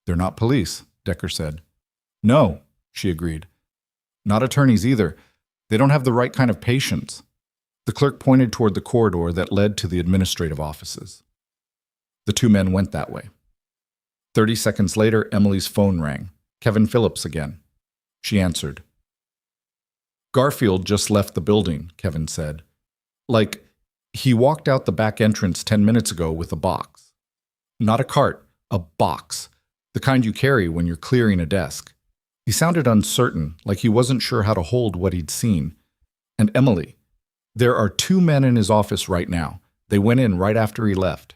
They're not police, Decker said. No, she agreed. Not attorneys either. They don't have the right kind of patience. The clerk pointed toward the corridor that led to the administrative offices. The 2 men went that way. 30 seconds later, Emily's phone rang. Kevin Phillips again. She answered. Garfield just left the building, Kevin said. Like, he walked out the back entrance 10 minutes ago with a box. Not a cart, a box. The kind you carry when you're clearing a desk. He sounded uncertain, like he wasn't sure how to hold what he'd seen. And Emily, there are 2 men in his office right now. They went in right after he left.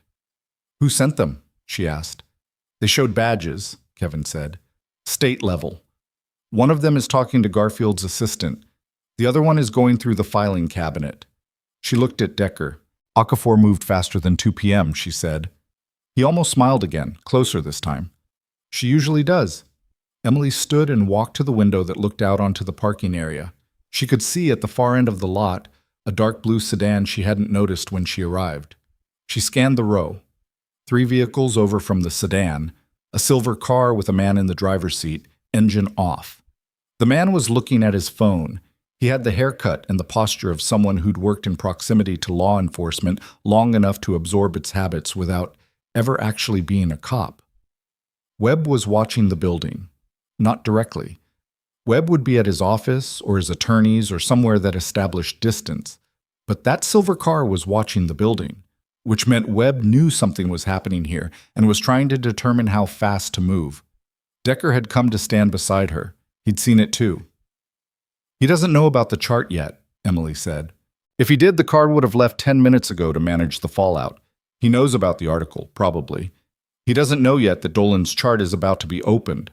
Who sent them? She asked. They showed badges, Kevin said. State level. One of them is talking to Garfield's assistant. The other one is going through the filing cabinet. She looked at Decker. Okafor moved faster than 2 p.m., she said. He almost smiled again, closer this time. She usually does. Emily stood and walked to the window that looked out onto the parking area. She could see at the far end of the lot a dark blue sedan she hadn't noticed when she arrived. She scanned the row. 3 vehicles over from the sedan, a silver car with a man in the driver's seat, engine off. The man was looking at his phone. He had the haircut and the posture of someone who'd worked in proximity to law enforcement long enough to absorb its habits without ever actually being a cop. Webb was watching the building. Not directly. Webb would be at his office or his attorney's or somewhere that established distance. But that silver car was watching the building, which meant Webb knew something was happening here and was trying to determine how fast to move. Decker had come to stand beside her. He'd seen it too. He doesn't know about the chart yet, Emily said. If he did, the car would have left 10 minutes ago to manage the fallout. He knows about the article, probably. He doesn't know yet that Dolan's chart is about to be opened.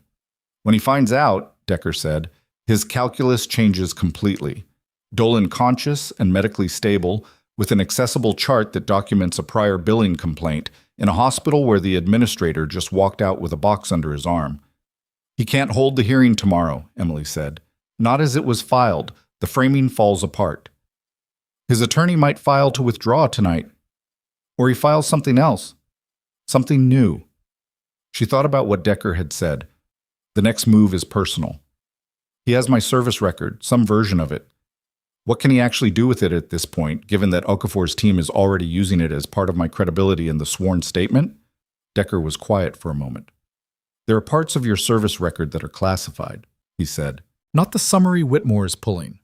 When he finds out, Decker said, his calculus changes completely. Dolan conscious and medically stable, with an accessible chart that documents a prior billing complaint in a hospital where the administrator just walked out with a box under his arm. He can't hold the hearing tomorrow, Emily said. Not as it was filed. The framing falls apart. His attorney might file to withdraw tonight. Or he files something else. Something new. She thought about what Decker had said. The next move is personal. He has my service record, some version of it. What can he actually do with it at this point, given that Okafor's team is already using it as part of my credibility in the sworn statement? Decker was quiet for a moment. There are parts of your service record that are classified, he said. Not the summary Whitmore is pulling.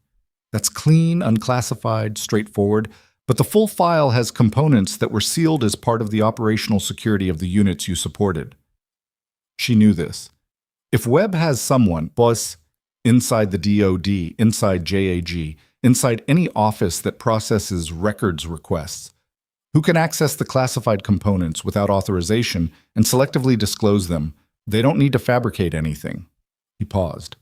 That's clean, unclassified, straightforward, but the full file has components that were sealed as part of the operational security of the units you supported. She knew this. If Webb has someone, boss, inside the DOD, inside JAG, inside any office that processes records requests, who can access the classified components without authorization and selectively disclose them, they don't need to fabricate anything. He paused.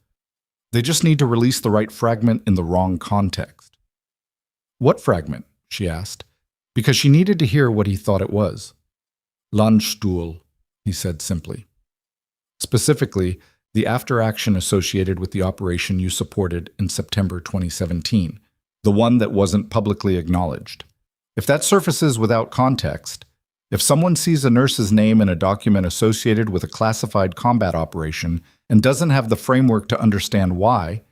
They just need to release the right fragment in the wrong context. What fragment? She asked, because she needed to hear what he thought it was. Landstuhl, he said simply. Specifically, the after-action associated with the operation you supported in September 2017, the one that wasn't publicly acknowledged. If that surfaces without context, if someone sees a nurse's name in a document associated with a classified combat operation and doesn't have the framework to understand why,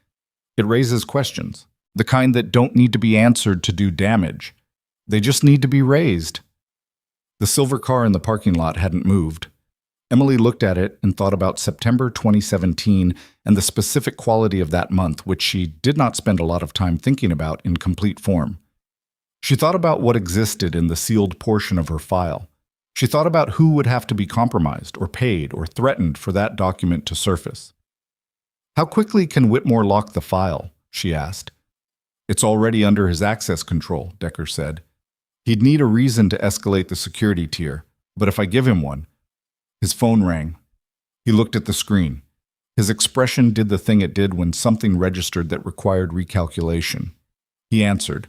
it raises questions, the kind that don't need to be answered to do damage. They just need to be raised. The silver car in the parking lot hadn't moved. Emily looked at it and thought about September 2017 and the specific quality of that month, which she did not spend a lot of time thinking about in complete form. She thought about what existed in the sealed portion of her file. She thought about who would have to be compromised or paid or threatened for that document to surface. How quickly can Whitmore lock the file? She asked. It's already under his access control, Decker said. He'd need a reason to escalate the security tier, but if I give him one. His phone rang. He looked at the screen. His expression did the thing it did when something registered that required recalculation. He answered,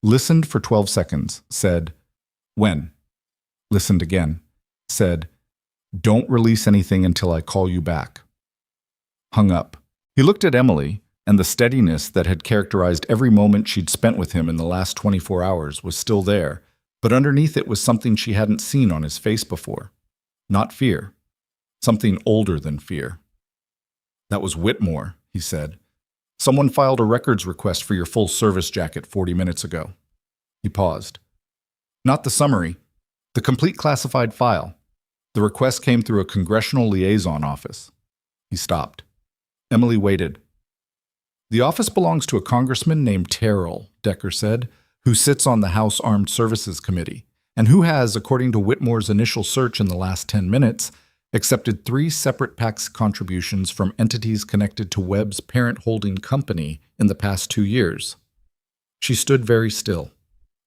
listened for 12 seconds, said, when? Listened again, said, don't release anything until I call you back. Hung up. He looked at Emily, and the steadiness that had characterized every moment she'd spent with him in the last 24 hours was still there, but underneath it was something she hadn't seen on his face before. Not fear. Something older than fear. That was Whitmore, he said. Someone filed a records request for your full service jacket 40 minutes ago. He paused. Not the summary. The complete classified file. The request came through a congressional liaison office. He stopped. Emily waited. The office belongs to a congressman named Terrell, Decker said, who sits on the House Armed Services Committee, and who has, according to Whitmore's initial search in the last 10 minutes, accepted 3 separate PAC contributions from entities connected to Webb's parent holding company in the past 2 years. She stood very still.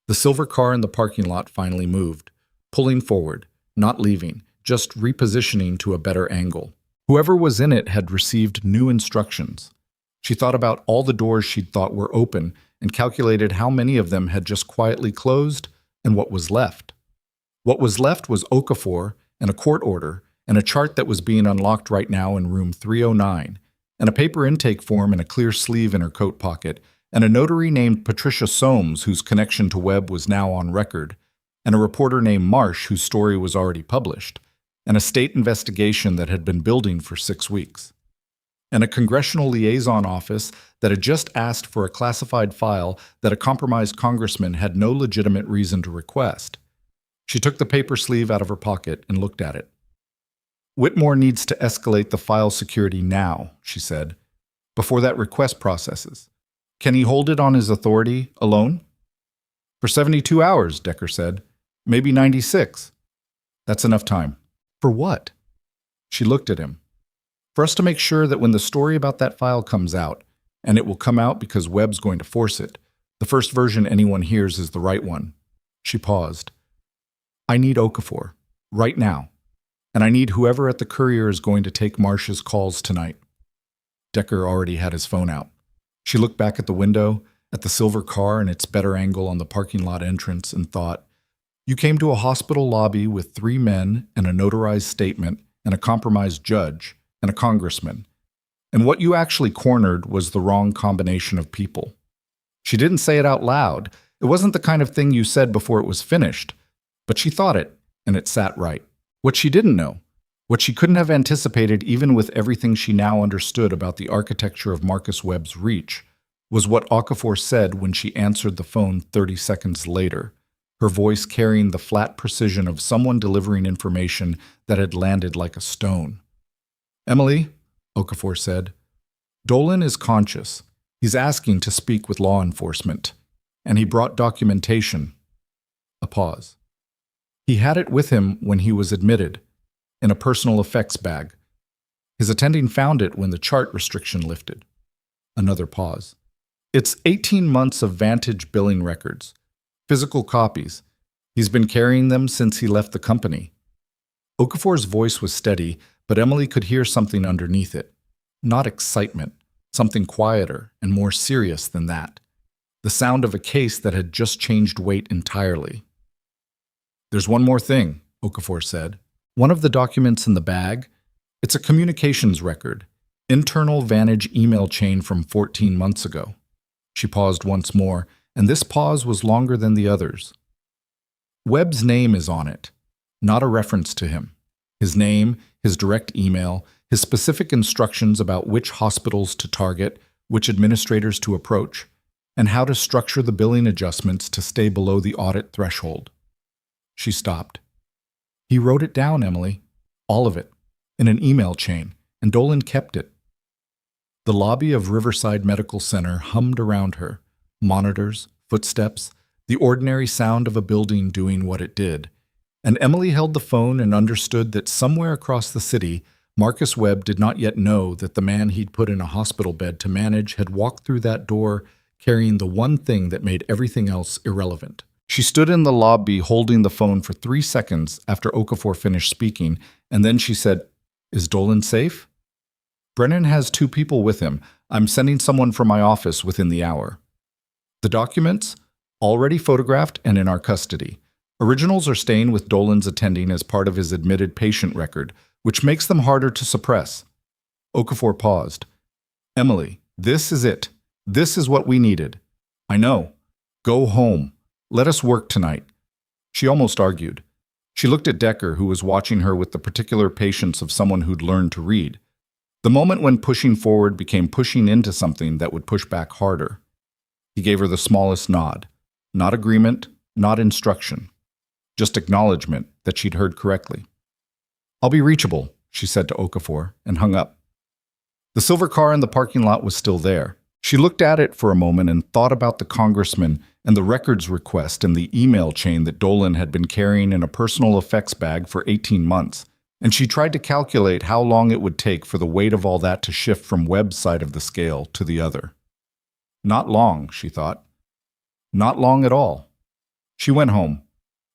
The silver car in the parking lot finally moved, pulling forward, not leaving, just repositioning to a better angle. Whoever was in it had received new instructions. She thought about all the doors she'd thought were open and calculated how many of them had just quietly closed and what was left. What was left was Okafor and a court order and a chart that was being unlocked right now in room 309, and a paper intake form in a clear sleeve in her coat pocket, and a notary named Patricia Soames whose connection to Webb was now on record, and a reporter named Marsh whose story was already published, and a state investigation that had been building for 6 weeks, and a congressional liaison office that had just asked for a classified file that a compromised congressman had no legitimate reason to request. She took the paper sleeve out of her pocket and looked at it. Whitmore needs to escalate the file security now, she said, before that request processes. Can he hold it on his authority alone? For 72 hours, Decker said. Maybe 96. That's enough time. For what? She looked at him. For us to make sure that when the story about that file comes out, and it will come out because Webb's going to force it, the first version anyone hears is the right one. She paused. I need Okafor, right now. And I need whoever at the Courier is going to take Marsh's calls tonight. Decker already had his phone out. She looked back at the window, at the silver car and its better angle on the parking lot entrance, and thought, you came to a hospital lobby with 3 men and a notarized statement and a compromised judge and a congressman. And what you actually cornered was the wrong combination of people. She didn't say it out loud. It wasn't the kind of thing you said before it was finished. But she thought it, and it sat right. What she didn't know, what she couldn't have anticipated even with everything she now understood about the architecture of Marcus Webb's reach, was what Okafor said when she answered the phone 30 seconds later, her voice carrying the flat precision of someone delivering information that had landed like a stone. Emily, Okafor said, Dolan is conscious. He's asking to speak with law enforcement. And he brought documentation. A pause. He had it with him when he was admitted, in a personal effects bag. His attending found it when the chart restriction lifted. Another pause. It's 18 months of Vantage billing records, physical copies. He's been carrying them since he left the company. Okafor's voice was steady, but Emily could hear something underneath it. Not excitement, something quieter and more serious than that. The sound of a case that had just changed weight entirely. There's one more thing, Okafor said. One of the documents in the bag, it's a communications record, internal Vantage email chain from 14 months ago. She paused once more, and this pause was longer than the others. Webb's name is on it, not a reference to him. His name, his direct email, his specific instructions about which hospitals to target, which administrators to approach, and how to structure the billing adjustments to stay below the audit threshold. She stopped. He wrote it down, Emily. All of it. In an email chain, and Dolan kept it. The lobby of Riverside Medical Center hummed around her. Monitors, footsteps, the ordinary sound of a building doing what it did. And Emily held the phone and understood that somewhere across the city, Marcus Webb did not yet know that the man he'd put in a hospital bed to manage had walked through that door carrying the one thing that made everything else irrelevant. She stood in the lobby holding the phone for 3 seconds after Okafor finished speaking, and then she said, Is Dolan safe? Brennan has 2 people with him. I'm sending someone from my office within the hour. The documents? Already photographed and in our custody. Originals are staying with Dolan's attending as part of his admitted patient record, which makes them harder to suppress. Okafor paused. Emily, this is it. This is what we needed. I know. Go home. Let us work tonight. She almost argued. She looked at Decker, who was watching her with the particular patience of someone who'd learned to read. The moment when pushing forward became pushing into something that would push back harder. He gave her the smallest nod. Not agreement, not instruction. Just acknowledgement that she'd heard correctly. I'll be reachable, she said to Okafor, and hung up. The silver car in the parking lot was still there. She looked at it for a moment and thought about the congressman and the records request and the email chain that Dolan had been carrying in a personal effects bag for 18 months, and she tried to calculate how long it would take for the weight of all that to shift from Webb's side of the scale to the other. Not long, she thought. Not long at all. She went home.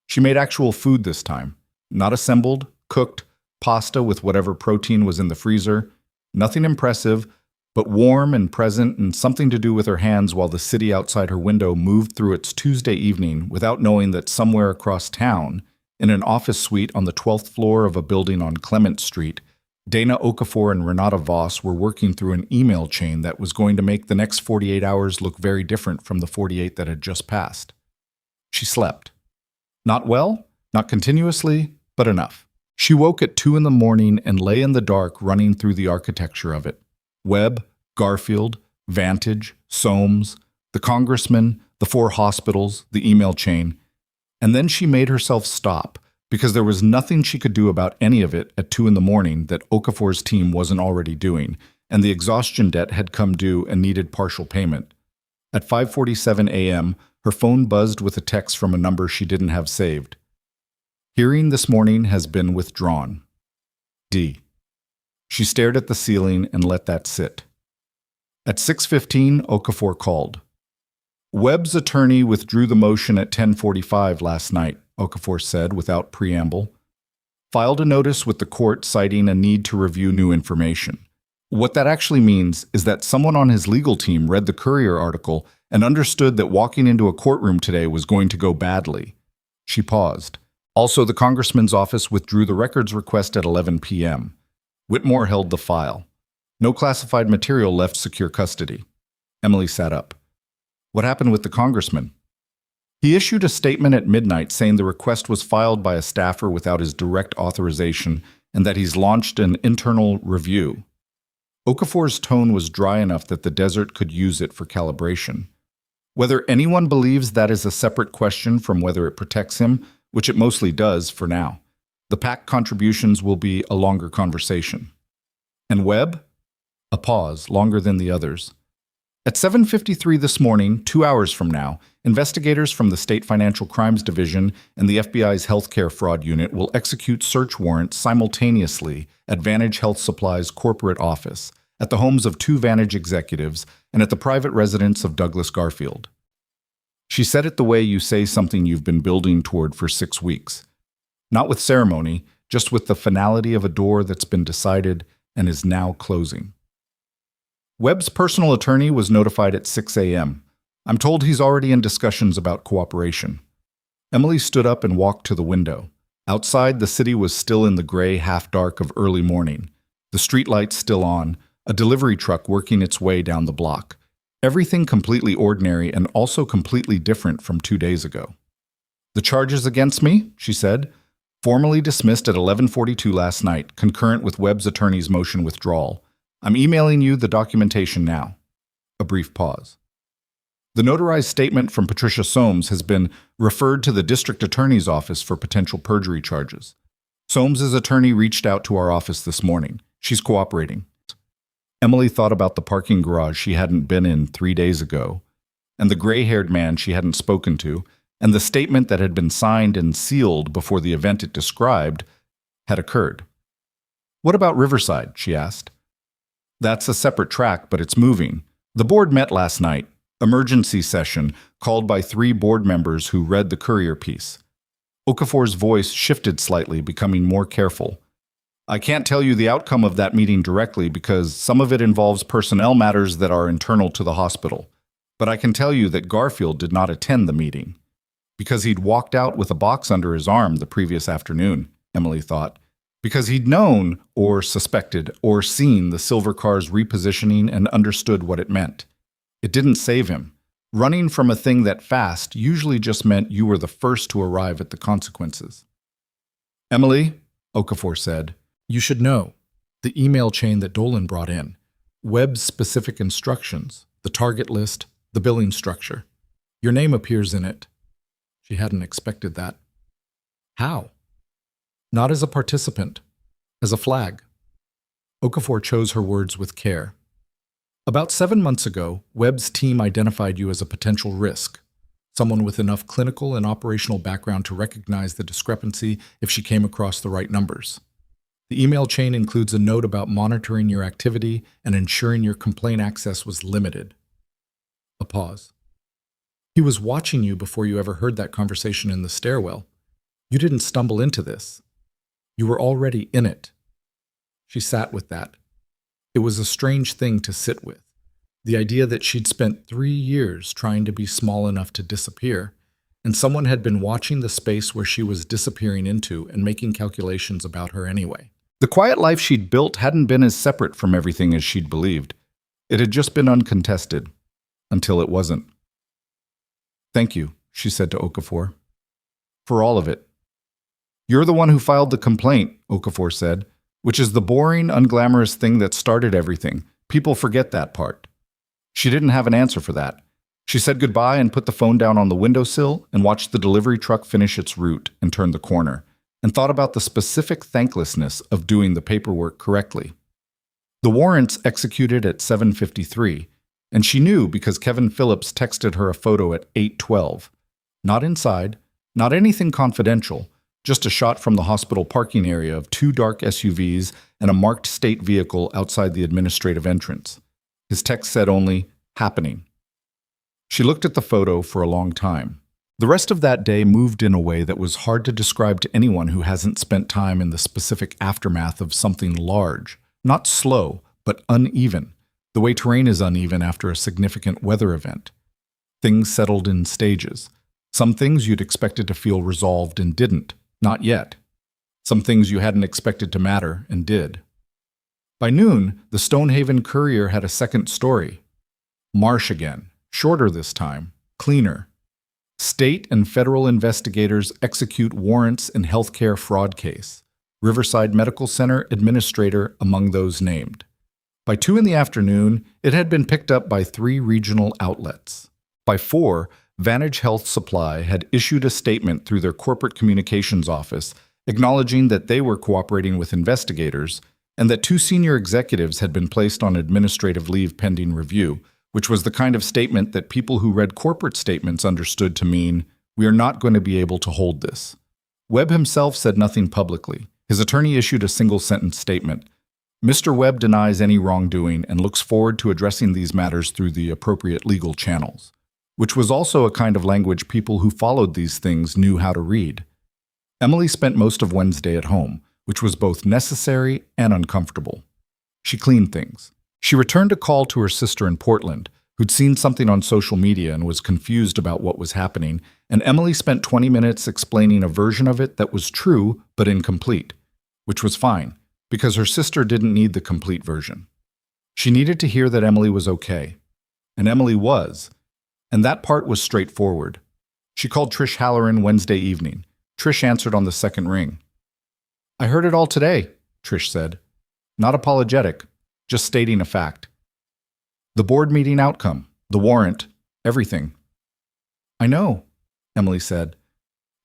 She made actual food this time. Not assembled, cooked, pasta with whatever protein was in the freezer. Nothing impressive, but warm and present and something to do with her hands while the city outside her window moved through its Tuesday evening without knowing that somewhere across town, in an office suite on the 12th floor of a building on Clement Street, Dana Okafor and Renata Voss were working through an email chain that was going to make the next 48 hours look very different from the 48 that had just passed. She slept. Not well, not continuously, but enough. She woke at 2 in the morning and lay in the dark running through the architecture of it. Webb, Garfield, Vantage, Soames, the congressman, the 4 hospitals, the email chain. And then she made herself stop, because there was nothing she could do about any of it at 2 in the morning that Okafor's team wasn't already doing, and the exhaustion debt had come due and needed partial payment. At 5:47 a.m., her phone buzzed with a text from a number she didn't have saved. Hearing this morning has been withdrawn. D. She stared at the ceiling and let that sit. At 6:15, Okafor called. Webb's attorney withdrew the motion at 10:45 last night, Okafor said without preamble. Filed a notice with the court citing a need to review new information. What that actually means is that someone on his legal team read the Courier article and understood that walking into a courtroom today was going to go badly. She paused. Also, the congressman's office withdrew the records request at 11 p.m. Whitmore held the file. No classified material left secure custody. Emily sat up. What happened with the congressman? He issued a statement at midnight saying the request was filed by a staffer without his direct authorization and that he's launched an internal review. Okafor's tone was dry enough that the desert could use it for calibration. Whether anyone believes that is a separate question from whether it protects him, which it mostly does for now. The PAC contributions will be a longer conversation. And Webb? A pause, longer than the others. At 7:53 this morning, 2 hours from now, investigators from the State Financial Crimes Division and the FBI's Healthcare Fraud Unit will execute search warrants simultaneously at Vantage Health Supply's corporate office, at the homes of 2 Vantage executives, and at the private residence of Douglas Garfield. She said it the way you say something you've been building toward for 6 weeks. Not with ceremony, just with the finality of a door that's been decided and is now closing. Webb's personal attorney was notified at 6 a.m. I'm told he's already in discussions about cooperation. Emily stood up and walked to the window. Outside, the city was still in the gray half-dark of early morning. The streetlights still on, a delivery truck working its way down the block. Everything completely ordinary and also completely different from 2 days ago. The charges against me, she said, formally dismissed at 11:42 last night, concurrent with Webb's attorney's motion withdrawal. I'm emailing you the documentation now. A brief pause. The notarized statement from Patricia Soames has been referred to the district attorney's office for potential perjury charges. Soames's attorney reached out to our office this morning. She's cooperating. Emily thought about the parking garage she hadn't been in 3 days ago, and the gray-haired man she hadn't spoken to, and the statement that had been signed and sealed before the event it described had occurred. What about Riverside? She asked. That's a separate track, but it's moving. The board met last night, emergency session, called by 3 board members who read the Courier piece. Okafor's voice shifted slightly, becoming more careful. I can't tell you the outcome of that meeting directly because some of it involves personnel matters that are internal to the hospital. But I can tell you that Garfield did not attend the meeting. Because he'd walked out with a box under his arm the previous afternoon, Emily thought. Because he'd known, or suspected, or seen the silver car's repositioning and understood what it meant. It didn't save him. Running from a thing that fast usually just meant you were the first to arrive at the consequences. Emily, Okafor said, you should know. The email chain that Dolan brought in. Webb's specific instructions, the target list, the billing structure. Your name appears in it. She hadn't expected that. How? Not as a participant. as a flag. Okafor chose her words with care. About 7 months ago, Webb's team identified you as a potential risk, someone with enough clinical and operational background to recognize the discrepancy if she came across the right numbers. The email chain includes a note about monitoring your activity and ensuring your complaint access was limited. A pause. He was watching you before you ever heard that conversation in the stairwell. You didn't stumble into this. You were already in it. She sat with that. It was a strange thing to sit with. The idea that she'd spent 3 years trying to be small enough to disappear, and someone had been watching the space where she was disappearing into and making calculations about her anyway. The quiet life she'd built hadn't been as separate from everything as she'd believed. It had just been uncontested, until it wasn't. "Thank you," she said to Okafor. "For all of it." "You're the one who filed the complaint," Okafor said, "which is the boring, unglamorous thing that started everything. People forget that part." She didn't have an answer for that. She said goodbye and put the phone down on the windowsill and watched the delivery truck finish its route and turn the corner, and thought about the specific thanklessness of doing the paperwork correctly. The warrants executed at 7:53, and she knew because Kevin Phillips texted her a photo at 8:12. Not inside, not anything confidential, just a shot from the hospital parking area of 2 dark SUVs and a marked state vehicle outside the administrative entrance. His text said only, "Happening." She looked at the photo for a long time. The rest of that day moved in a way that was hard to describe to anyone who hasn't spent time in the specific aftermath of something large, not slow, but uneven, the way terrain is uneven after a significant weather event. Things settled in stages. Some things you'd expected to feel resolved and didn't, not yet. Some things you hadn't expected to matter and did. By noon, the Stonehaven Courier had a second story. Marsh again, shorter this time, cleaner. State and federal investigators execute warrants in healthcare fraud case. Riverside Medical Center administrator among those named. By 2 in the afternoon, it had been picked up by 3 regional outlets. By 4, Vantage Health Supply had issued a statement through their corporate communications office acknowledging that they were cooperating with investigators and that 2 senior executives had been placed on administrative leave pending review, which was the kind of statement that people who read corporate statements understood to mean, "We are not going to be able to hold this." Webb himself said nothing publicly. His attorney issued a single-sentence statement. Mr. Webb denies any wrongdoing and looks forward to addressing these matters through the appropriate legal channels, which was also a kind of language people who followed these things knew how to read. Emily spent most of Wednesday at home, which was both necessary and uncomfortable. She cleaned things. She returned a call to her sister in Portland, who'd seen something on social media and was confused about what was happening, and Emily spent 20 minutes explaining a version of it that was true but incomplete, which was fine, because her sister didn't need the complete version. She needed to hear that Emily was okay, and Emily was, and that part was straightforward. She called Trish Halloran Wednesday evening. Trish answered on the second ring. "I heard it all today," Trish said. Not apologetic, just stating a fact. "The board meeting outcome, the warrant, everything." "I know," Emily said.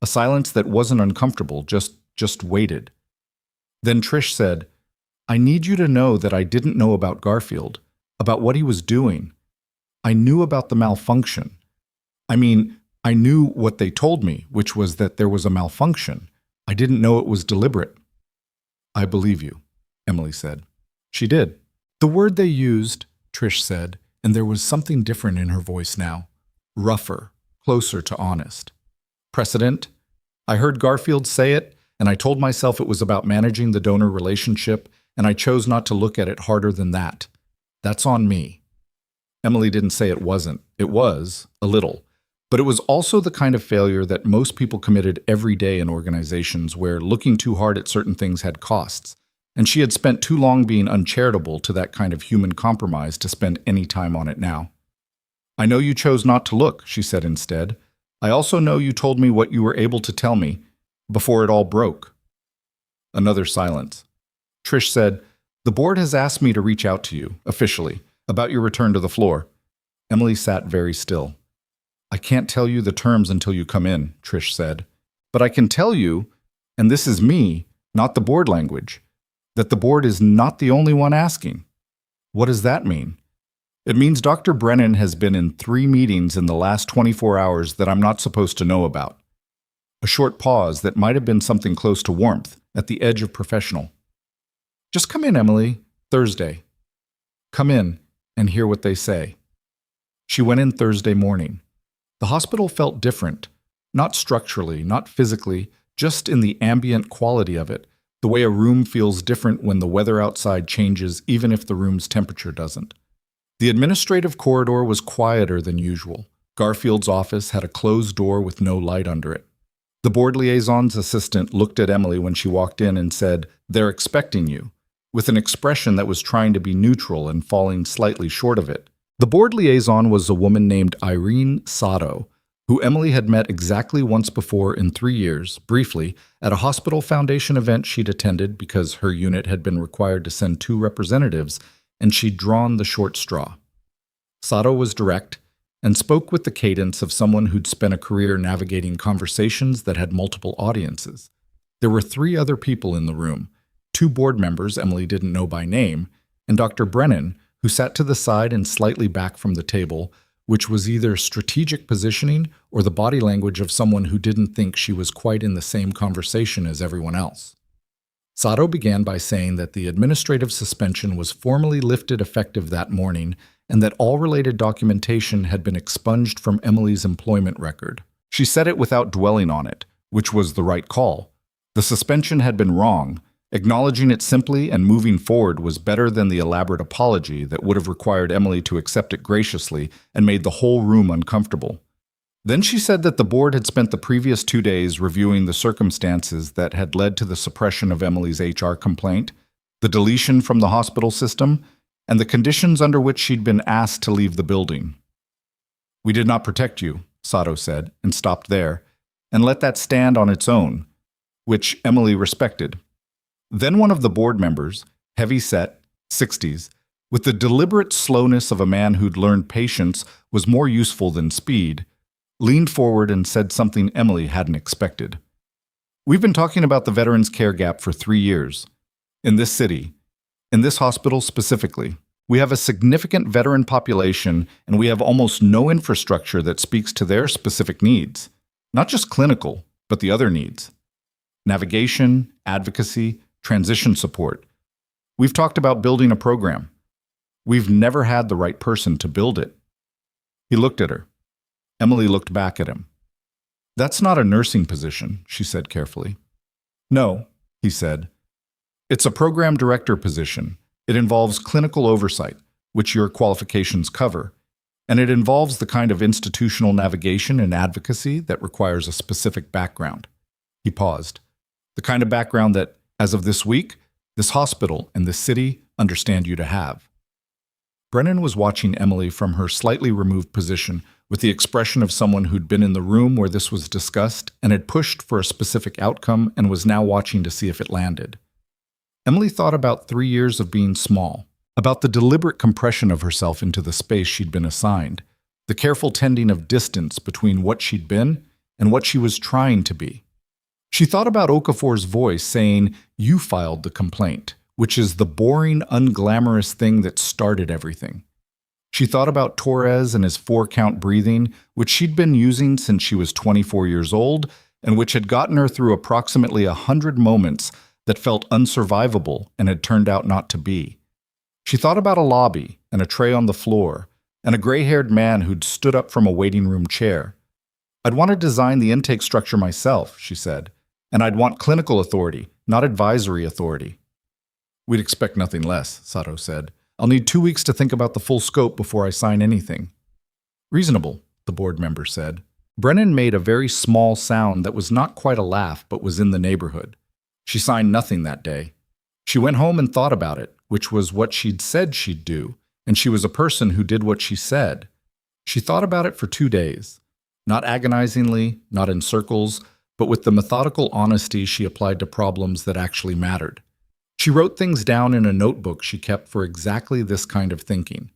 A silence that wasn't uncomfortable, just waited. Then Trish said, "I need you to know that I didn't know about Garfield, about what he was doing. I knew about the malfunction. I knew what they told me, which was that there was a malfunction. I didn't know it was deliberate." "I believe you," Emily said. She did. The word they used, Trish said, and there was something different in her voice now. Rougher, closer to honest. "Precedent? I heard Garfield say it, and I told myself it was about managing the donor relationship, and I chose not to look at it harder than that. That's on me." Emily didn't say it wasn't. It was, a little. But it was also the kind of failure that most people committed every day in organizations where looking too hard at certain things had costs, and she had spent too long being uncharitable to that kind of human compromise to spend any time on it now. "I know you chose not to look," she said instead. "I also know you told me what you were able to tell me before it all broke." Another silence. Trish said, "The board has asked me to reach out to you, officially, about your return to the floor." Emily sat very still. "I can't tell you the terms until you come in," Trish said. "But I can tell you, and this is me, not the board language, that the board is not the only one asking. What does that mean? It means Dr. Brennan has been in 3 meetings in the last 24 hours that I'm not supposed to know about. A short pause that might have been something close to warmth, at the edge of professional. Just come in, Emily. Thursday. Come in and hear what they say. She went in Thursday morning. The hospital felt different, not structurally, not physically, just in the ambient quality of it, the way a room feels different when the weather outside changes even if the room's temperature doesn't. The administrative corridor was quieter than usual. Garfield's office had a closed door with no light under it. The board liaison's assistant looked at Emily when she walked in and said, "They're expecting you," with an expression that was trying to be neutral and falling slightly short of it. The board liaison was a woman named Irene Sato, who Emily had met exactly once before in 3 years, briefly, at a hospital foundation event she'd attended because her unit had been required to send 2 representatives, and she'd drawn the short straw. Sato was direct and spoke with the cadence of someone who'd spent a career navigating conversations that had multiple audiences. There were 3 other people in the room, 2 board members Emily didn't know by name, and Dr. Brennan, who sat to the side and slightly back from the table, which was either strategic positioning or the body language of someone who didn't think she was quite in the same conversation as everyone else. Sato began by saying that the administrative suspension was formally lifted effective that morning and that all related documentation had been expunged from Emily's employment record. She said it without dwelling on it, which was the right call. The suspension had been wrong. Acknowledging it simply and moving forward was better than the elaborate apology that would have required Emily to accept it graciously and made the whole room uncomfortable. Then she said that the board had spent the previous 2 days reviewing the circumstances that had led to the suppression of Emily's HR complaint, the deletion from the hospital system, and the conditions under which she'd been asked to leave the building. "We did not protect you," Sato said, and stopped there, and let that stand on its own, which Emily respected. Then one of the board members, heavy-set, 60s, with the deliberate slowness of a man who'd learned patience was more useful than speed, leaned forward and said something Emily hadn't expected. "We've been talking about the veterans' care gap for 3 years. In this city, in this hospital specifically, we have a significant veteran population and we have almost no infrastructure that speaks to their specific needs. Not just clinical, but the other needs. Navigation, advocacy, transition support. We've talked about building a program. We've never had the right person to build it." He looked at her. Emily looked back at him. "That's not a nursing position," she said carefully. "No," he said. "It's a program director position. It involves clinical oversight, which your qualifications cover, and it involves the kind of institutional navigation and advocacy that requires a specific background." He paused. "The kind of background that, as of this week, this hospital and this city understand you to have." Brennan was watching Emily from her slightly removed position with the expression of someone who'd been in the room where this was discussed and had pushed for a specific outcome and was now watching to see if it landed. Emily thought about 3 years of being small, about the deliberate compression of herself into the space she'd been assigned, the careful tending of distance between what she'd been and what she was trying to be. She thought about Okafor's voice saying, "You filed the complaint," which is the boring, unglamorous thing that started everything. She thought about Torres and his 4-count breathing, which she'd been using since she was 24 years old, and which had gotten her through approximately 100 moments that felt unsurvivable and had turned out not to be. She thought about a lobby and a tray on the floor, and a gray-haired man who'd stood up from a waiting room chair. "I'd want to design the intake structure myself," she said, "and I'd want clinical authority, not advisory authority." "We'd expect nothing less," Sato said. "I'll need 2 weeks to think about the full scope before I sign anything." "Reasonable," the board member said. Brennan made a very small sound that was not quite a laugh but was in the neighborhood. She signed nothing that day. She went home and thought about it, which was what she'd said she'd do, and she was a person who did what she said. She thought about it for 2 days, not agonizingly, not in circles, but with the methodical honesty she applied to problems that actually mattered. She wrote things down in a notebook she kept for exactly this kind of thinking.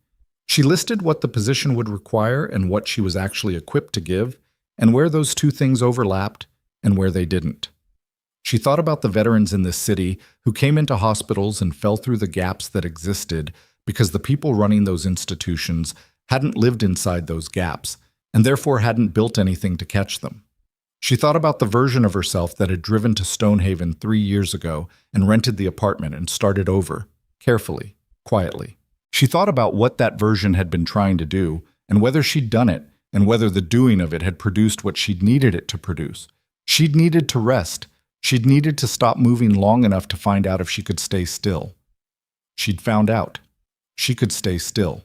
She listed what the position would require and what she was actually equipped to give, and where those 2 things overlapped and where they didn't. She thought about the veterans in this city who came into hospitals and fell through the gaps that existed because the people running those institutions hadn't lived inside those gaps and therefore hadn't built anything to catch them. She thought about the version of herself that had driven to Stonehaven 3 years ago and rented the apartment and started over, carefully, quietly. She thought about what that version had been trying to do and whether she'd done it and whether the doing of it had produced what she'd needed it to produce. She'd needed to rest. She'd needed to stop moving long enough to find out if she could stay still. She'd found out. She could stay still.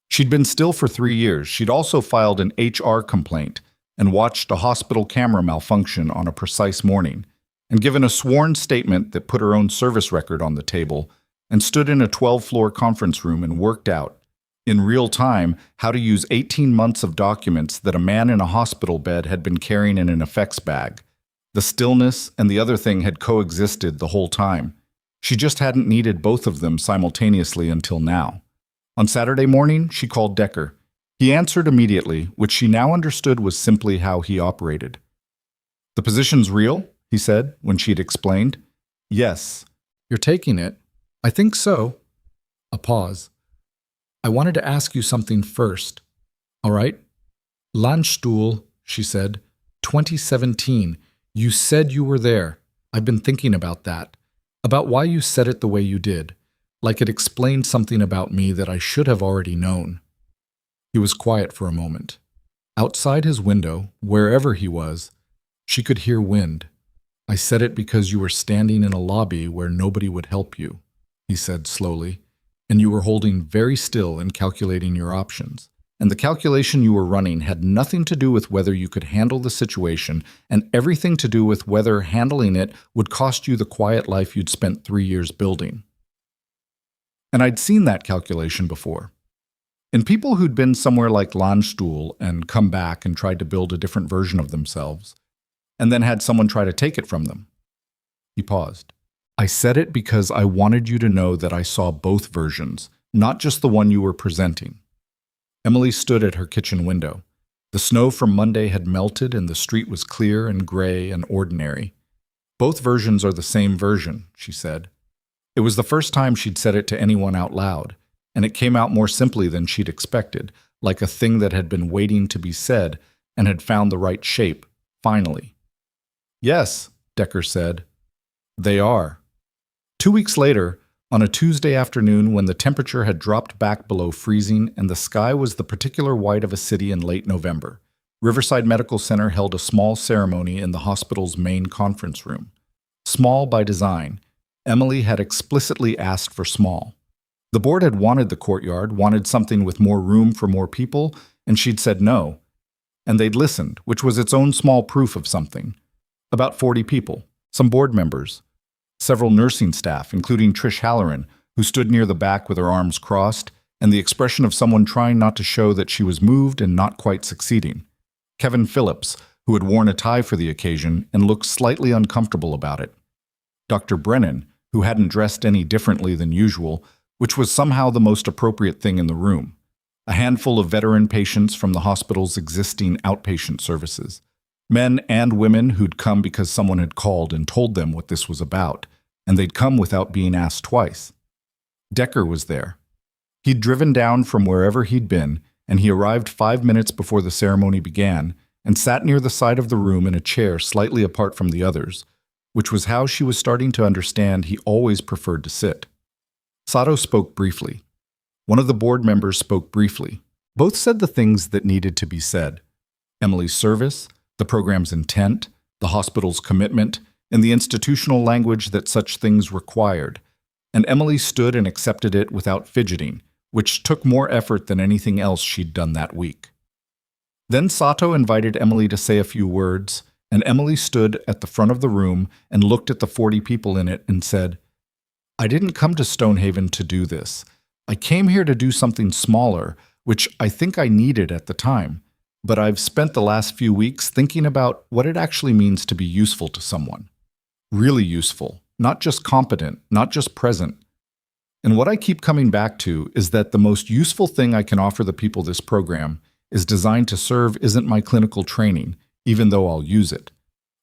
She'd been still for 3 years. She'd also filed an HR complaint and watched a hospital camera malfunction on a precise morning, and given a sworn statement that put her own service record on the table, and stood in a 12-floor conference room and worked out, in real time, how to use 18 months of documents that a man in a hospital bed had been carrying in an effects bag. The stillness and the other thing had coexisted the whole time. She just hadn't needed both of them simultaneously until now. On Saturday morning, she called Decker. He answered immediately, which she now understood was simply how he operated. "The position's real?" he said, when she'd explained. "Yes." "You're taking it?" "I think so." A pause. "I wanted to ask you something first." "All right." "Landstuhl," she said. 2017. You said you were there. I've been thinking about that. About why you said it the way you did. Like it explained something about me that I should have already known. He was quiet for a moment. Outside his window, wherever he was, she could hear wind. "I said it because you were standing in a lobby where nobody would help you," he said slowly, "and you were holding very still and calculating your options. And the calculation you were running had nothing to do with whether you could handle the situation and everything to do with whether handling it would cost you the quiet life you'd spent 3 years building." And I'd seen that calculation before. In people who'd been somewhere like Landstuhl and come back and tried to build a different version of themselves, and then had someone try to take it from them. He paused. "I said it because I wanted you to know that I saw both versions, not just the one you were presenting." Emily stood at her kitchen window. The snow from Monday had melted and the street was clear and gray and ordinary. "Both versions are the same version," she said. It was the first time she'd said it to anyone out loud, and it came out more simply than she'd expected, like a thing that had been waiting to be said and had found the right shape, finally. "Yes," Decker said. "They are." 2 weeks later, on a Tuesday afternoon when the temperature had dropped back below freezing and the sky was the particular white of a city in late November, Riverside Medical Center held a small ceremony in the hospital's main conference room. Small by design, Emily had explicitly asked for small. The board had wanted the courtyard, wanted something with more room for more people, and she'd said no. And they'd listened, which was its own small proof of something. About 40 people, some board members, several nursing staff, including Trish Halloran, who stood near the back with her arms crossed, and the expression of someone trying not to show that she was moved and not quite succeeding. Kevin Phillips, who had worn a tie for the occasion and looked slightly uncomfortable about it. Dr. Brennan, who hadn't dressed any differently than usual, which was somehow the most appropriate thing in the room. A handful of veteran patients from the hospital's existing outpatient services. Men and women who'd come because someone had called and told them what this was about, and they'd come without being asked twice. Decker was there. He'd driven down from wherever he'd been, and he arrived 5 minutes before the ceremony began and sat near the side of the room in a chair slightly apart from the others, which was how she was starting to understand he always preferred to sit. Sato spoke briefly. One of the board members spoke briefly. Both said the things that needed to be said. Emily's service, the program's intent, the hospital's commitment, and the institutional language that such things required. And Emily stood and accepted it without fidgeting, which took more effort than anything else she'd done that week. Then Sato invited Emily to say a few words, and Emily stood at the front of the room and looked at the 40 people in it and said, "I didn't come to Stonehaven to do this. I came here to do something smaller, which I think I needed at the time. But I've spent the last few weeks thinking about what it actually means to be useful to someone. Really useful, not just competent, not just present. And what I keep coming back to is that the most useful thing I can offer the people this program is designed to serve isn't my clinical training, even though I'll use it.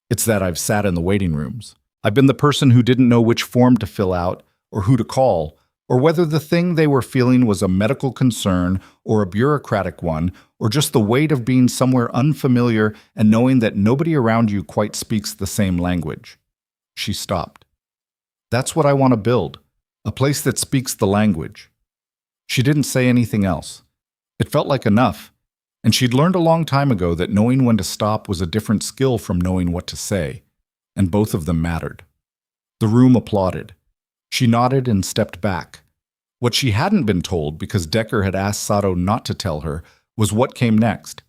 It's that I've sat in the waiting rooms. I've been the person who didn't know which form to fill out, or who to call, or whether the thing they were feeling was a medical concern or a bureaucratic one, or just the weight of being somewhere unfamiliar and knowing that nobody around you quite speaks the same language. She stopped. That's what I want to build, a place that speaks the language. She didn't say anything else. It felt like enough, and she'd learned a long time ago that knowing when to stop was a different skill from knowing what to say, and both of them mattered. The room applauded. She nodded and stepped back. What she hadn't been told, because Decker had asked Sato not to tell her, was what came next.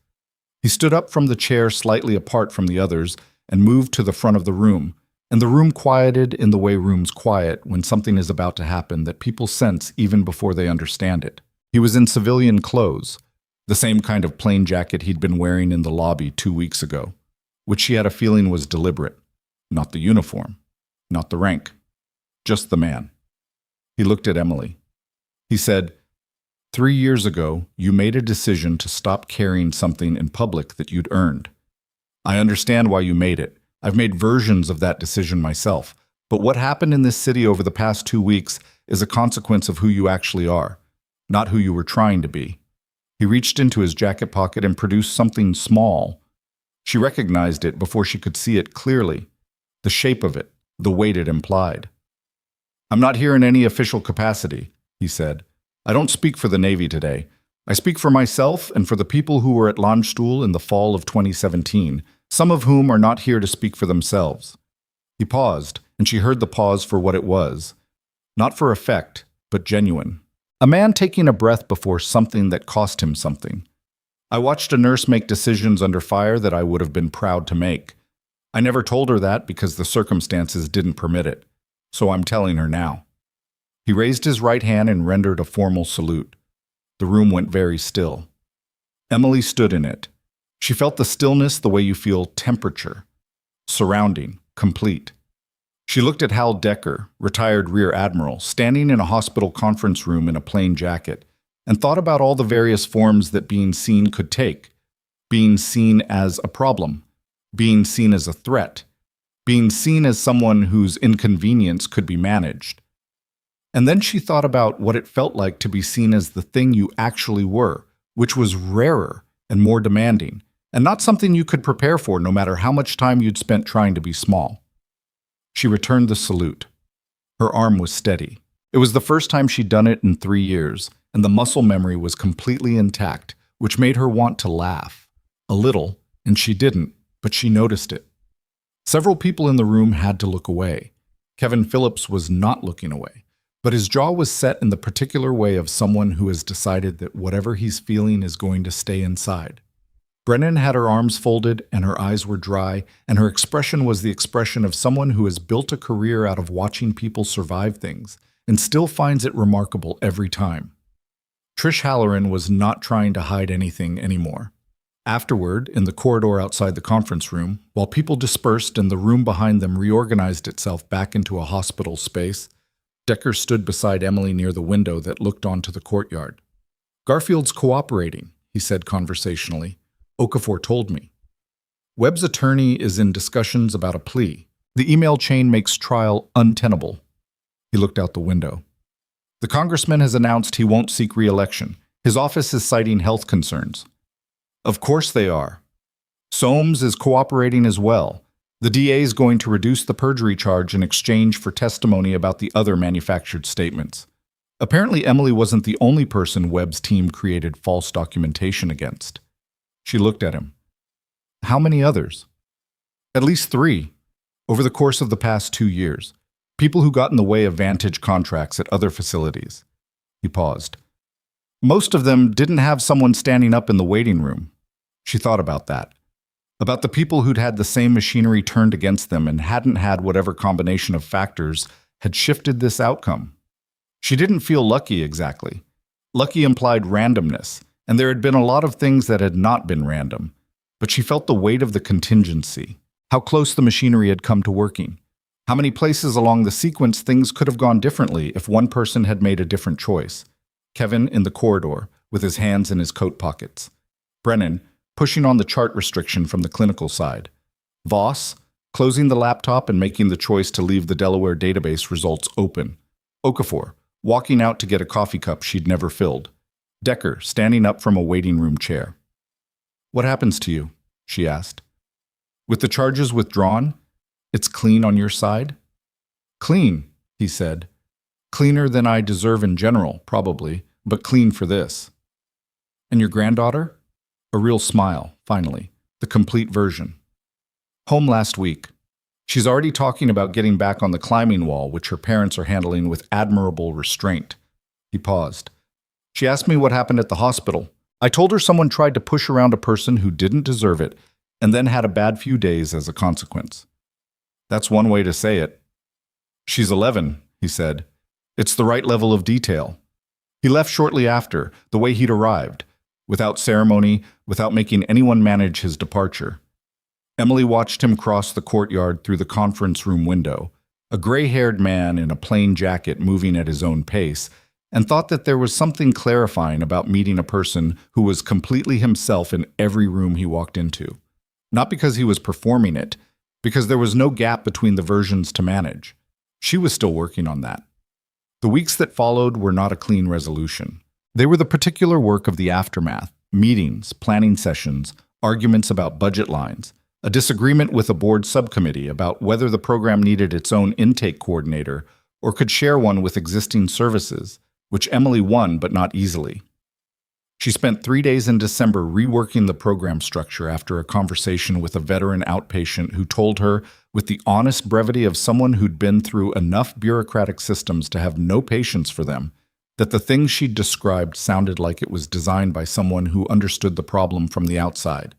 He stood up from the chair slightly apart from the others and moved to the front of the room, and the room quieted in the way rooms quiet when something is about to happen that people sense even before they understand it. He was in civilian clothes, the same kind of plain jacket he'd been wearing in the lobby 2 weeks ago, which she had a feeling was deliberate. Not the uniform, not the rank, just the man. He looked at Emily. He said, 3 years ago, you made a decision to stop carrying something in public that you'd earned. I understand why you made it. I've made versions of that decision myself. But what happened in this city over the past 2 weeks is a consequence of who you actually are, not who you were trying to be. He reached into his jacket pocket and produced something small. She recognized it before she could see it clearly, the shape of it, the weight it implied. I'm not here in any official capacity, he said. I don't speak for the Navy today. I speak for myself and for the people who were at Landstuhl in the fall of 2017, some of whom are not here to speak for themselves. He paused, and she heard the pause for what it was. Not for effect, but genuine. A man taking a breath before something that cost him something. I watched a nurse make decisions under fire that I would have been proud to make. I never told her that because the circumstances didn't permit it, so I'm telling her now. He raised his right hand and rendered a formal salute. The room went very still. Emily stood in it. She felt the stillness the way you feel temperature. Surrounding, complete. She looked at Hal Decker, retired Rear Admiral, standing in a hospital conference room in a plain jacket, and thought about all the various forms that being seen could take. Being seen as a problem. Being seen as a threat. Being seen as someone whose inconvenience could be managed. And then she thought about what it felt like to be seen as the thing you actually were, which was rarer and more demanding, and not something you could prepare for no matter how much time you'd spent trying to be small. She returned the salute. Her arm was steady. It was the first time she'd done it in 3 years, and the muscle memory was completely intact, which made her want to laugh. A little, and she didn't, but she noticed it. Several people in the room had to look away. Kevin Phillips was not looking away, but his jaw was set in the particular way of someone who has decided that whatever he's feeling is going to stay inside. Brennan had her arms folded and her eyes were dry, and her expression was the expression of someone who has built a career out of watching people survive things and still finds it remarkable every time. Trish Halloran was not trying to hide anything anymore. Afterward, in the corridor outside the conference room, while people dispersed and the room behind them reorganized itself back into a hospital space, Decker stood beside Emily near the window that looked onto the courtyard. Garfield's cooperating, he said conversationally. Okafor told me. Webb's attorney is in discussions about a plea. The email chain makes trial untenable. He looked out the window. The congressman has announced he won't seek re-election. His office is citing health concerns. Of course they are. Soames is cooperating as well. The DA is going to reduce the perjury charge in exchange for testimony about the other manufactured statements. Apparently Emily wasn't the only person Webb's team created false documentation against. She looked at him. How many others? At least 3, over the course of the past 2 years. People who got in the way of Vantage contracts at other facilities. He paused. Most of them didn't have someone standing up in the waiting room. She thought about that. About the people who'd had the same machinery turned against them and hadn't had whatever combination of factors had shifted this outcome. She didn't feel lucky exactly. Lucky implied randomness, and there had been a lot of things that had not been random. But she felt the weight of the contingency, how close the machinery had come to working, how many places along the sequence things could have gone differently if one person had made a different choice. Kevin in the corridor, with his hands in his coat pockets. Brennan, pushing on the chart restriction from the clinical side. Voss, closing the laptop and making the choice to leave the Delaware database results open. Okafor, walking out to get a coffee cup she'd never filled. Decker, standing up from a waiting room chair. "What happens to you?" she asked. "With the charges withdrawn, it's clean on your side?" "Clean," he said. "Cleaner than I deserve in general, probably, but clean for this." "And your granddaughter?" A real smile, finally. The complete version. "Home last week. She's already talking about getting back on the climbing wall, which her parents are handling with admirable restraint." He paused. "She asked me what happened at the hospital. I told her someone tried to push around a person who didn't deserve it and then had a bad few days as a consequence." "That's one way to say it." "She's 11, he said. "It's the right level of detail." He left shortly after, the way he'd arrived, without ceremony, without making anyone manage his departure. Emily watched him cross the courtyard through the conference room window, a gray-haired man in a plain jacket moving at his own pace, and thought that there was something clarifying about meeting a person who was completely himself in every room he walked into. Not because he was performing it, because there was no gap between the versions to manage. She was still working on that. The weeks that followed were not a clean resolution. They were the particular work of the aftermath: meetings, planning sessions, arguments about budget lines, a disagreement with a board subcommittee about whether the program needed its own intake coordinator or could share one with existing services, which Emily won but not easily. She spent 3 days in December reworking the program structure after a conversation with a veteran outpatient who told her, with the honest brevity of someone who'd been through enough bureaucratic systems to have no patience for them, that the things she'd described sounded like it was designed by someone who understood the problem from the outside.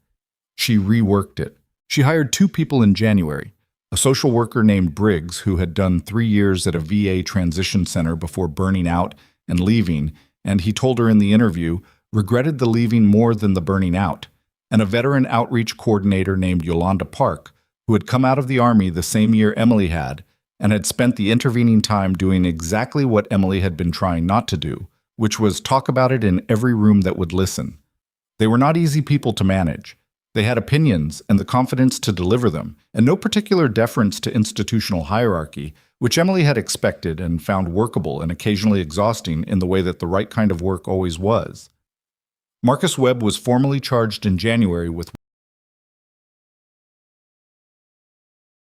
She reworked it. She hired 2 people in January, a social worker named Briggs, who had done 3 years at a VA transition center before burning out and leaving, and he told her in the interview, regretted the leaving more than the burning out, and a veteran outreach coordinator named Yolanda Park, who had come out of the Army the same year Emily had, and had spent the intervening time doing exactly what Emily had been trying not to do, which was talk about it in every room that would listen. They were not easy people to manage. They had opinions and the confidence to deliver them, and no particular deference to institutional hierarchy, which Emily had expected and found workable and occasionally exhausting in the way that the right kind of work always was. Marcus Webb was formally charged in January with